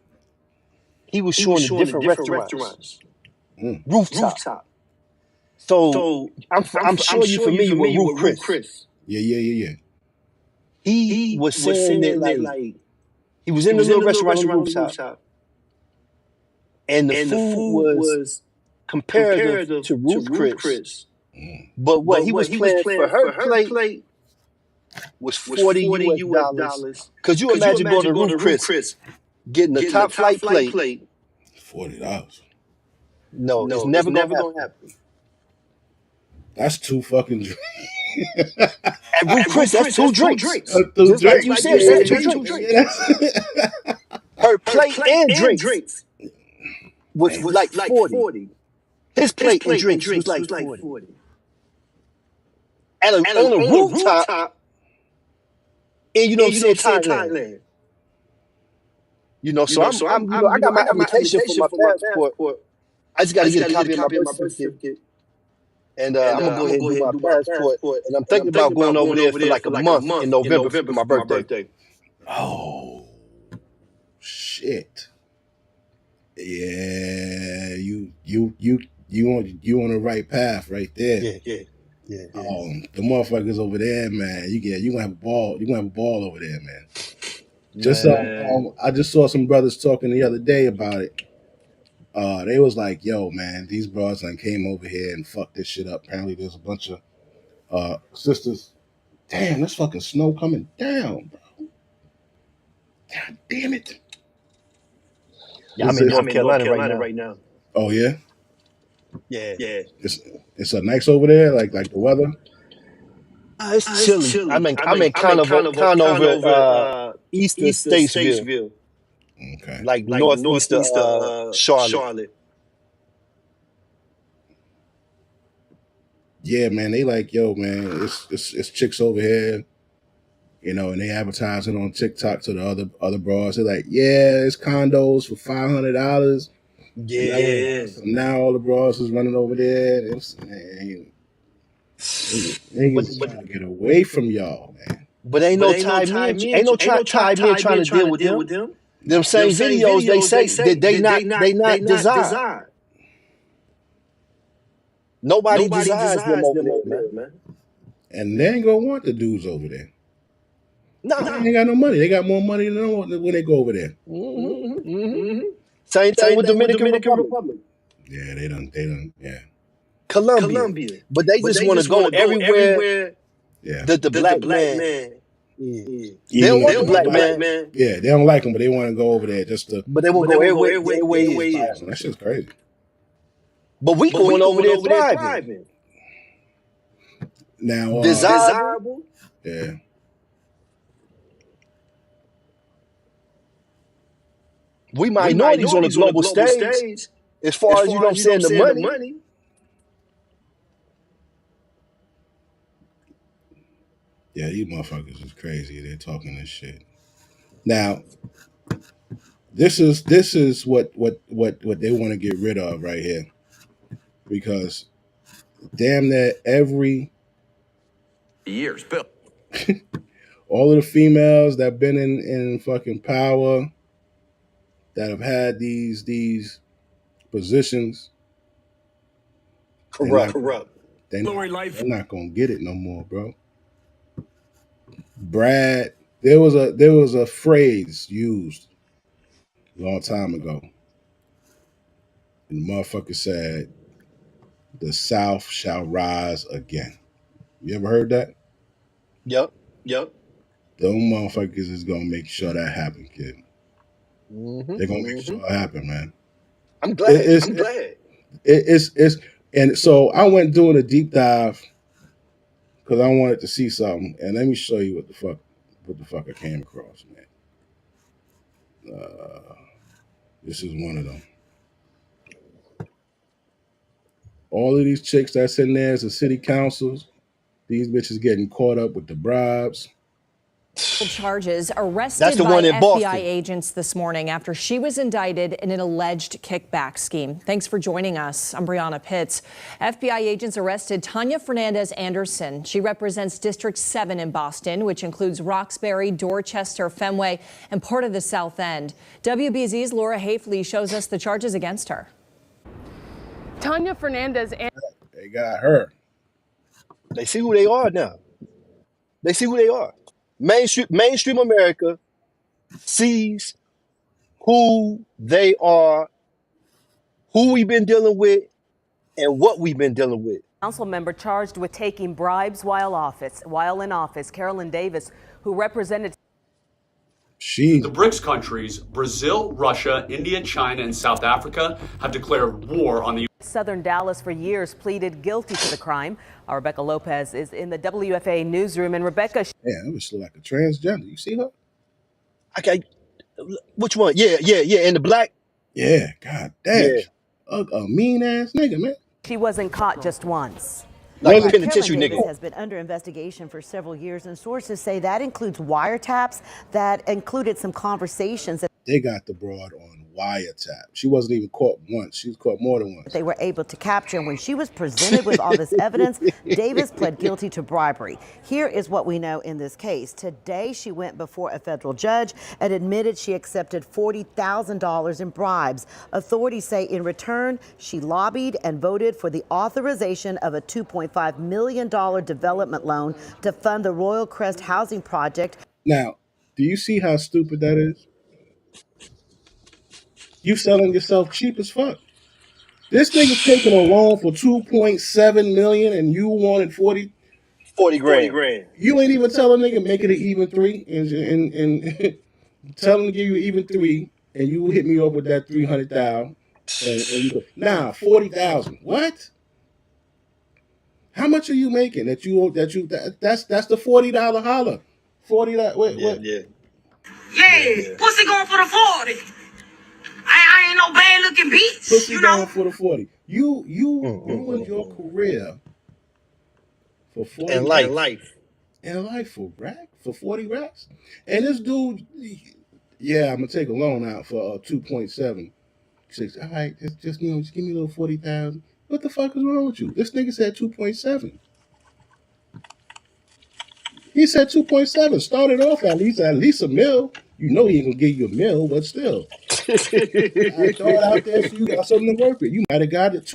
He was showing the different restaurants, rooftop. So I'm sure you're familiar with Ruth Chris.
Yeah.
He was saying that like he was in the little restaurant on the rooftop, and the food was comparative to Ruth Chris. But what he was playing for her plate was 40 US dollars. Could you imagine going to Ruth Chris, getting a top flight plate?
$40.
No, it's never gonna happen.
That's two fucking drinks.
At Ruth Chris, that's two drinks.
Just
like you said, that's two drinks. Her plate and drinks was like 40. His plate and drinks was like 40. On a rooftop, and you know what I'm saying, Thailand. So I'm I got my application for my passport. I just got to get a copy of my birth certificate. And I'm gonna go ahead and do my passport. And I'm thinking about going over there for like a month in November for my birthday.
Oh shit! Yeah, you on the right path right there.
Yeah.
The motherfuckers over there, man. You gonna have a ball. You gonna have a ball over there, man. Just I just saw some brothers talking the other day about it. They was like, yo, man, these broads came over here and fucked this shit up. Apparently there's a bunch of sisters. Damn, there's fucking snow coming down, bro. God damn it.
Yeah, I'm in North Carolina right now.
Oh yeah?
Yeah.
It's a nice over there, like the weather.
It's chilly. I'm in Conover, east of Statesville.
Okay.
Like northeast of Charlotte.
Yeah, man. They like, yo, man, it's chicks over here, and they advertise it on TikTok to the other bras. They're like, yeah, it's condos for $500.
Yeah.
So now all the bras is running over there. Niggas trying to get away from y'all, man.
But ain't no Thai men trying to deal with them. Them same videos they say that they not desired. Nobody desires them over there, man.
And they ain't gonna want the dudes over there.
No.
They ain't got no money. They got more money than when they go over there.
Same thing with Dominican Republic.
Yeah, they done, yeah.
Colombia. But they just want to go everywhere.
Yeah.
The black man. Yeah. They don't want the black man.
Yeah, they don't like them, but they want to go over there just to.
But they want to go everywhere.
That shit's crazy.
But we going over there thriving.
Now,
desirable.
Yeah.
We minorities on the global stage. As far as you know, I'm saying the money.
Yeah, these motherfuckers is crazy. They're talking this shit. Now, this is what they want to get rid of right here, because damn near every All of the females that been in fucking power, that have had these positions,
Corrupt.
they're not gonna get it no more, bro. Brad, there was a phrase used a long time ago, and the motherfucker said, "The South shall rise again." You ever heard that?
Yep.
Those motherfuckers is gonna make sure that happen, kid.
Mm-hmm.
They're gonna make sure it happen, man.
I'm glad.
It's and so I went doing a deep dive because I wanted to see something, and let me show you what the fuck I came across, man. This is one of them. All of these chicks that's in there as the city councils, these bitches getting caught up with the bribes.
Charges arrested
That's the
by
one in
FBI
Boston.
agents this morning after she was indicted in an alleged kickback scheme. Thanks for joining us. I'm Brianna Pitts. FBI agents arrested Tanya Fernandez Anderson. She represents District 7 in Boston, which includes Roxbury, Dorchester, Fenway, and part of the South End. WBZ's Laura Hafley shows us the charges against her.
Tanya Fernandez.
They got her.
They see who they are now. They see who they are. Mainstream America sees who they are, who we've been dealing with, and what we've been dealing with.
Council member charged with taking bribes while in office, Carolyn Davis, who represented
the
BRICS countries, Brazil, Russia, India, China, and South Africa, have declared war on the
Southern Dallas for years, pleaded guilty to the crime. Rebecca Lopez is in the WFA newsroom, and Rebecca.
Yeah, it was like a transgender. You see her?
Okay, which one? Yeah, and the black.
Yeah, god damn,
Yeah.
a mean ass nigga, man.
She wasn't caught just once.
Like
Wasn't-
penitentiary
Carolyn Davis
nigga.
has been under investigation for several years, and sources say that includes wiretaps that included some conversations that
They got the broad on wiretap. She wasn't even caught once. She was caught more than once.
they were able to capture. And when she was presented with all this evidence, Davis pled guilty to bribery. Here is what we know in this case. Today, she went before a federal judge and admitted she accepted $40,000 in bribes. Authorities say in return, she lobbied and voted for the authorization of a $2.5 million development loan to fund the Royal Crest housing project.
Now, do you see how stupid that is? You selling yourself cheap as fuck. This nigga's taking a loan for $2.7 million and you wanted 40
grand.
You ain't even tell a nigga make it an even 3 and tell him to give you an even 3 and you hit me up with that 300,000 and you go, nah, 40,000. What? How much are you making that's the $40 holler. $40. What?
Yeah, pussy going for the 40. I ain't no bad looking bitch.
Pussy going for the 40. You ruined your career for 40
And life.
And life for 40 racks. And this dude, yeah, I'm gonna take a loan out for 2.7. He says, all right, just give me a little 40,000. What the fuck is wrong with you? This nigga said 2.7. He said 2.7. Started off at least a mil. You know he ain't gonna give you a mil, but still. I throw it out there so you got something to work with. You might have got it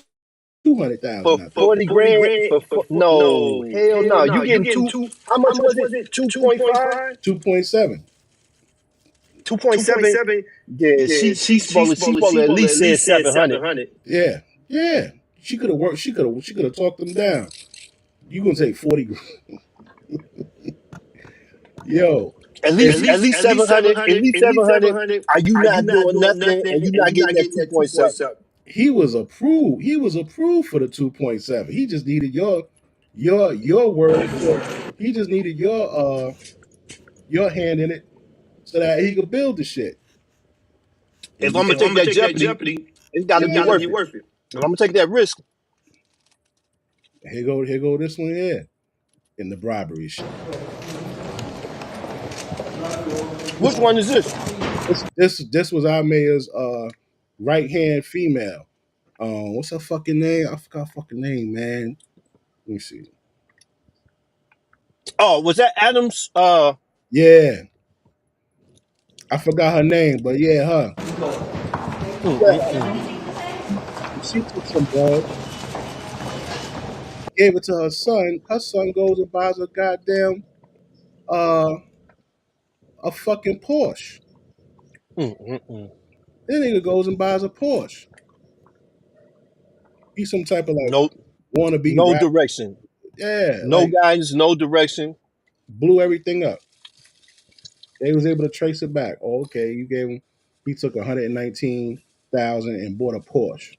200,000
For 40 grand? No, hell no. You getting two? How much was it? 2.5?
2.7.
2.7. Yeah, she supposed to at least said 700.
Yeah. She could have worked. She could have talked them down. You gonna take 40 grand? Yo,
At least 700. At least 700. Are you not doing nothing and you not getting that 2.7?
He was approved. He was approved for the 2.7. He just needed your word. He just needed your hand in it so that he could build the shit.
If I'm gonna take that jeopardy, it's got to be worth it. If I'm gonna take that risk.
Here go this one here in the bribery shit.
Which one is this?
This was our mayor's right hand female. What's her fucking name? I forgot her fucking name, man. Let me see.
Oh, was that Adams?
Yeah, I forgot her name, but yeah, her. She took some bread, gave it to her son. Her son goes and buys a goddamn uh a fucking Porsche. Then nigga goes and buys a Porsche. He's some type of like
No,
wannabe
no
rap.
direction.
Yeah,
No
like
guidance, no direction.
blew everything up. They was able to trace it back. Oh, okay, you gave him. He took 119,000 and bought a Porsche.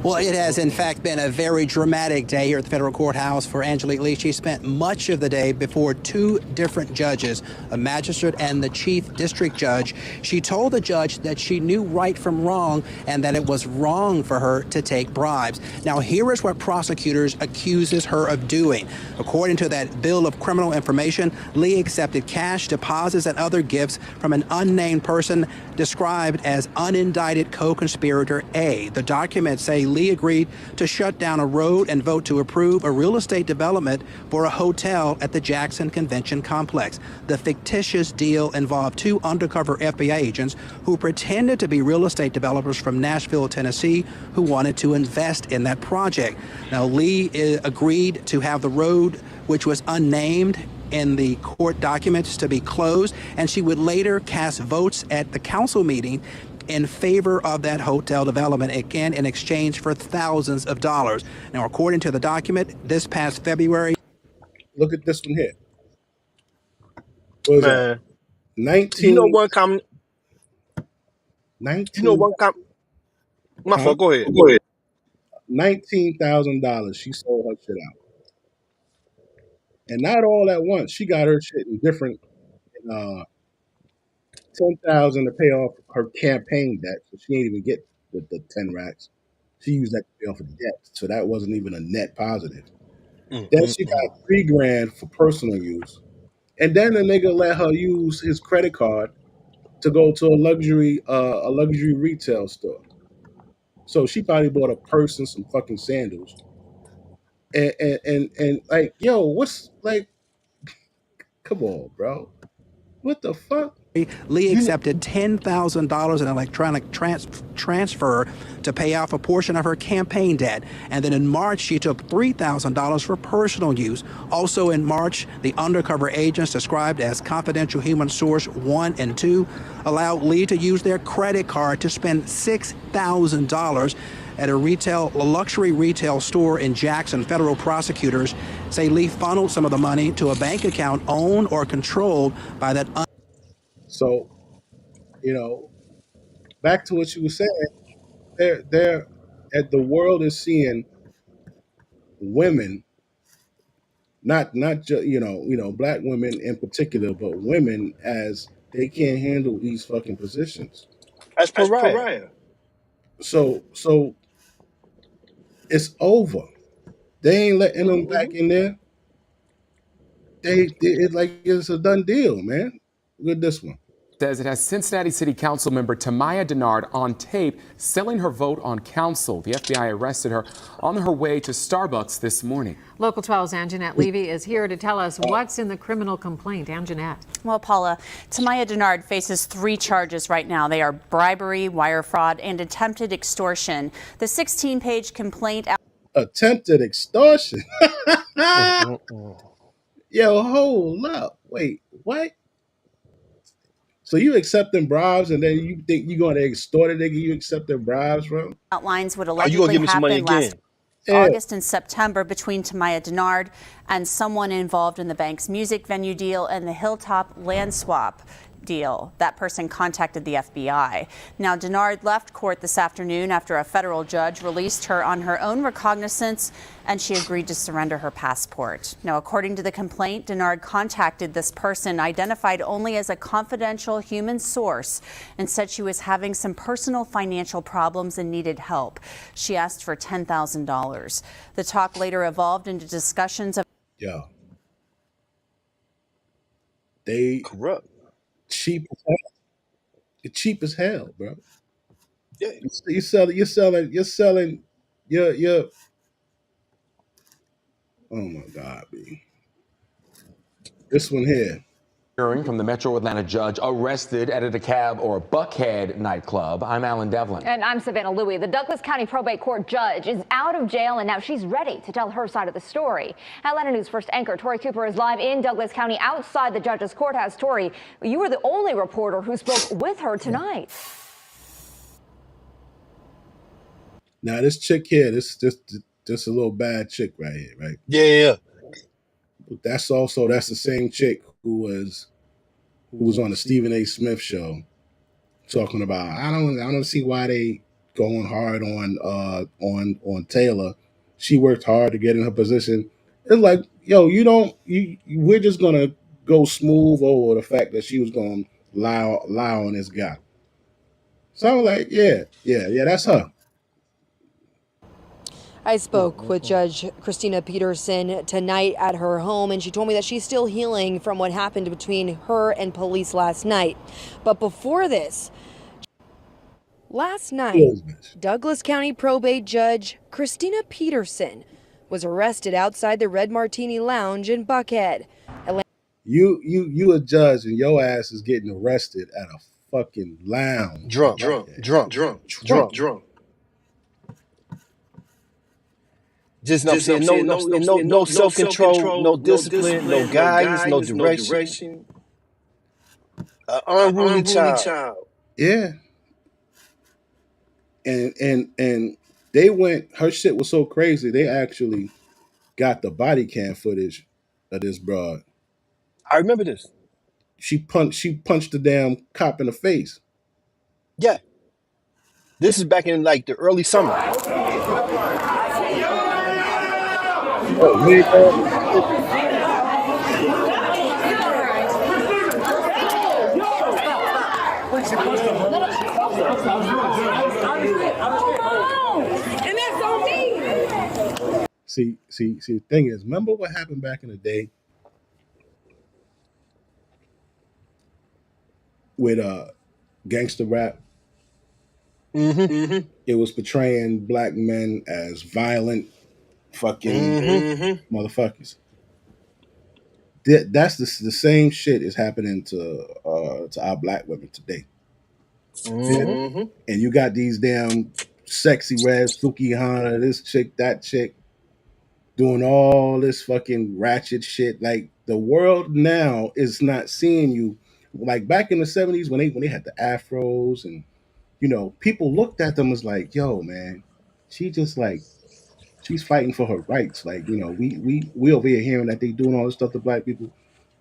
Well, it has, in fact, been a very dramatic day here at the federal courthouse for Angelique Lee. She spent much of the day before two different judges, a magistrate and the chief district judge. She told the judge that she knew right from wrong and that it was wrong for her to take bribes. Now, here is what prosecutors accuses her of doing. According to that bill of criminal information, Lee accepted cash, deposits, and other gifts from an unnamed person described as unindicted co-conspirator A. The documents say Lee agreed to shut down a road and vote to approve a real estate development for a hotel at the Jackson Convention Complex. The fictitious deal involved two undercover FBI agents who pretended to be real estate developers from Nashville, Tennessee, who wanted to invest in that project. Now, Lee agreed to have the road, which was unnamed in the court documents, to be closed, and she would later cast votes at the council meeting in favor of that hotel development, again in exchange for thousands of dollars. Now, according to the document, this past February.
Look at this one here. What is that?
Man,
19.
you know one common.
19.
You know one com. My
Huh?
fault. Go ahead.
Go ahead. $19,000. She sold her shit out, and not all at once. She got her shit in different. 10,000 to pay off her campaign debt, so she ain't even get the 10 racks. She used that to pay off the debt, so that wasn't even a net positive. Then she got $3,000 for personal use, and then the nigga let her use his credit card to go to a luxury retail store. So she probably bought a purse and some fucking sandals. And like, yo, what's like? Come on, bro. What the fuck?
Lee accepted $10,000 in electronic transfer to pay off a portion of her campaign debt. And then in March, she took $3,000 for personal use. Also in March, the undercover agents described as confidential human source 1 and 2 allowed Lee to use their credit card to spend $6,000 at a luxury retail store in Jackson. Federal prosecutors say Lee funneled some of the money to a bank account owned or controlled by that.
So, back to what you were saying, they're at the world is seeing women, not just black women in particular, but women as they can't handle these fucking positions.
As
As
pariah.
pariah. So it's over. They ain't letting them back in there. It's like it's a done deal, man. Look at this one.
Says it has Cincinnati City Council member Tamaya Denard on tape selling her vote on council. The FBI arrested her on her way to Starbucks this morning.
Local 12's Anjanette Levy is here to tell us what's in the criminal complaint. Anjanette.
Well, Paula, Tamaya Denard faces 3 charges right now. They are bribery, wire fraud, and attempted extortion. The 16-page complaint.
Attempted extortion. Yo, hold up. Wait, what? So you accepting bribes, and then you think you're going to extort a nigga you accepting bribes from?
Outlines would
Are you gonna
allegedly
give me some money
happen last
again?
August and September between Tamaya Denard and someone involved in the bank's music venue deal and the Hilltop land swap deal. That person contacted the FBI. Now, Denard left court this afternoon after a federal judge released her on her own recognizance, and she agreed to surrender her passport. Now, according to the complaint, Denard contacted this person, identified only as a confidential human source, and said she was having some personal financial problems and needed help. She asked for $10,000. The talk later evolved into discussions of
they
corrupt.
Cheap as hell. It's cheap as hell, bro.
Yeah.
You're selling your oh my God, B. This one here.
Hearing from the Metro Atlanta judge arrested at a DeKalb or Buckhead nightclub. I'm Alan Devlin.
And I'm Savannah Louie. The Douglas County Probate Court judge is out of jail, and now she's ready to tell her side of the story. Atlanta News First anchor Tori Cooper is live in Douglas County outside the judge's courthouse. Tori, you were the only reporter who spoke with her tonight.
Now this chick here, this a little bad chick right here, right?
Yeah.
But that's the same chick who was on the Stephen A. Smith show talking about I don't see why they going hard on Taylor. She worked hard to get in her position. It's like, yo, we're just gonna go smooth over the fact that she was gonna lie on this guy. So I'm like, yeah, that's her.
I spoke with Judge Christina Peterson tonight at her home, and she told me that she's still healing from what happened between her and police last night. But before this, last night, Douglas County Probate Judge Christina Peterson was arrested outside the Red Martini Lounge in Buckhead.
You a judge and your ass is getting arrested at a fucking lounge.
Drunk. Just no self-control, no discipline, no guidance, no direction. Unruly child.
Yeah. And they went, her shit was so crazy, they actually got the body cam footage of this broad.
I remember this.
She punched the damn cop in the face.
Yeah. This is back in like the early summer.
See, the thing is, remember what happened back in the day with gangster rap?
Mm-hmm.
It was portraying black men as violent fucking motherfuckers. That's the same shit is happening to our black women today.
Mm-hmm.
And you got these damn sexy reds, Suki Hana, this chick, that chick, doing all this fucking ratchet shit. Like, the world now is not seeing you like back in the 70s when they had the afros, and people looked at them as like, yo, man, she's fighting for her rights. Like, we over here hearing that they doing all this stuff to black people,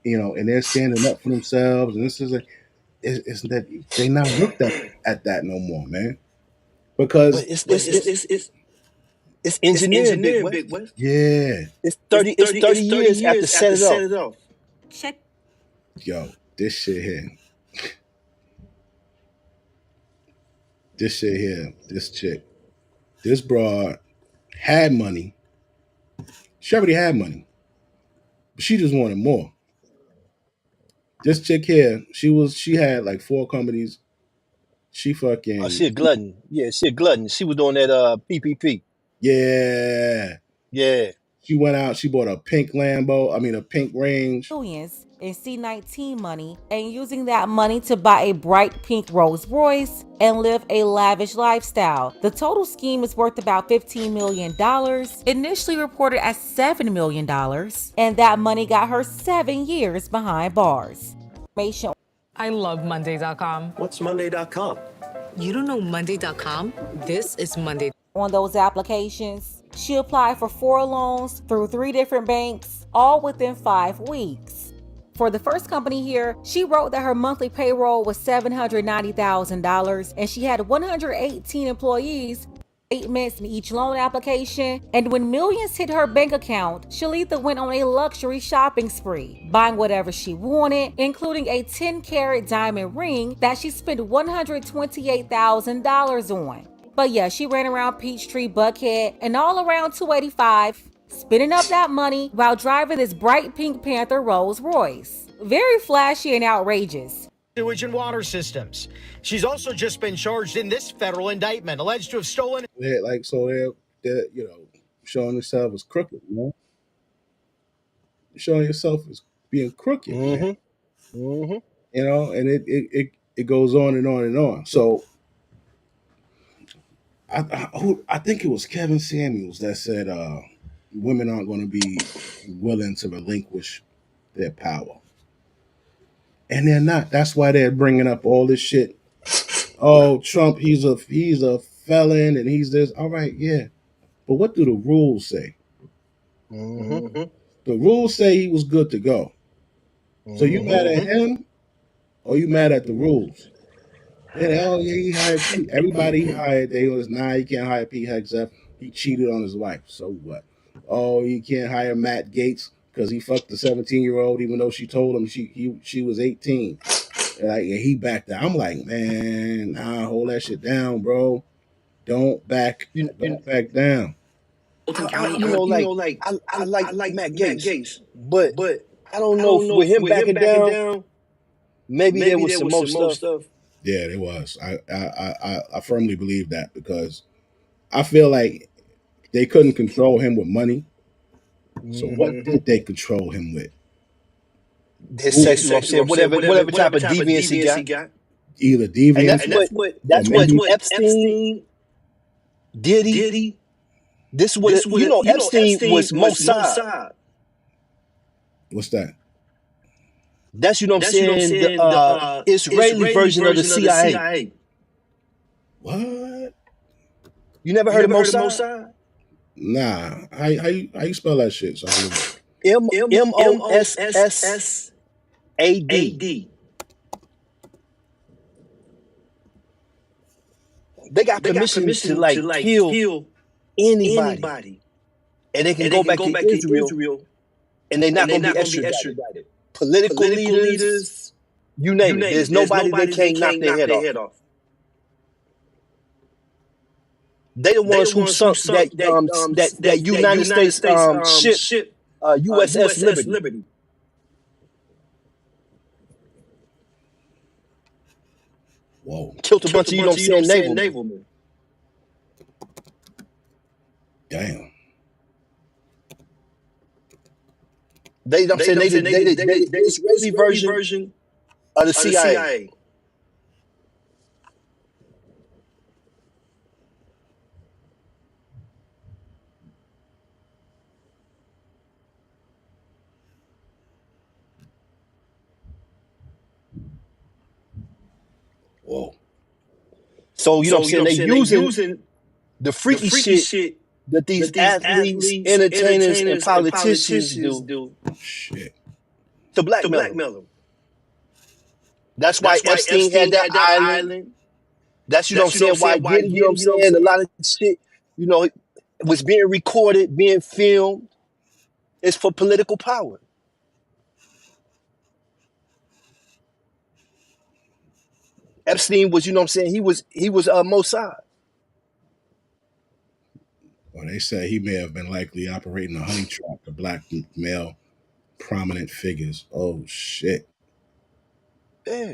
and they're standing up for themselves, and this is like, it's that they not looked at that no more, man. Because
it's engineered, Big West.
Yeah.
It's 30 years after set it off.
Check.
Yo, this shit here. This chick, this broad had money. She already had money, but she just wanted more. This chick here, she had like 4 companies. She fucking.
Oh, she a glutton. Yeah, she a glutton. She was doing that PPP.
Yeah. She went out, she bought a pink a pink Range.
Millions in C-19 money and using that money to buy a bright pink Rolls Royce and live a lavish lifestyle. The total scheme is worth about $15 million, initially reported as $7 million, and that money got her 7 years behind bars.
I love Monday.com.
What's Monday.com?
You don't know Monday.com? This is Monday.
On those applications, she applied for 4 loans through 3 different banks, all within 5 weeks. For the first company here, she wrote that her monthly payroll was $790,000 and she had 118 employees. Statements in each loan application, and when millions hit her bank account, Shalitha went on a luxury shopping spree, buying whatever she wanted, including a 10-carat diamond ring that she spent $128,000 on. But yeah, she ran around Peachtree, Buckhead, and all around 285, spending up that money while driving this bright pink Panther Rolls Royce. Very flashy and outrageous.
Sewage and water systems. She's also just been charged in this federal indictment, alleged to have stolen.
They're showing themselves as crooked, Showing yourself as being crooked, man.
Mm-hmm.
You know, and it goes on and on and on. So I think it was Kevin Samuels that said women aren't going to be willing to relinquish their power, and they're not. That's why they're bringing up all this shit. Oh, Trump, he's a felon and he's this. All right, yeah, but what do the rules say?
Mm-hmm.
The rules say he was good to go. So you mad at him or you mad at the rules? And oh yeah, he hired Pete. Everybody he hired, they was he can't hire Pete Hegseth. He cheated on his wife. So what? Oh, you can't hire Matt Gaetz because he fucked the 17-year-old, even though she told him she was 18. And he backed out. I'm like, man, nah, hold that shit down, bro. Don't back down.
I like Matt Gaetz, but I don't know if with him backing down, maybe there was some more stuff.
Yeah, there was. I firmly believe that because I feel like they couldn't control him with money. So what did they control him with?
His sex, you know what I'm saying? Whatever type of deviance he got.
Either deviance,
and that's what Epstein, Diddy. This would Epstein was Mossad.
What's that?
That's what I'm saying. The Israeli version of the CIA.
What?
You never heard of Mossad?
Nah. How you spell that shit? So
Mossad. They got permission to kill anybody. And they can go back to Israel and they're not going to be extradited. Political leaders, you name it. There's nobody they can't knock their head off. They the ones who sunk that United States ship, USS Liberty.
Whoa.
Killed a bunch of, you know what I'm saying, navalmen.
Damn.
They the Israeli version of the CIA.
Whoa.
So you know what I'm saying? They using the freaky shit that these athletes, entertainers, and politicians do.
Shit.
To blackmail them. That's why Epstein had that island. That's, you know what I'm saying, why Diddy, you know what I'm saying, a lot of shit, you know, was being recorded, being filmed. It's for political power. Epstein was, you know what I'm saying, he was Mossad.
Well, they say he may have been likely operating a honey trap to blackmail prominent figures. Oh shit.
Yeah.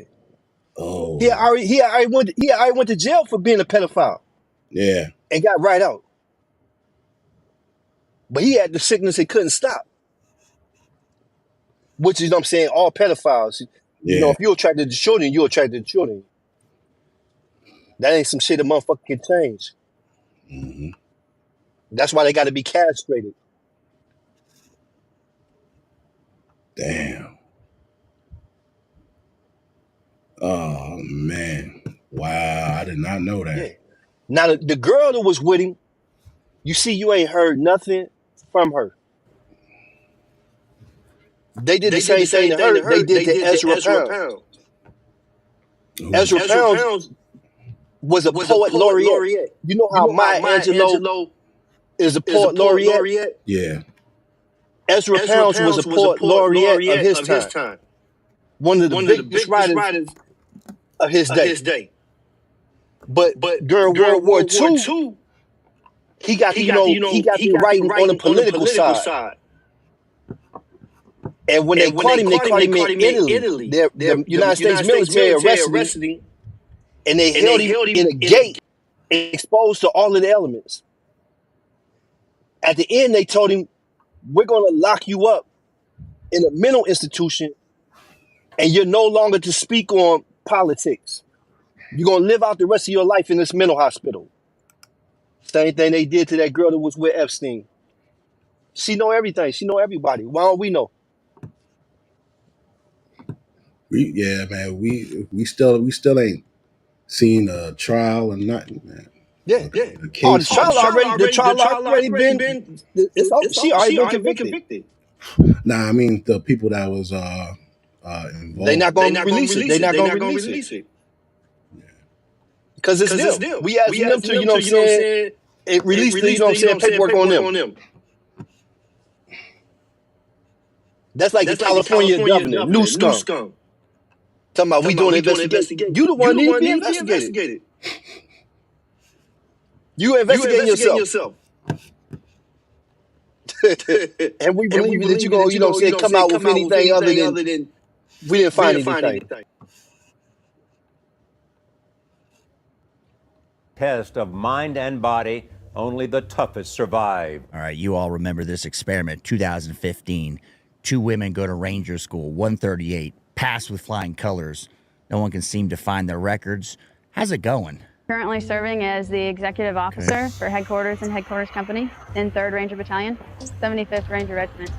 Oh.
He already went to jail for being a pedophile.
Yeah.
And got right out. But he had the sickness he couldn't stop. Which is, you know what I'm saying, all pedophiles. You know, if you're attracted to children, you're attracted to children. That ain't some shit a motherfucker can change.
Mm-hmm.
That's why they got to be castrated.
Damn. Oh, man. Wow. I did not know that.
Yeah. Now, the girl that was with him, you see, you ain't heard nothing from her. They did the same thing to her. They did to Ezra Pound. Ezra Pound was a poet laureate. You know how Maya Angelou is a poet laureate?
Yeah.
Ezra Pound was a poet laureate of his time. One of the biggest writers of his day. But during World War II, he got the writing on the political side. And when they caught him in Italy. The United States military arrested him, and they held him in a gate, exposed to all of the elements. At the end, they told him, "We're going to lock you up in a mental institution, and you're no longer to speak on politics. You're gonna live out the rest of your life in this mental hospital. Same thing they did to that girl that was with Epstein. She know everything. She know everybody. Why don't we know?
Man, we still ain't seen a trial or nothing, man.
Yeah.
The
Oh,
case.
the trial already been. It's over. She already been convicted.
Nah, I mean the people that was involved.
They not gonna release it. They not gonna release it. Because it's them. We asking them to, you know what I'm saying, release the, you know what I'm saying, paperwork on them. That's like the California governor, new scum. Talking about we doing an investigation. You the one need to be investigated. You investigating yourself. And we believe that you're going to, you know what I'm saying, come out with anything other than we didn't find anything.
Test of mind and body, only the toughest survive.
All right, you all remember this experiment, 2015. 2 women go to Ranger School, 138, pass with flying colors. No one can seem to find their records. How's it going?
Currently serving as the executive officer for headquarters and headquarters company in 3rd Ranger Battalion, 75th Ranger Regiment.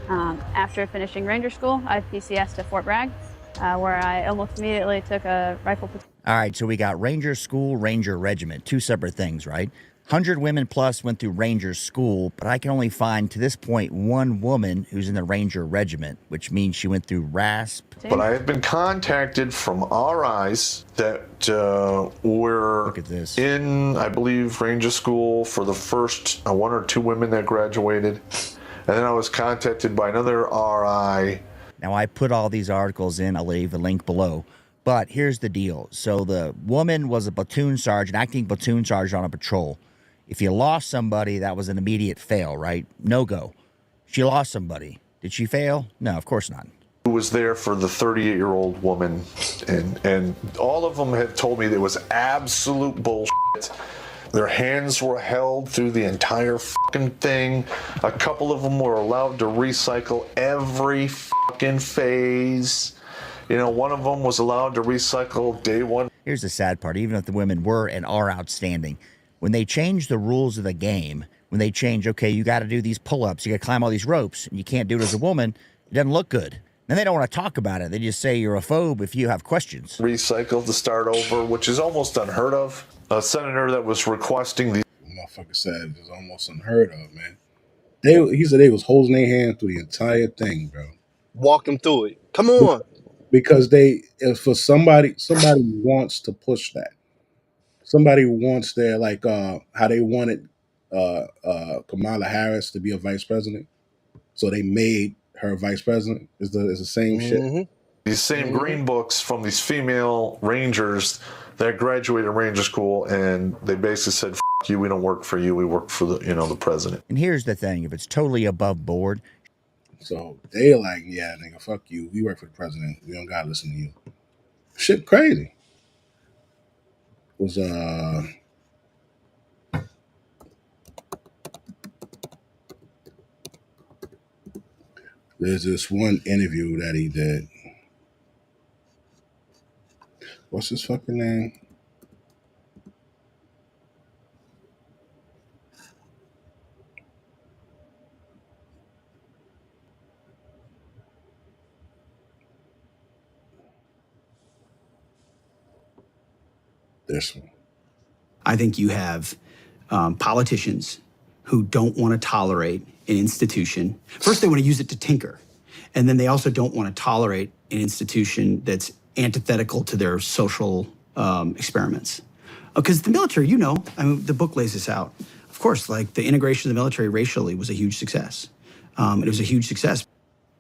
After finishing Ranger School, I PCS'd to Fort Bragg, where I almost immediately took a rifle platoon.
All right, so we got Ranger School, Ranger Regiment, 2 separate things, right? 100 women plus went through Ranger School, but I can only find, to this point, 1 woman who's in the Ranger Regiment, which means she went through RASP.
But I have been contacted from RIs that were in, I believe, Ranger School for the first 1 or 2 women that graduated. And then I was contacted by another RI.
Now, I put all these articles in. I'll leave a link below. But here's the deal. So the woman was a platoon sergeant, acting platoon sergeant on a patrol. If you lost somebody, that was an immediate fail, right? No go. She lost somebody. Did she fail? No, of course not.
Who was there for the 38-year-old woman, and all of them have told me there was absolute bullshit. Their hands were held through the entire fucking thing. A couple of them were allowed to recycle every fucking phase. You know, one of them was allowed to recycle day 1.
Here's the sad part. Even if the women were and are outstanding, when they change the rules of the game, when they change, okay, you got to do these pull-ups, you got to climb all these ropes, and you can't do it as a woman, it doesn't look good. Then they don't want to talk about it. They just say you're a phobe if you have questions.
Recycle to start over, which is almost unheard of. A senator that was requesting the
motherfucker said it was almost unheard of, man. He said they was holding their hand through the entire thing, bro.
Walk them through it. Come on.
Because for somebody wants to push that. Somebody wants their, like, how they wanted Kamala Harris to be a vice president. So they made her vice president. It's the same shit.
These same green books from these female rangers that graduated Ranger School, and they basically said, "F you, we don't work for you. We work for the president."
And here's the thing: if it's totally above board,
so they're like, "Yeah, nigga, fuck you. We work for the president. We don't gotta listen to you." Shit, crazy. It was there's this one interview that he did. What's his fucking name? This one.
I think you have politicians who don't want to tolerate an institution. First, they want to use it to tinker. And then they also don't want to tolerate an institution that's antithetical to their social experiments. Because the military, I mean, the book lays this out. Of course, like the integration of the military racially was a huge success. It was a huge success.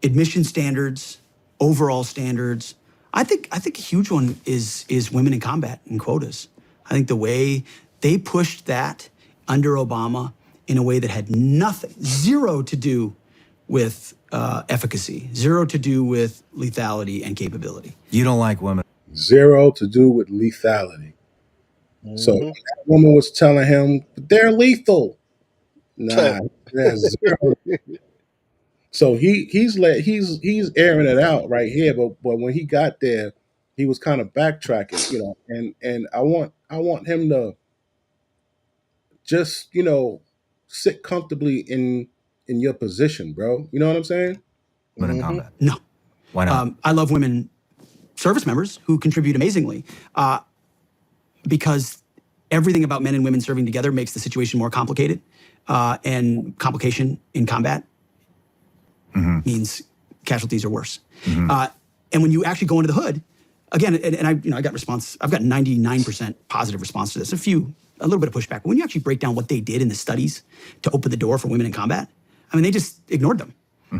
Admission standards, overall standards. I think a huge one is women in combat and quotas. I think the way they pushed that under Obama in a way that had zero to do with efficacy, zero to do with lethality and capability.
You don't like women.
Zero to do with lethality. So that woman was telling him they're lethal. Nah, that's zero. So he's airing it out right here, but when he got there, he was kind of backtracking, and I want him to just sit comfortably in your position, bro. You know what I'm saying?
Women in combat.
No.
Why not?
I love women service members who contribute amazingly because everything about men and women serving together makes the situation more complicated. And complication in combat means casualties are worse. And when you actually go into the hood, again, and I got response, I've got 99% positive response to this. A little bit of pushback. But when you actually break down what they did in the studies to open the door for women in combat, I mean, they just ignored them.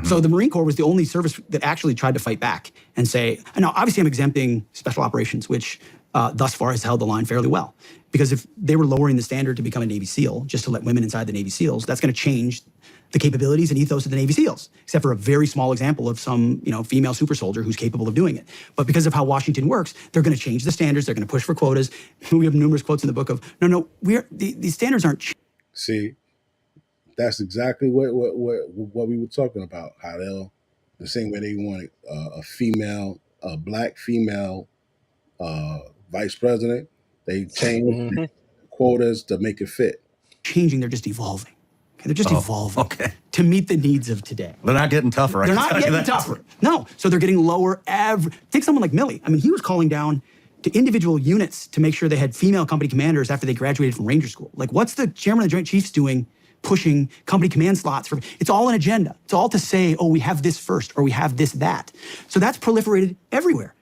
So the Marine Corps was the only service that actually tried to fight back and say, and now obviously I'm exempting special operations, which thus far has held the line fairly well. Because if they were lowering the standard to become a Navy SEAL, just to let women inside the Navy SEALs, that's going to change the capabilities and ethos of the Navy SEALs, except for a very small example of some, female super soldier who's capable of doing it. But because of how Washington works, they're going to change the standards. They're going to push for quotas. We have numerous quotes in the book of, no, these standards aren't.
See, that's exactly what we were talking about. How the same way they wanted a black female vice president, they changed quotas to make it fit.
Changing, they're just evolving. Okay, they're just evolving to meet the needs of today.
They're not getting tougher.
They're not getting tougher. No, so they're getting lower Take someone like Milley. I mean, he was calling down to individual units to make sure they had female company commanders after they graduated from Ranger School. Like, what's the chairman of the Joint Chiefs doing pushing company command slots for? It's all an agenda. It's all to say, oh, we have this first, or we have this, that. So that's proliferated everywhere.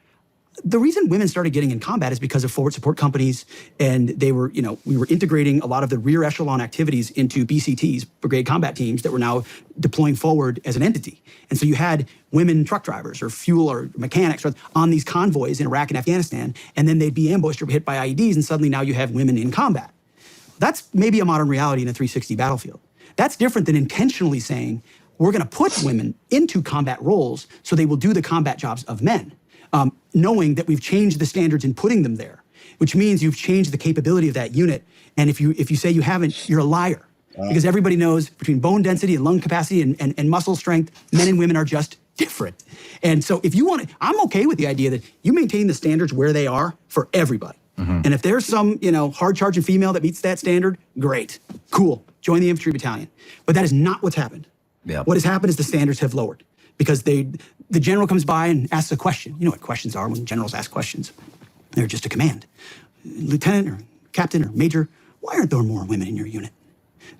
The reason women started getting in combat is because of forward support companies, and they were, we were integrating a lot of the rear echelon activities into BCTs, brigade combat teams, that were now deploying forward as an entity. And so you had women truck drivers or fuel or mechanics on these convoys in Iraq and Afghanistan, and then they'd be ambushed or hit by IEDs, and suddenly now you have women in combat. That's maybe a modern reality in a 360 battlefield. That's different than intentionally saying, we're going to put women into combat roles so they will do the combat jobs of men. Knowing that we've changed the standards in putting them there, which means you've changed the capability of that unit. And if you say you haven't, you're a liar. Because everybody knows between bone density and lung capacity and muscle strength, men and women are just different. And so if you want to, I'm okay with the idea that you maintain the standards where they are for everybody. And if there's some, hard-charging female that meets that standard, great, cool, join the infantry battalion. But that is not what's happened. What has happened is the standards have lowered. Because the general comes by and asks a question. You know what questions are when generals ask questions. They're just a command. Lieutenant or captain or major, why aren't there more women in your unit?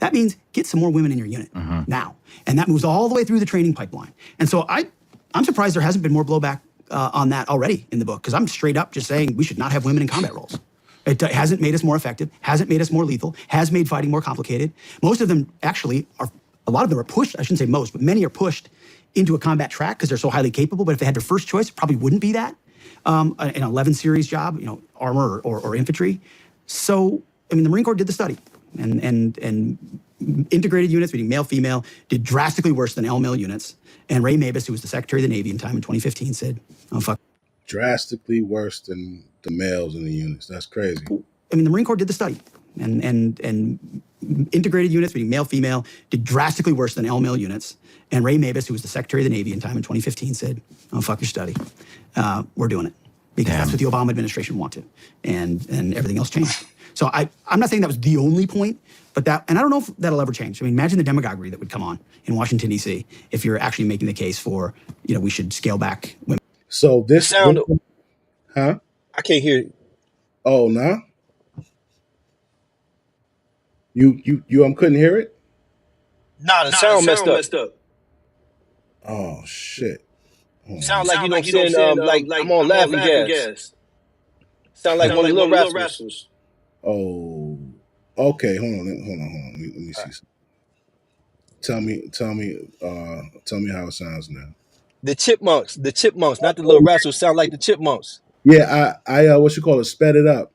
That means get some more women in your unit now. And that moves all the way through the training pipeline. And so I'm surprised there hasn't been more blowback on that already in the book, because I'm straight up just saying we should not have women in combat roles. It hasn't made us more effective, hasn't made us more lethal, has made fighting more complicated. Most of them actually are, a lot of them are pushed, I shouldn't say most, but many are pushed into a combat track because they're so highly capable. But if they had their first choice, it probably wouldn't be that. An 11 series job, armor or infantry. So, I mean, the Marine Corps did the study, and integrated units, meaning male, female, did drastically worse than all-male units. And Ray Mabus, who was the Secretary of the Navy in 2015, said, oh, fuck.
Drastically worse than the males in the units. That's crazy.
I mean, the Marine Corps did the study, and integrated units, meaning male, female, did drastically worse than all-male units. And Ray Mabus, who was the Secretary of the Navy in 2015, said, oh, fuck your study. We're doing it. Because that's what the Obama administration wanted. And everything else changed. So I'm not saying that was the only point, but and I don't know if that'll ever change. I mean, imagine the demagoguery that would come on in Washington, D.C. if you're actually making the case for, we should scale back women.
So this
sound,
huh?
I can't hear you.
Oh, no? You couldn't hear it?
Nah, the sound messed up.
Oh shit.
Sound like, what I'm saying, like I'm on laughing gas. Sound like one of the little rascals.
Oh, okay. Hold on. Let me see something. Tell me how it sounds now.
The chipmunks, not the little rascals, sound like the chipmunks.
Yeah, I what you call it, sped it up.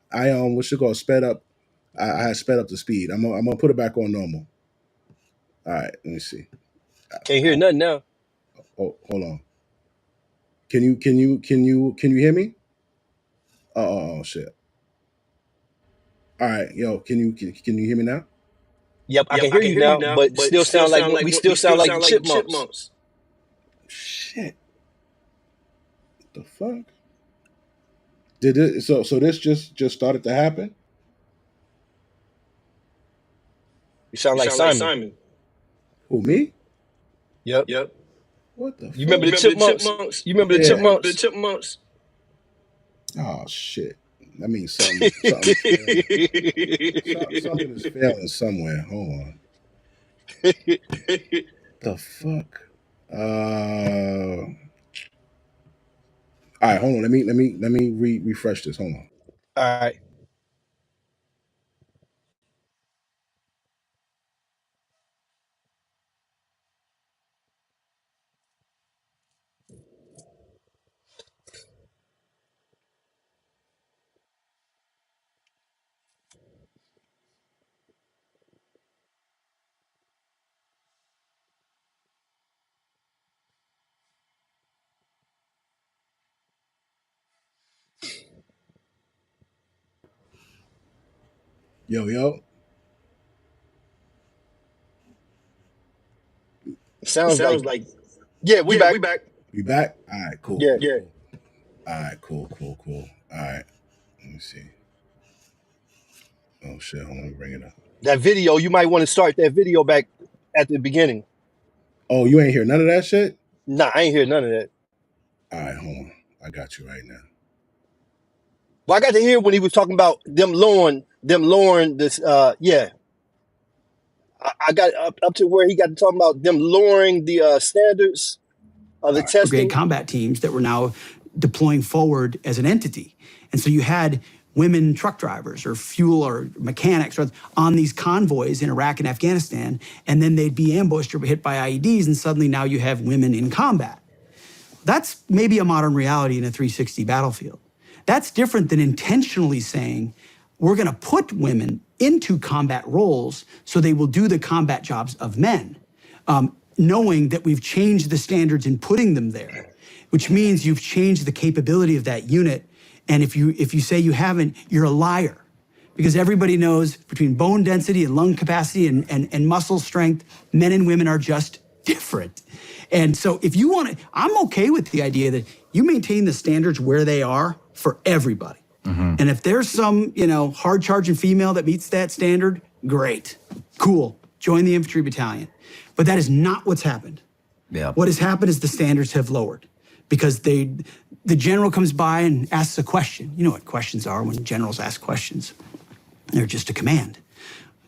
What you call it, sped up. I had sped up the speed. I'm gonna put it back on normal. All right, let me see.
Can't hear nothing now.
Oh, hold on. Can you hear me? Oh shit. All right, yo, can you hear me now?
Yep, I can hear you now, but still sound like we still sound like the chipmunks.
Shit. What the fuck? Did it? So this just started to happen?
You sound like Simon.
Who, me?
Yep.
What the?
You remember the chipmunks? You remember the chipmunks?
Oh shit. That means something. Something is failing somewhere. Hold on. The fuck? All right, hold on. Let me refresh this. Hold on.
All right.
Yo.
Sounds like yeah, we back.
You back? All right, cool.
Yeah.
Cool. All right, cool. All right, let me see. Oh shit, hold on, bring it up.
That video, you might want to start that video back at the beginning.
Oh, you ain't hear none of that shit?
Nah, I ain't hear none of that.
All right, hold on. I got you right now.
Well, I got to hear when he was talking about them lowering this. Yeah, I got up to where he got to talking about them lowering the standards of the testing.
Brigade combat teams that were now deploying forward as an entity, and so you had women truck drivers or fuel or mechanics on these convoys in Iraq and Afghanistan, and then they'd be ambushed or hit by IEDs, and suddenly now you have women in combat. That's maybe a modern reality in a 360 battlefield. That's different than intentionally saying, we're gonna put women into combat roles so they will do the combat jobs of men, knowing that we've changed the standards in putting them there, which means you've changed the capability of that unit. And if you say you haven't, you're a liar. Because everybody knows between bone density and lung capacity and muscle strength, men and women are just different. And so if you want to, I'm okay with the idea that you maintain the standards where they are for everybody. Mm-hmm. And if there's some, hard charging female that meets that standard, great, cool, join the infantry battalion. But that is not what's happened. Yeah. What has happened is the standards have lowered because the general comes by and asks a question. You know what questions are when generals ask questions. They're just a command.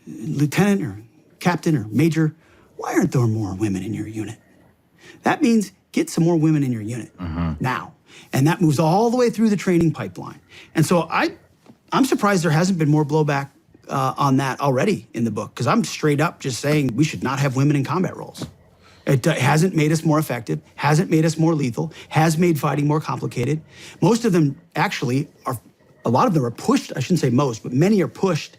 Lieutenant or captain or major, why aren't there more women in your unit? That means get some more women in your unit now. And that moves all the way through the training pipeline. And so I'm surprised there hasn't been more blowback on that already in the book, because I'm straight up just saying we should not have women in combat roles. It hasn't made us more effective, hasn't made us more lethal, has made fighting more complicated. Most of them actually are, a lot of them are pushed, I shouldn't say most, but many are pushed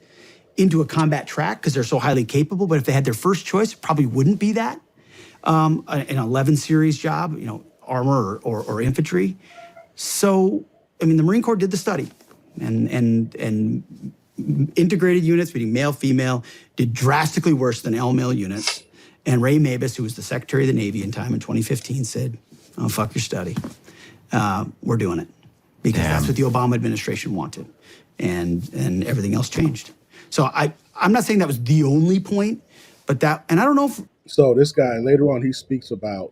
into a combat track because they're so highly capable. But if they had their first choice, it probably wouldn't be that. An 11 series job, armor or infantry. So, the Marine Corps did the study, and integrated units, meaning male, female, did drastically worse than all-male units. And Ray Mabus, who was the Secretary of the Navy in 2015, said, "Oh, fuck your study. We're doing it." Because that's what the Obama administration wanted. And everything else changed. So I'm not saying that was the only point, but that, and I don't know if...
So this guy, later on, he speaks about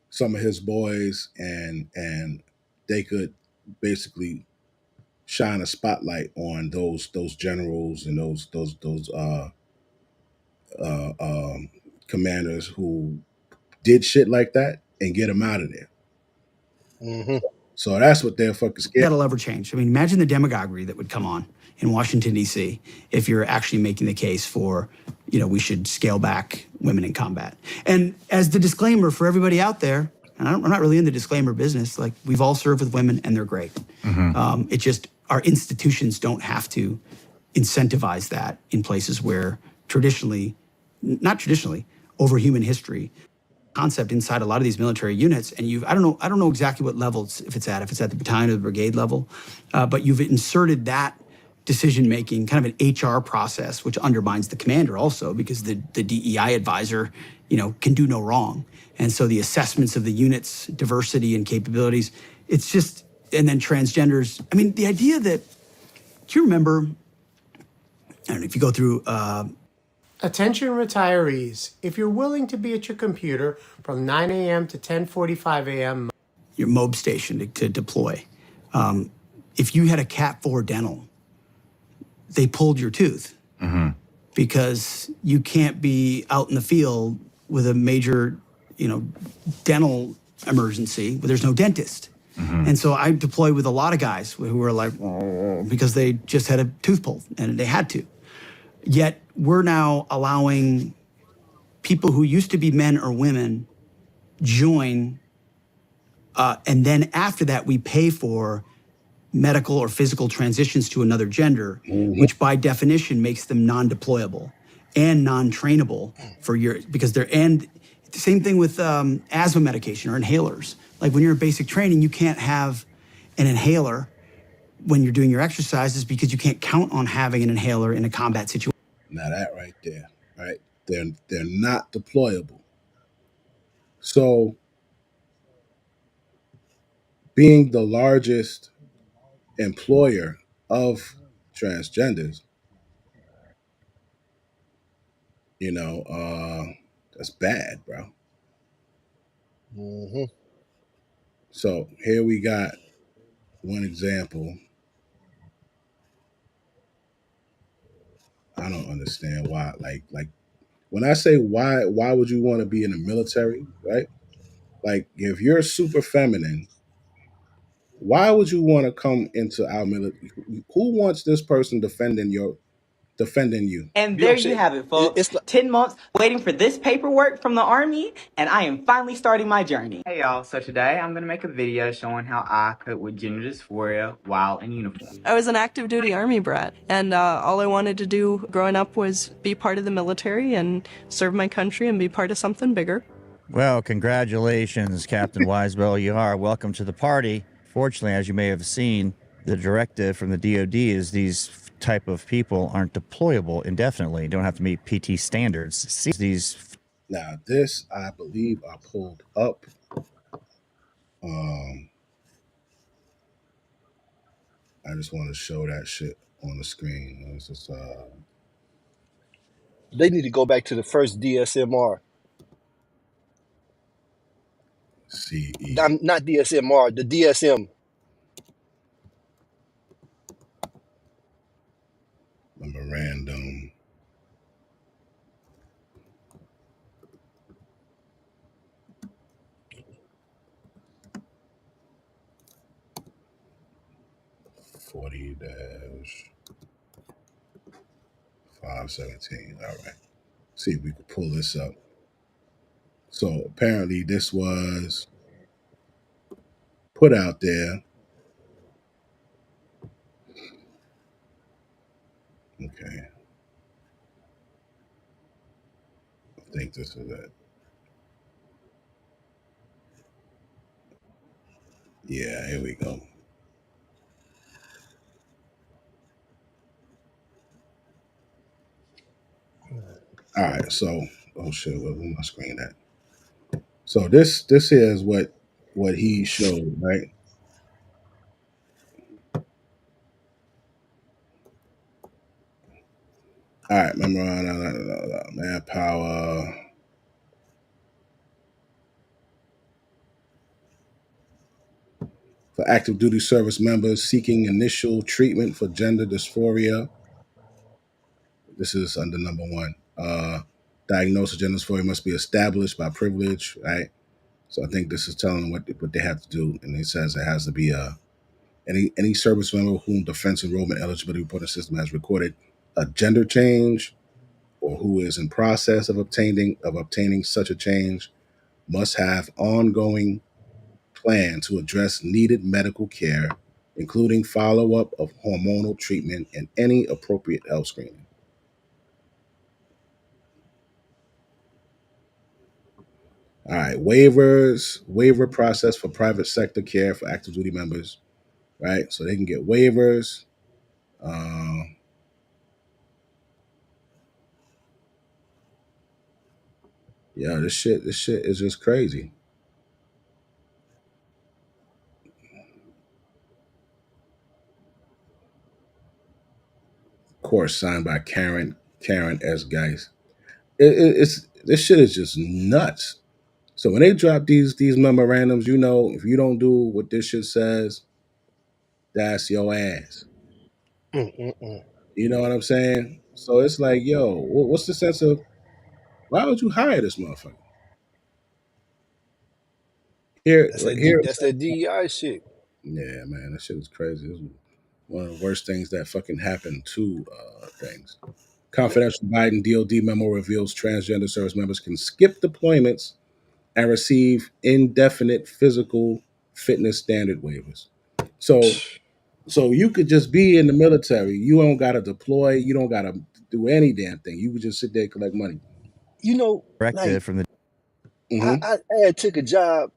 some of his boys and they could basically shine a spotlight on those generals and those commanders who did shit like that and get them out of there.
Mm-hmm.
So that's what they're fucking scared.
That'll ever change. Imagine the demagoguery that would come on in Washington, D.C. if you're actually making the case for, we should scale back women in combat. And as the disclaimer for everybody out there, and I'm not really in the disclaimer business, like we've all served with women and they're great. Mm-hmm. It just, our institutions don't have to incentivize that in places where not traditionally, over human history, concept inside a lot of these military units, and I don't know exactly what level if it's at the battalion or the brigade level, but you've inserted that decision making, kind of an HR process, which undermines the commander also because the DEI advisor, can do no wrong. And so the assessments of the unit's diversity and capabilities, it's just, and then transgenders. I mean, the idea that, do you remember, I don't know if you go through.
Attention retirees, if you're willing to be at your computer from 9 a.m. to 10:45 a.m.
Your MOB station to deploy. If you had a Cat 4 dental, they pulled your tooth because you can't be out in the field with a major, dental emergency where there's no dentist. And so I deployed with a lot of guys who were like, oh, because they just had a tooth pulled and they had to. Yet we're now allowing people who used to be men or women join, and then after that we pay for medical or physical transitions to another gender, which by definition makes them non-deployable and non-trainable because they're, and the same thing with asthma medication or inhalers. Like when you're in basic training, you can't have an inhaler when you're doing your exercises because you can't count on having an inhaler in a combat situation.
Now that right there, right? They're not deployable. So being the largest employer of transgenders, that's bad, bro. So here we got one example. I don't understand why, like when I say why would you want to be in the military, right? Like if you're super feminine, why would you want to come into our military? Who wants this person defending you?
And there you have it, folks.
It's
10 months waiting for this paperwork from the Army, and I am finally starting my journey. Hey, y'all. So today I'm going to make a video showing how I cope with gender dysphoria while in uniform.
I was an active duty Army brat, and all I wanted to do growing up was be part of the military and serve my country and be part of something bigger.
Well, congratulations, Captain Weisbell. You are welcome to the party. Fortunately, as you may have seen, the directive from the DoD is these type of people aren't deployable indefinitely. Don't have to meet PT standards.
Now this, I believe, I pulled up. I just want to show that shit on the screen. It's just,
they need to go back to the first DSMR.
CE.
Not DSMR, the DSM.
Memorandum. -517. All right. See if we can pull this up. So apparently this was put out there. Okay. I think this is it. Yeah, here we go. All right, so oh shit, where's my screen at? So this here is what he showed, right? All right, manpower. For active duty service members seeking initial treatment for gender dysphoria. This is under number 1. Diagnosis of gender dysphoria must be established by privilege, right? So I think this is telling them what they have to do, and it says it has to be any service member whom Defense Enrollment Eligibility Reporting System has recorded a gender change, or who is in process of obtaining such a change, must have ongoing plan to address needed medical care, including follow-up of hormonal treatment and any appropriate health screening. All right, waiver process for private sector care for active duty members, right? So they can get waivers. Yeah, this shit is just crazy. Of course, signed by Karen S. Geis. It's this shit is just nuts. So when they drop these memorandums, you know, if you don't do what this shit says, that's your ass.
Mm-mm-mm.
You know what I'm saying? So it's like, yo, what's the sense of why would you hire this motherfucker? Here, here.
That's that DEI shit.
Yeah, man, that shit is crazy. This is one of the worst things that fucking happened to things. Confidential Biden DOD memo reveals transgender service members can skip deployments and receive indefinite physical fitness standard waivers. So you could just be in the military. You don't gotta deploy. You don't gotta do any damn thing. You could just sit there and collect money.
You know,
Directive
like
from the
Mm-hmm.
I had took a job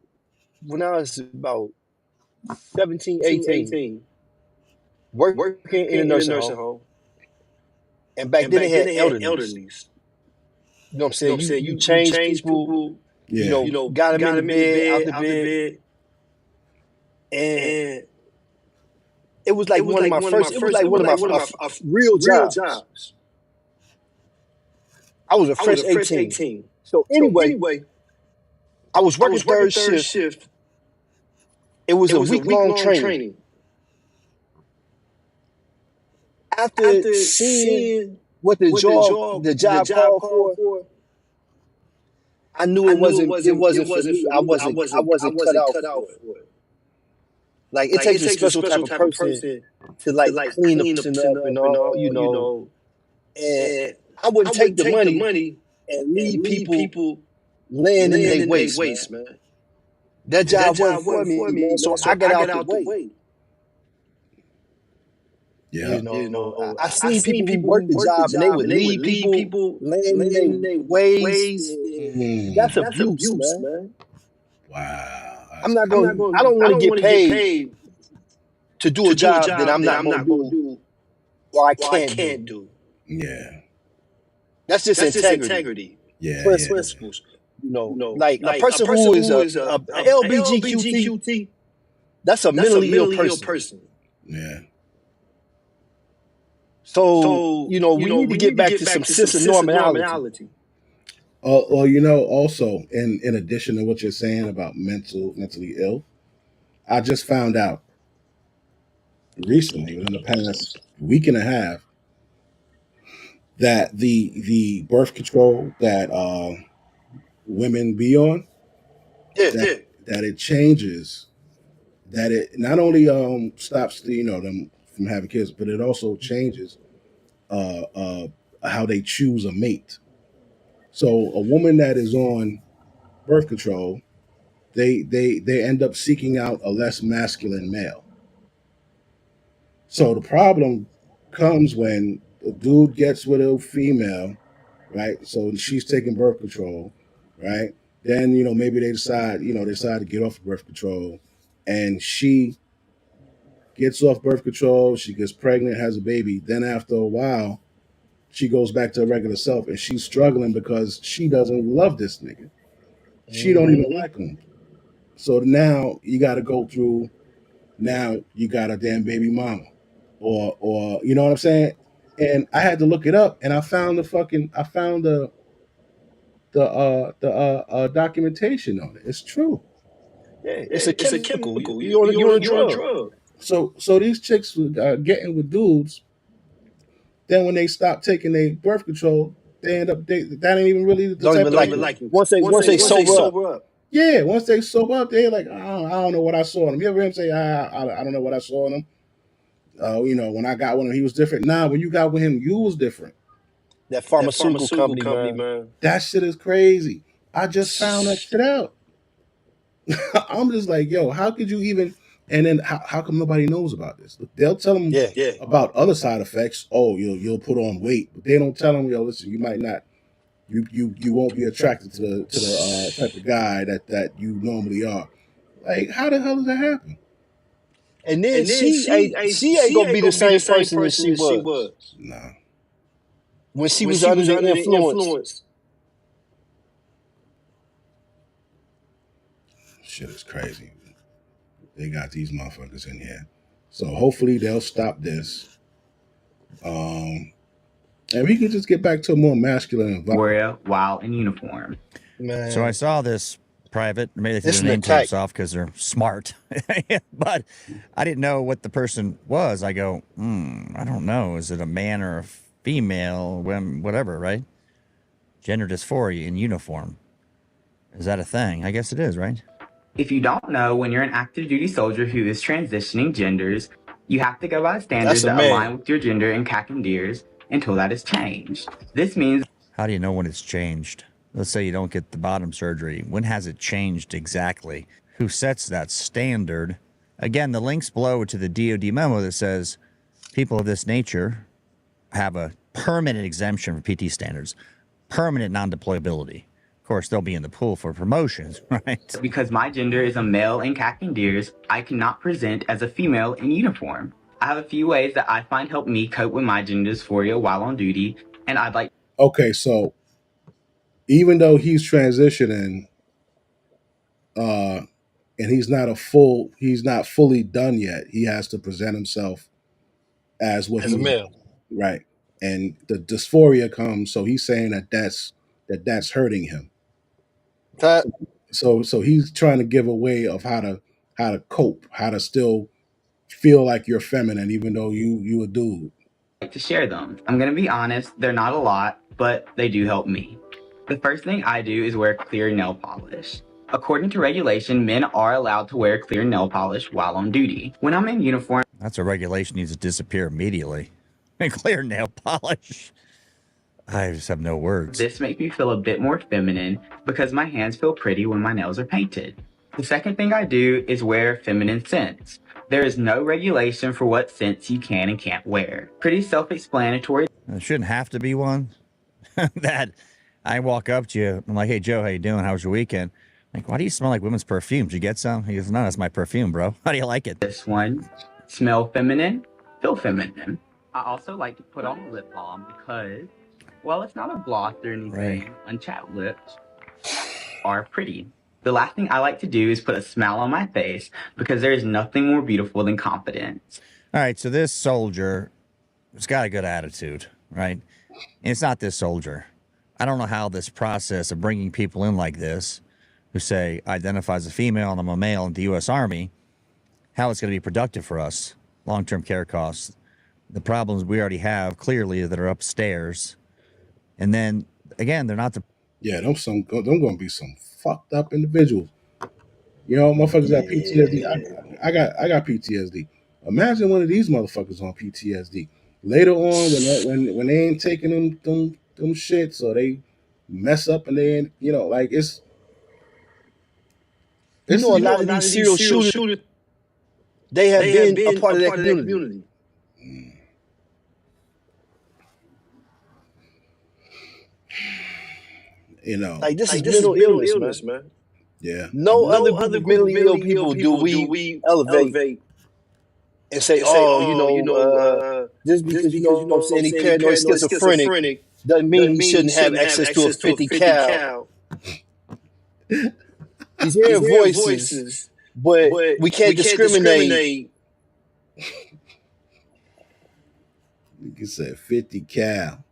when I was about 17, 18, working in a nursing home. And back then they had elderlies. You know what I'm saying? You change people,
Yeah.
got them in the bed, out the bed. And it was like one of my first, it was like one of my real jobs. I was a fresh 18. So anyway, I was working third shift. It was a week-long training. After seeing what the job called for, I knew it wasn't for me. I wasn't cut out for it. Like it takes a special type of person to like clean a person up and all, And I wouldn't take the money and leave people laying in their waste, man. That job wasn't for me, man. So I got out the way.
Yeah.
I seen people who worked the job and they would leave people laying in their waste. That's abuse, man.
Wow.
I don't want to get paid to do a job that I'm not going to do or I can't do.
Yeah.
That's just integrity.
Yeah.
Principles. Like a person who is a LBGQT, that's a mentally ill person.
Yeah.
So, we need to get back to some sense of normality.
Or also in addition to what you're saying about mentally ill, I just found out recently, within the past week and a half, that the birth control that women be on, that it changes, that it not only stops them from having kids, but it also changes how they choose a mate. So a woman that is on birth control, they end up seeking out a less masculine male. So the problem comes when a dude gets with a female, right? So she's taking birth control, right? Then maybe they decide to get off of birth control, and she gets off birth control. She gets pregnant, has a baby. Then after a while, she goes back to her regular self, and she's struggling because she doesn't love this nigga. She don't even like him. So now you got to go through. Now you got a damn baby mama, or you know what I'm saying. And I had to look it up, and I found the documentation on it. It's true.
Yeah, it's a chemical. You on a drug.
So these chicks getting with dudes. Then when they stop taking their birth control, they end up that ain't even really the
don't
type
even
of
like it. Once they sober up.
Yeah, once they sober up, they're like, I don't know what I saw in him. You ever hear him say, I don't know what I saw in him? When I got with him, he was different. Nah, when you got with him, you was different.
That pharmaceutical company, man.
That shit is crazy. I just found that shit out. I'm just like, yo, how could you even? And then how come nobody knows about this? They'll tell them about other side effects. Oh, you'll put on weight, but they don't tell them, yo, listen, you might not. You won't be attracted to the type of guy that you normally are. Like, how the hell does that happen?
And then she ain't gonna be the same person that she was.
Nah.
When she was under the influence.
shit is crazy. They got these motherfuckers in here. So hopefully they'll stop this. And we can just get back to a more masculine environment.
while in uniform.
Man,
So I saw this private. Maybe they took
it's
their
an
name
attack.
tapes off because they're smart. But I didn't know what the person was. I go, I don't know. Is it a man or a female? Whatever, right? Gender dysphoria in uniform. Is that a thing? I guess it is, right?
If you don't know, when you're an active duty soldier who is transitioning genders, you have to go by standards
That's a
that align
man.
with your gender and CAC and DEERS until that is changed. This means
How do you know when it's changed? Let's say you don't get the bottom surgery. When has it changed exactly? Who sets that standard? Again, the links below to the DoD memo that says people of this nature have a permanent exemption from PT standards, permanent non-deployability. Of course, they'll be in the pool for promotions, right?
because my gender is a male in CAC and DEERS, I cannot present as a female in uniform. I have a few ways that I find help me cope with my gender dysphoria while on duty, and I'd like.
Okay, so even though he's transitioning, and he's not fully done yet, he has to present himself as what
As a
he's
male.
right. And the dysphoria comes, so he's saying that's hurting him. So he's trying to give a way of how to cope, how to still feel like you're feminine, even though you a dude.
To share them. I'm gonna be honest, they're not a lot, but they do help me. The first thing I do is wear clear nail polish. According to regulation, men are allowed to wear clear nail polish while on duty. When I'm in uniform,
That's a regulation needs to disappear immediately. And clear nail polish. I just have no words.
this makes me feel a bit more feminine because my hands feel pretty when my nails are painted. The second thing I do is wear feminine scents. There is no regulation for what scents you can and can't wear. Pretty self-explanatory.
There shouldn't have to be one. That I walk up to you, I'm like, hey, Joe, how you doing? How was your weekend? Like, why do you smell like women's perfume? Did you get some? He goes, no, that's my perfume, bro. How do you like it?
This one, smell feminine, feel feminine. I also like to put on lip balm because, well, it's not a gloss or anything. Unchapped lips are pretty. The last thing I like to do is put a smile on my face because there is nothing more beautiful than confidence.
All right, so this soldier has got a good attitude, right? And it's not this soldier. I don't know how this process of bringing people in like this, who say identify as a female and I'm a male in the U.S. Army, how it's going to be productive for us. Long-term care costs, the problems we already have clearly that are upstairs, and then again, they're not the.
Yeah, them gonna be some fucked up individuals. You know, motherfuckers got PTSD. I got PTSD. Imagine one of these motherfuckers on PTSD. Later on, when they ain't taking them shits, or they mess up and they ain't, like it's.
You know, a lot of these serial shooters, they have been a part of that community. Like this is mental illness, man.
Yeah.
No other group of mentally ill people do we elevate and say, just because you know what I'm saying, he paranoid schizophrenic doesn't mean he shouldn't have access to a 50 cal. He's hearing voices, but we can't discriminate.
You said 50 cal.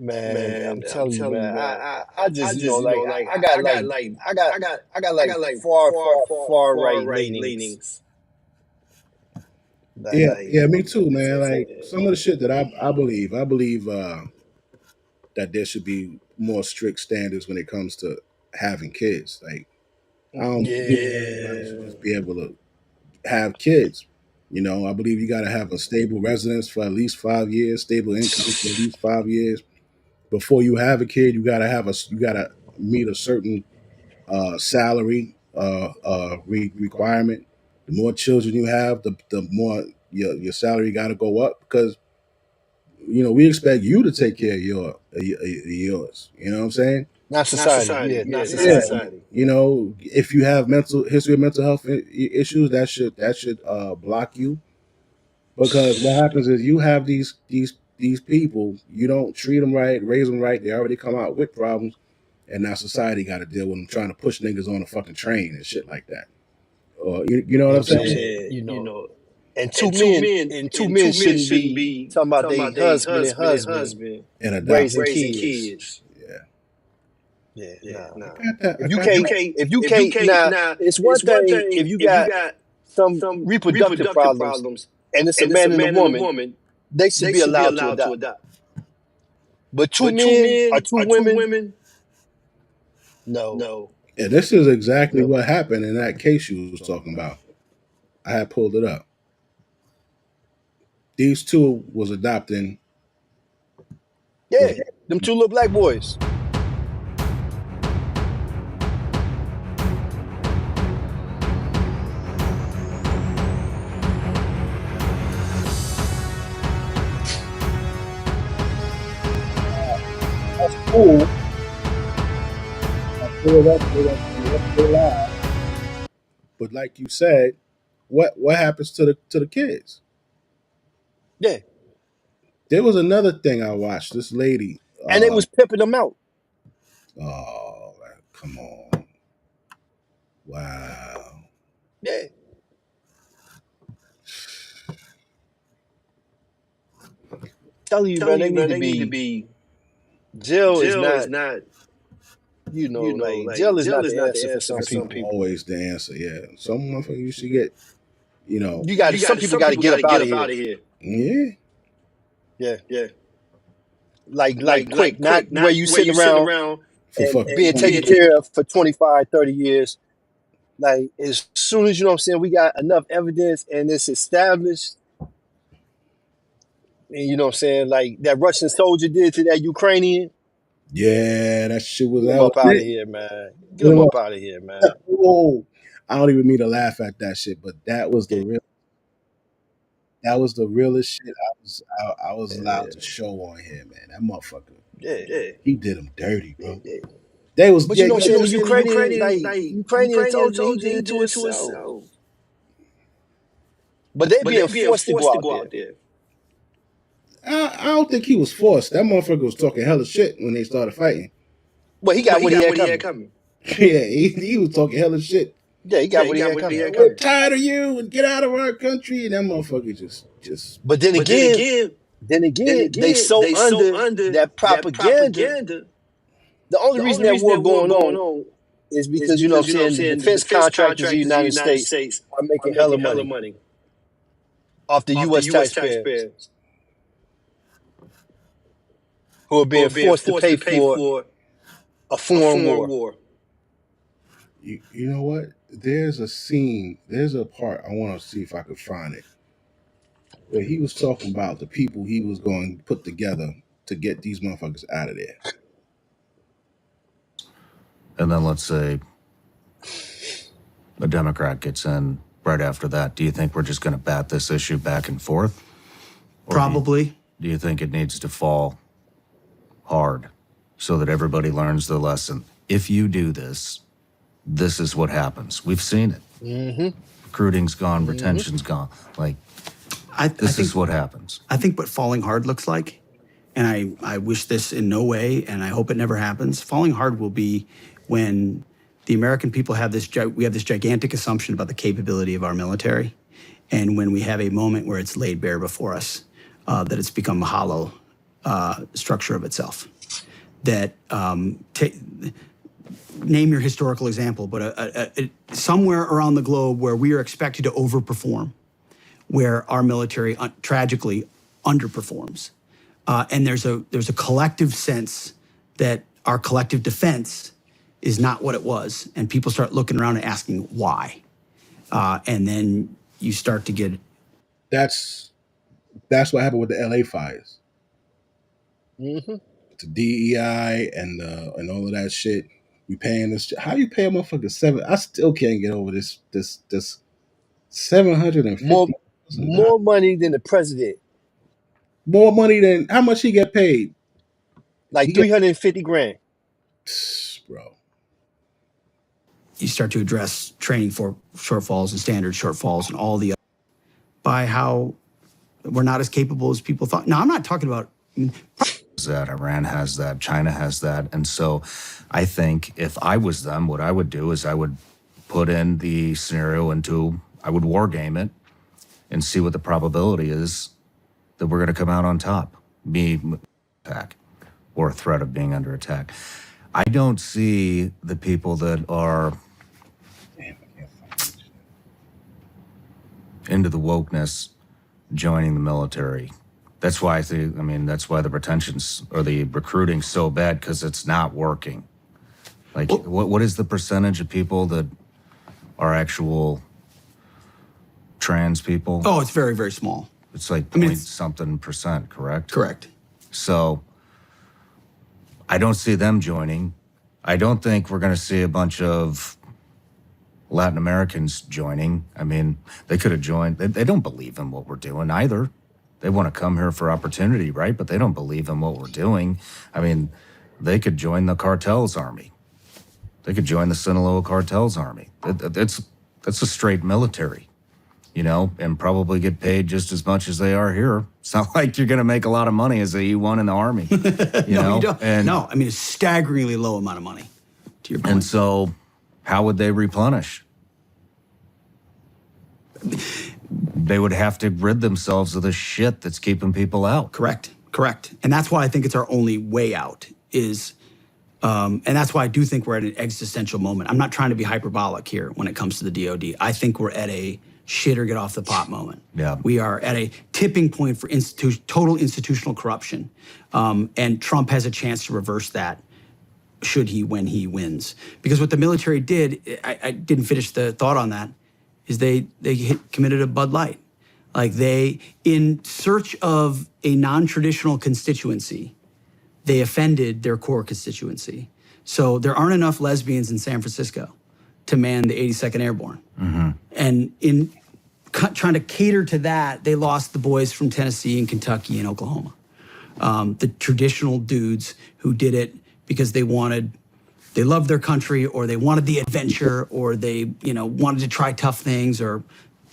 Man, I'm telling you, man. I just, I got far right leanings.
Yeah, me too, man. Like some of the shit that I believe that there should be more strict standards when it comes to having kids. Like I don't believe everybody should just be able to have kids. I believe you got to have a stable residence for at least 5 years, stable income for at least 5 years. Before you have a kid, you gotta meet a certain salary requirement. The more children you have, the more your salary got to go up, because we expect you to take care of yours. You know what I'm saying?
Not society. Yeah, not society.
If you have history of mental health issues, that should block you, because what happens is you have these people, you don't treat them right, raise them right, they already come out with problems, and now society got to deal with them trying to push niggas on a fucking train and shit like that. Or you know what I'm saying?
You know, and two men shouldn't be talking about their husband and husband
And
raising
adopting.
kids.
Yeah.
Nah.
If
you can't, now it's one thing if you got some reproductive problems and it's a man and a woman, they should be allowed to adopt. But two men or two women, no.
Yeah, this is exactly what happened in that case you was talking about. I had pulled it up. These two was adopting.
Yeah, them two little black boys.
That's cool. I pulled it up. But like you said, what happens to the kids?
Yeah.
There was another thing I watched. This lady,
And they was pimping them out.
Oh, come on! Wow.
Yeah. Telling you, man, they need to be. Jail is not. You know, like jail is not the answer for some people.
Always the answer. Yeah, some motherfuckers you should get. You know,
some people got to get up out of here.
Yeah.
Like quick, not where you sitting around
and
being taken care of for 25, 30 years. Like, as soon as, you know what I'm saying, we got enough evidence and it's established, and you know what I'm saying, like that Russian soldier did to that Ukrainian.
Yeah, that shit was
Get him up out of here, man. Get him up out of here, man.
Oh, I don't even mean to laugh at that shit, but that was the real. That was the realest shit I was allowed to show on here, man. That motherfucker.
Yeah.
He did him dirty, bro. They was,
but you know what I'm saying, Ukrainian soldier, he did it to himself. But they being forced to go out there.
I don't think he was forced. That motherfucker was talking hella shit when they started fighting.
Well, he got what he had coming.
Yeah, he was talking hella shit.
Yeah, he got what he had coming.
We're tired of you and get out of our country. And that motherfucker just.
But then again, they so under that propaganda. The only reason that war going on is because, you know what I'm saying, the defense contractors of the United States are making hella money off the U.S. taxpayers who are being forced to pay for a foreign war.
You know what? There's a scene, there's a part, I want to see if I could find it, where he was talking about the people he was going to put together to get these motherfuckers out of there.
And then let's say a Democrat gets in right after that. Do you think we're just going to bat this issue back and forth? Or
Probably.
Do you think it needs to fall hard so that everybody learns the lesson? If you do this, this is what happens. We've seen it.
Mm-hmm.
Recruiting's gone, retention's gone. Like, this is what happens.
I think what falling hard looks like, and I wish this in no way, and I hope it never happens, falling hard will be when the American people have this gigantic assumption about the capability of our military, and when we have a moment where it's laid bare before us, that it's become a hollow structure of itself. That, name your historical example, but somewhere around the globe where we are expected to overperform, where our military tragically underperforms. And there's a collective sense that our collective defense is not what it was. And people start looking around and asking why. And then you start to get...
That's what happened with the LA fires.
Mm-hmm.
The DEI and all of that shit. We paying this. How you pay a motherfucker $7? I still can't get over this $750.
More money than the president.
More money than how much he get paid?
Like $350,000.
Bro.
You start to address training for shortfalls and standard shortfalls and all the other by how we're not as capable as people thought. Now, I'm not talking about
that, Iran has that, China has that. And so I think if I was them, what I would do is I would put in the scenario I would war game it and see what the probability is that we're going to come out on top, be attack or a threat of being under attack. I don't see the people that are into the wokeness joining the military. That's why that's why the retentions or the recruiting's so bad, because it's not working. Like, what is the percentage of people that are actual trans people?
Oh, it's very, very small.
It's like point something percent, correct?
Correct.
So I don't see them joining. I don't think we're going to see a bunch of Latin Americans joining. I mean, they could have joined. They don't believe in what we're doing either. They want to come here for opportunity, right? But they don't believe in what we're doing. I mean, they could join the cartel's army. They could join the Sinaloa cartel's army. That's a straight military, and probably get paid just as much as they are here. It's not like you're going to make a lot of money as a E1 in the army.
No, you don't. No, I mean, a staggeringly low amount of money, to your point.
And so how would they replenish? They would have to rid themselves of the shit that's keeping people out.
Correct. And that's why I think it's our only way out is, and that's why I do think we're at an existential moment. I'm not trying to be hyperbolic here when it comes to the DOD. I think we're at a shit or get off the pot moment.
Yeah.
We are at a tipping point for total institutional corruption. And Trump has a chance to reverse that when he wins. Because what the military did, I didn't finish the thought on that, is they committed a Bud Light. Like in search of a non-traditional constituency, they offended their core constituency. So there aren't enough lesbians in San Francisco to man the 82nd Airborne.
Mm-hmm.
And in trying to cater to that, they lost the boys from Tennessee and Kentucky and Oklahoma. The traditional dudes who did it because they loved their country, or they wanted the adventure, or they, wanted to try tough things, or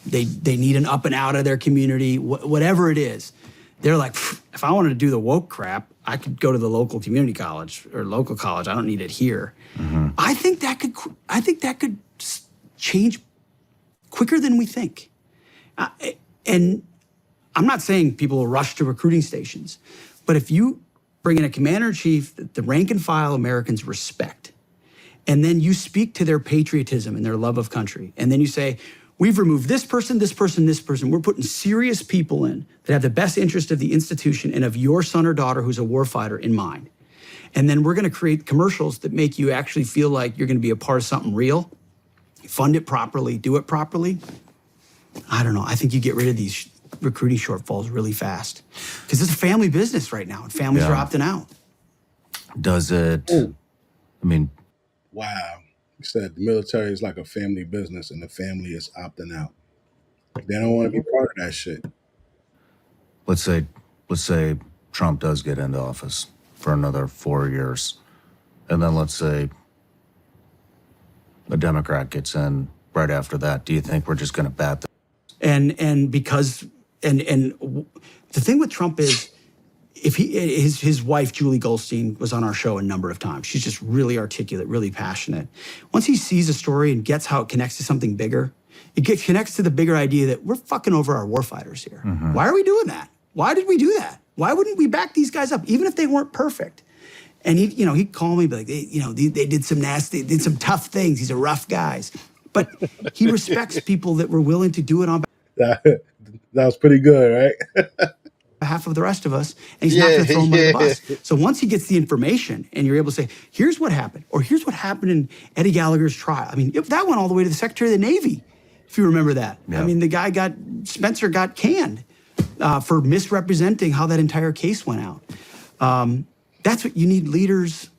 they need an up and out of their community, whatever it is. They're like, if I wanted to do the woke crap, I could go to the local community college or local college. I don't need it here.
Mm-hmm.
I think that could change quicker than we think. And I'm not saying people will rush to recruiting stations, but if you bring in a commander-in-chief that the rank and file Americans respect, and then you speak to their patriotism and their love of country, and then you say, we've removed this person, this person, this person. We're putting serious people in that have the best interest of the institution and of your son or daughter who's a warfighter in mind. And then we're going to create commercials that make you actually feel like you're going to be a part of something real, fund it properly, do it properly. I don't know. I think you get rid of these recruiting shortfalls really fast, because it's a family business right now and families are opting out.
Does it? I mean,
wow. You said the military is like a family business and the family is opting out. They don't want to be part of that shit.
Let's say Trump does get into office for another 4 years, and then let's say a Democrat gets in right after that. Do you think we're just going to bat the?
And because the thing with Trump is, if his wife Julie Goldstein was on our show a number of times. She's just really articulate, really passionate. Once he sees a story and gets how it connects to something bigger, connects to the bigger idea that we're fucking over our warfighters here.
Mm-hmm.
Why are we doing that? Why did we do that? Why wouldn't we back these guys up, even if they weren't perfect? And he'd call me, be like, they did some tough things. These are rough guys, but he respects people that were willing to do it on.
That was pretty good, right?
Behalf of the rest of us, and he's not going to throw him under the bus. So once he gets the information and you're able to say, here's what happened, or here's what happened in Eddie Gallagher's trial. I mean, that went all the way to the Secretary of the Navy, if you remember that. Yeah. I mean, Spencer got canned for misrepresenting how that entire case went out. That's what you need, leaders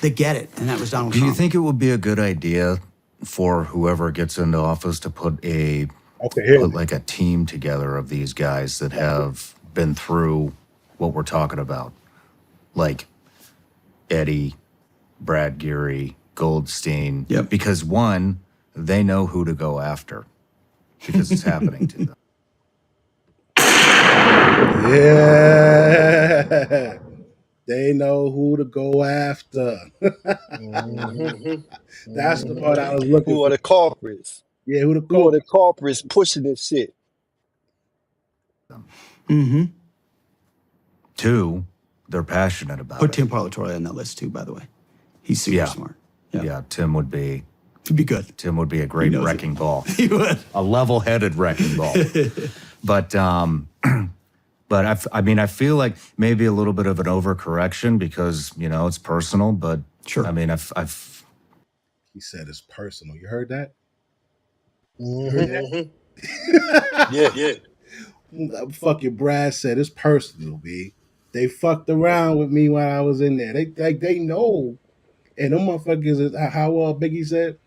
that get it, and that was Donald Trump.
Do you think it would be a good idea for whoever gets into office to put like a team together of these guys that have been through what we're talking about, like Eddie, Brad Geary, Goldstein?
Yep.
Because one, they know who to go after because it's happening to them.
Yeah. They know who to go after. That's the part I was looking
Who are
for.
the culprits?
Yeah, who the
Who are the
culprit?
culprits pushing this shit?
Mm-hmm.
2, they're passionate about
Put
it.
Tim Parlatore on that list too, by the way. He's super smart.
Yeah, Tim would be.
He'd be good.
Tim would be a great wrecking ball.
He would.
A level-headed wrecking ball. But I mean, I feel like maybe a little bit of an overcorrection because, you know, it's personal, but
sure.
I mean,
He said it's personal. You heard that?
Yeah.
Fucking Brad said it's personal, B. They fucked around with me while I was in there. They know. And them motherfuckers is how Biggie said,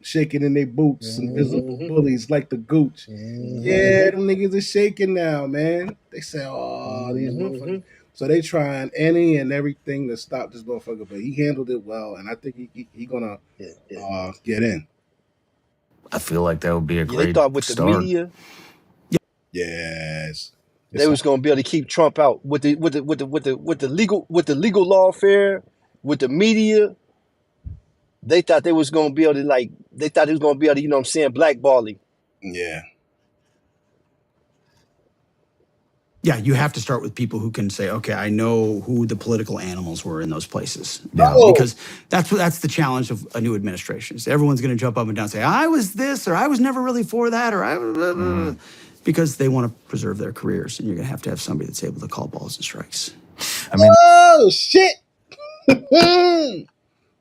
shaking in their boots, invisible bullies like the gooch. Yeah, them niggas are shaking now, man. They say, oh, these motherfuckers. So they trying any and everything to stop this motherfucker, but he handled it well, and I think he gonna get in.
I feel like that would be a
They
great
thought with
start.
the media,
yes,
they was gonna be able to keep Trump out with the legal lawfare, with the media. They thought they was gonna be able to you know what I'm saying, blackball him.
Yeah.
Yeah, you have to start with people who can say, okay, I know who the political animals were in those places.
Yeah.
Because that's the challenge of a new administration. Is everyone's going to jump up and down and say, I was this, or I was never really for that, or I was... Because they want to preserve their careers, and you're going to have somebody that's able to call balls and strikes.
I mean,
oh, shit!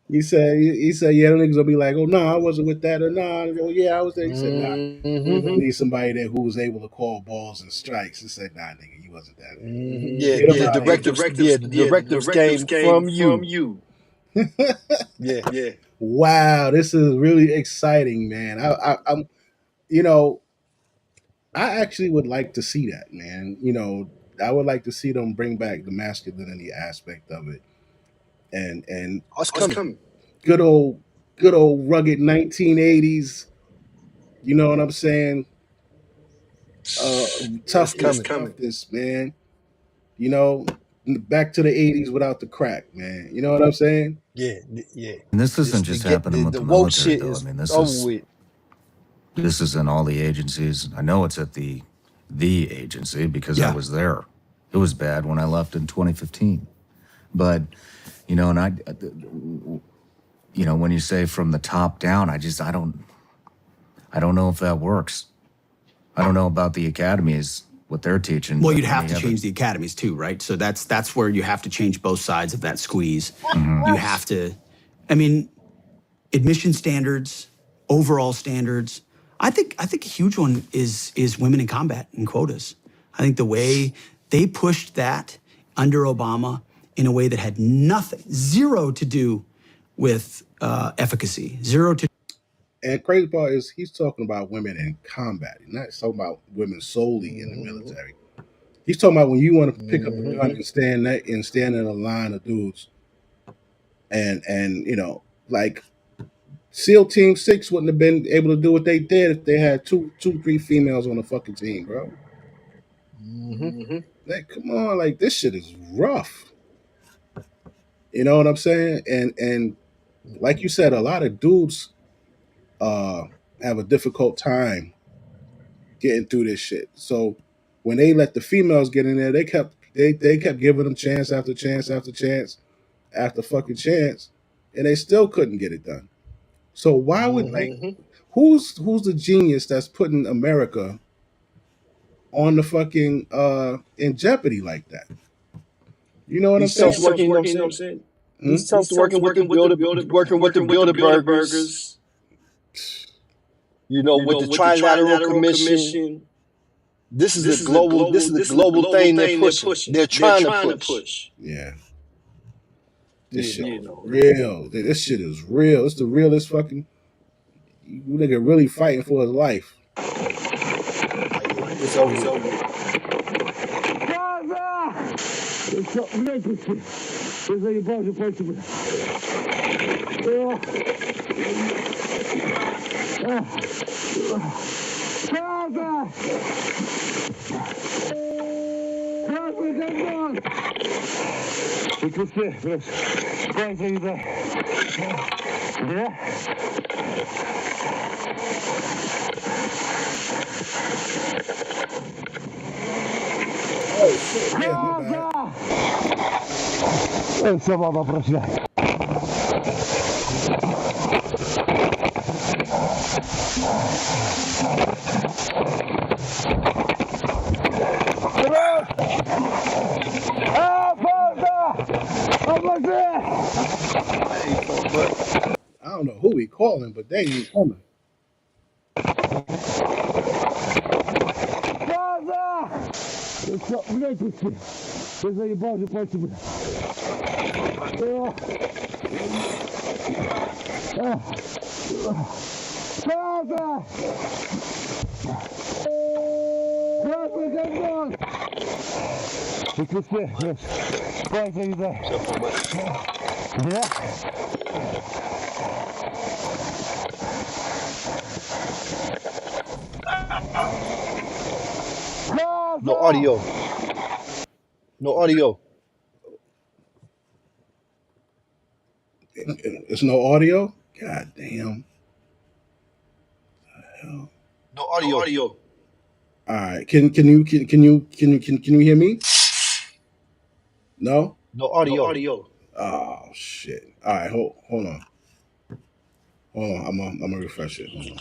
He said, yeah, them niggas will be like, oh, no, I wasn't with that, or no, oh, yeah, I was there. He said, nah, we're going to need somebody there who was able to call balls and strikes. He said, nah, nigga, you wasn't that.
The directives came from you. Yeah.
Wow, this is really exciting, man. I'm, you know, I actually would like to see that, man. You know, I would like to see them bring back the masculinity aspect of it. And
What's coming?
Good old rugged 1980s. You know what I'm saying? Toughness, man. You know, back to the 80s without the crack, man. You know what I'm saying?
Yeah.
And this isn't just happening with the military, though. I mean, this is in all the agencies. I know it's at the agency because I was there. It was bad when I left in 2015. But, you know, and you know, when you say from the top down, I don't know if that works. I don't know about the academies, what they're teaching.
Well, you'd have to change the academies too, right? So that's where you have to change both sides of that squeeze. You have to, I mean, admission standards, overall standards. I think a huge one is women in combat and quotas. I think the way they pushed that under Obama in a way that had zero to do with efficacy, zero to.
And crazy part is he's talking about women in combat. He's not talking about women solely in the military. He's talking about when you want to pick up a gun and stand in a line of dudes. And you know, like SEAL Team 6 wouldn't have been able to do what they did if they had two, 3 females on the fucking team, bro. Like, come on, like this shit is rough. You know what I'm saying? And like you said, a lot of dudes have a difficult time getting through this shit. So when they let the females get in there, they kept giving them chance after chance after chance after fucking chance, and they still couldn't get it done. So why would who's the genius that's putting America on the fucking in jeopardy like that? You know what I'm saying?
Working, you know what I'm saying? He's working with the Bilderbergers. You know, with the Trilateral Commission. This is a global thing they're pushing. They're trying to push.
Yeah. This shit is real. This shit is real. It's the realest fucking nigga really fighting for his life.
It's over.
Oh shit, yeah, my bad. I don't know who we calling, but they ain't coming.
No audio. No audio.
It's no audio. God damn. Hell.
No audio.
All right. Can you hear me? No.
No audio.
Oh shit. All right. Hold on. Hold on. I'm gonna refresh it. Hold on.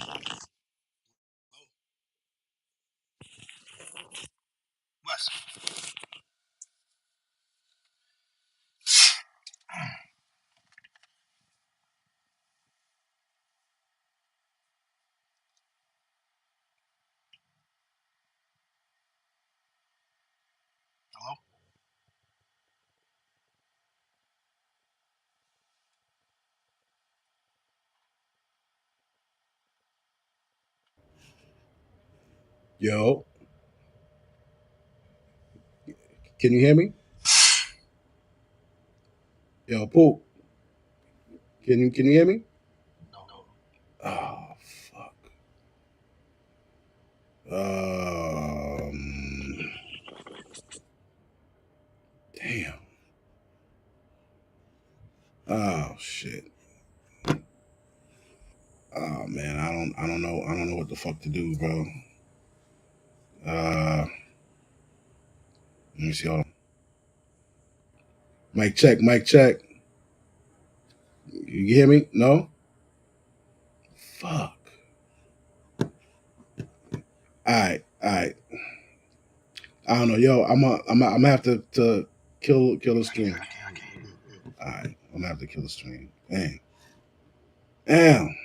Wes. Hello?
Yo. Can you hear me? Yo, Poop. Can you hear me? Oh fuck. Damn. Oh shit. Oh man, I don't know what the fuck to do, bro. Let me see. Hold on. Mic check. Mic check. You hear me? No. Fuck. All right. All right. I don't know, yo. I'm gonna have to kill the stream. All right. I'm gonna have to kill the stream. Damn. Damn.